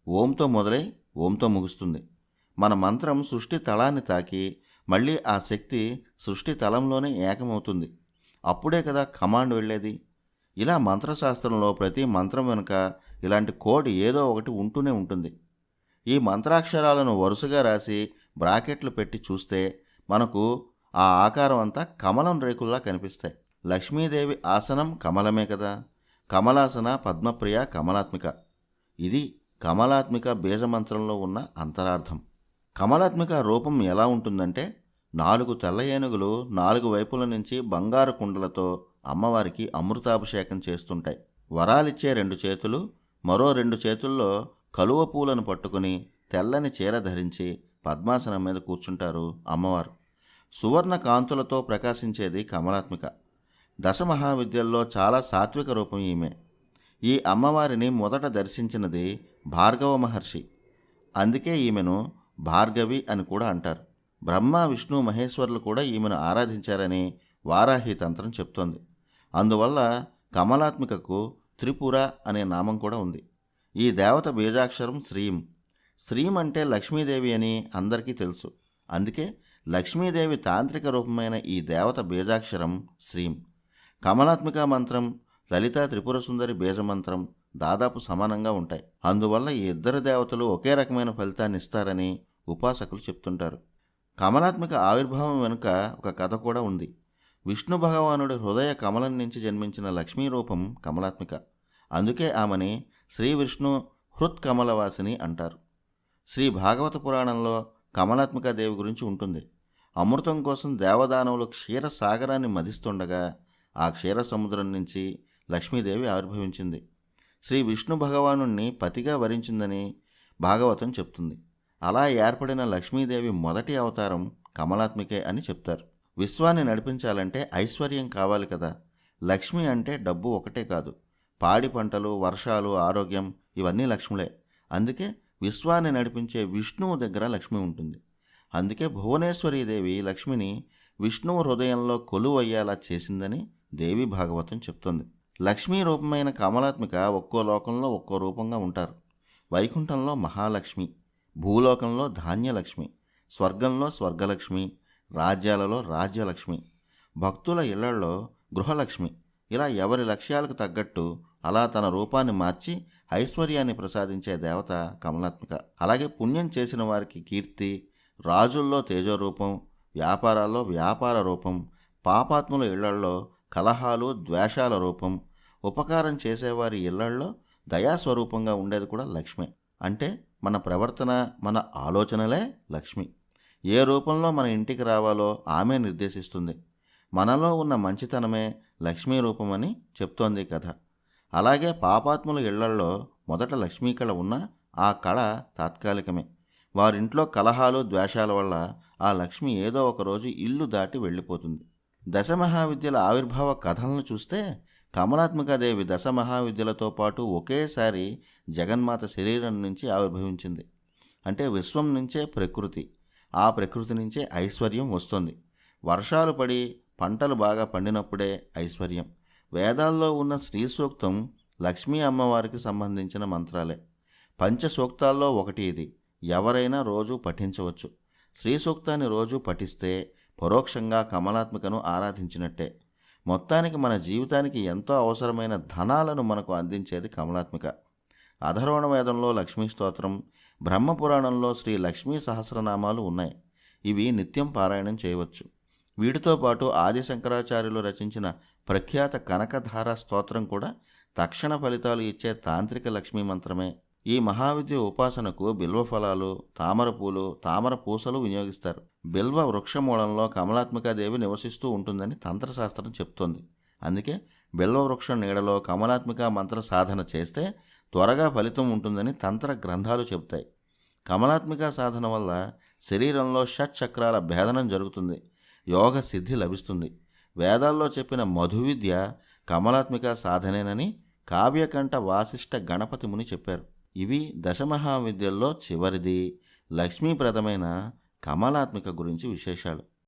[SPEAKER 1] ఓంతో మొదలై ఓంతో ముగుస్తుంది. మన మంత్రం సృష్టి తలాన్ని తాకి మళ్ళీ ఆ శక్తి సృష్టి తలంలోనే ఏకమవుతుంది. అప్పుడే కదా కమాండ్ వెళ్ళేది. ఇలా మంత్రశాస్త్రంలో ప్రతి మంత్రం వెనుక ఇలాంటి కోడ్ ఏదో ఒకటి ఉంటూనే ఉంటుంది. ఈ మంత్రాక్షరాలను వరుసగా రాసి బ్రాకెట్లు పెట్టి చూస్తే మనకు ఆ ఆకారం అంతా కమలం రేకుల్లా కనిపిస్తాయి. లక్ష్మీదేవి ఆసనం కమలమే కదా. కమలాసన పద్మప్రియ కమలాత్మిక. ఇది కమలాత్మిక బీజమంత్రంలో ఉన్న అంతరార్థం. కమలాత్మిక రూపం ఎలా ఉంటుందంటే 4 తెల్ల ఏనుగులు 4 వైపుల నుంచి బంగారు కుండలతో అమ్మవారికి అమృతాభిషేకం చేస్తుంటాయి. వరాలిచ్చే 2 చేతులు, మరో 2 చేతుల్లో కలువ పూలను పట్టుకుని తెల్లని చీర ధరించి పద్మాసనం మీద కూర్చుంటారు అమ్మవారు. సువర్ణ కాంతులతో ప్రకాశించేది కమలాత్మిక. దశమహావిద్యల్లో చాలా సాత్విక రూపం ఈమె. ఈ అమ్మవారిని మొదట దర్శించినది భార్గవ మహర్షి. అందుకే ఈమెను భార్గవి అని కూడా అంటారు. బ్రహ్మ విష్ణు మహేశ్వరులు కూడా ఈమెను ఆరాధించారని వారాహి తంత్రం చెప్తోంది. అందువల్ల కమలాత్మికకు త్రిపుర అనే నామం కూడా ఉంది. ఈ దేవత బీజాక్షరం శ్రీం. శ్రీం అంటే లక్ష్మీదేవి అని అందరికీ తెలుసు. అందుకే లక్ష్మీదేవి తాంత్రిక రూపమైన ఈ దేవత బీజాక్షరం శ్రీం. కమలాత్మిక మంత్రం, లలితా త్రిపుర సుందరి బీజమంత్రం దాదాపు సమానంగా ఉంటాయి. అందువల్ల ఈ ఇద్దరు దేవతలు ఒకే రకమైన ఫలితాన్ని ఇస్తారని ఉపాసకులు చెప్తుంటారు. కమలాత్మిక ఆవిర్భావం వెనుక ఒక కథ కూడా ఉంది. విష్ణు భగవానుడి హృదయ కమలం నుంచి జన్మించిన లక్ష్మీ రూపం కమలాత్మిక. అందుకే ఆమెని శ్రీ విష్ణు హృత్ కమలవాసిని అంటారు. శ్రీ భాగవత పురాణంలో కమలాత్మిక దేవి గురించి ఉంటుంది. అమృతం కోసం దేవదానవులు క్షీర సాగరాన్ని మదిస్తుండగా ఆ క్షీర సముద్రం నుంచి లక్ష్మీదేవి ఆవిర్భవించింది. శ్రీ విష్ణు భగవానుణ్ణి పతిగా వరించిందని భాగవతం చెప్తుంది. అలా ఏర్పడిన లక్ష్మీదేవి మొదటి అవతారం కమలాత్మికే అని చెప్తారు. విశ్వాన్ని నడిపించాలంటే ఐశ్వర్యం కావాలి కదా. లక్ష్మి అంటే డబ్బు ఒకటే కాదు, పాడి పంటలు, వర్షాలు, ఆరోగ్యం ఇవన్నీ లక్ష్ములే. అందుకే విశ్వాన్ని నడిపించే విష్ణువు దగ్గర లక్ష్మి ఉంటుంది. అందుకే భువనేశ్వరీదేవి లక్ష్మిని విష్ణువు హృదయంలో కొలువయ్యేలా చేసిందని దేవి భాగవతం చెప్తుంది. లక్ష్మీ రూపమైన కమలాత్మిక ఒక్కో లోకంలో ఒక్కో రూపంగా ఉంటారు. వైకుంఠంలో మహాలక్ష్మి, భూలోకంలో ధాన్యలక్ష్మి, స్వర్గంలో స్వర్గలక్ష్మి, రాజ్యాలలో రాజ్యలక్ష్మి, భక్తుల ఇళ్లల్లో గృహలక్ష్మి. ఇలా ఎవరి లక్ష్యాలకు తగ్గట్టు అలా తన రూపాన్ని మార్చి ఐశ్వర్యాన్ని ప్రసాదించే దేవత కమలాత్మిక. అలాగే పుణ్యం చేసిన వారికి కీర్తి, రాజుల్లో తేజోరూపం, వ్యాపారాల్లో వ్యాపార రూపం, పాపాత్ముల ఇళ్లల్లో కలహాలు, ద్వేషాల రూపం, ఉపకారం చేసేవారి ఇళ్లల్లో దయాస్వరూపంగా ఉండేది కూడా లక్ష్మే. అంటే మన ప్రవర్తన, మన ఆలోచనలే లక్ష్మి. ఏ రూపంలో మన ఇంటికి రావాలో ఆమె నిర్దేశిస్తుంది. మనలో ఉన్న మంచితనమే లక్ష్మీ రూపమని చెప్తోంది కథ. అలాగే పాపాత్ముల ఇళ్లల్లో మొదట లక్ష్మీ కళ ఉన్నా ఆ కళ తాత్కాలికమే. వారింట్లో కలహాలు, ద్వేషాల వల్ల ఆ లక్ష్మి ఏదో ఒకరోజు ఇల్లు దాటి వెళ్ళిపోతుంది. దశమహావిద్యల ఆవిర్భావ కథలను చూస్తే కమలాత్మికాదేవి దశమహావిద్యలతో పాటు ఒకేసారి జగన్మాత శరీరం నుంచి ఆవిర్భవించింది. అంటే విశ్వం నుంచే ప్రకృతి, ఆ ప్రకృతి నుంచే ఐశ్వర్యం వస్తుంది. వర్షాలు పడి పంటలు బాగా పండినప్పుడే ఐశ్వర్యం. వేదాల్లో ఉన్న శ్రీ సూక్తం లక్ష్మీ అమ్మవారికి సంబంధించిన మంత్రాలే. పంచసూక్తాల్లో ఒకటి ఇది. ఎవరైనా రోజు పఠించవచ్చు. శ్రీ సూక్తాన్ని రోజు పఠిస్తే పరోక్షంగా కమలాత్మికను ఆరాధించినట్టే. మొత్తానికి మన జీవితానికి ఎంతో అవసరమైన ధనాలను మనకు అందించేది కమలాత్మిక. అధర్వణ వేదంలో లక్ష్మీ స్తోత్రం, బ్రహ్మపురాణంలో శ్రీ లక్ష్మీ సహస్రనామాలు ఉన్నాయి. ఇవి నిత్యం పారాయణం చేయవచ్చు. వీటితో పాటు ఆది శంకరాచార్యులు రచించిన ప్రఖ్యాత కనకధార స్తోత్రం కూడా తక్షణ ఫలితాలు ఇచ్చే తాంత్రిక లక్ష్మీ మంత్రమే. ఈ మహావిద్య ఉపాసనకు బిల్వఫలాలు, తామరపూలు, తామర పూసలు వినియోగిస్తారు. బిల్వ వృక్షమూలంలో కమలాత్మికాదేవి నివసిస్తూ ఉంటుందని తంత్రశాస్త్రం చెప్తోంది. అందుకే బిల్వ వృక్షం నీడలో కమలాత్మిక మంత్ర సాధన చేస్తే త్వరగా ఫలితం ఉంటుందని తంత్ర గ్రంథాలు చెబుతాయి. కమలాత్మిక సాధన వల్ల శరీరంలో షట్చక్రాల భేదనం జరుగుతుంది, యోగ సిద్ధి లభిస్తుంది. వేదాల్లో చెప్పిన మధువిద్య కమలాత్మిక సాధనేనని కావ్యకంఠ వాసిష్ఠ గణపతి ముని చెప్పారు. ఇవి దశమహావిద్యల్లో చివరిది, లక్ష్మీప్రదమైన కమలాత్మిక గురించి విశేషాలు.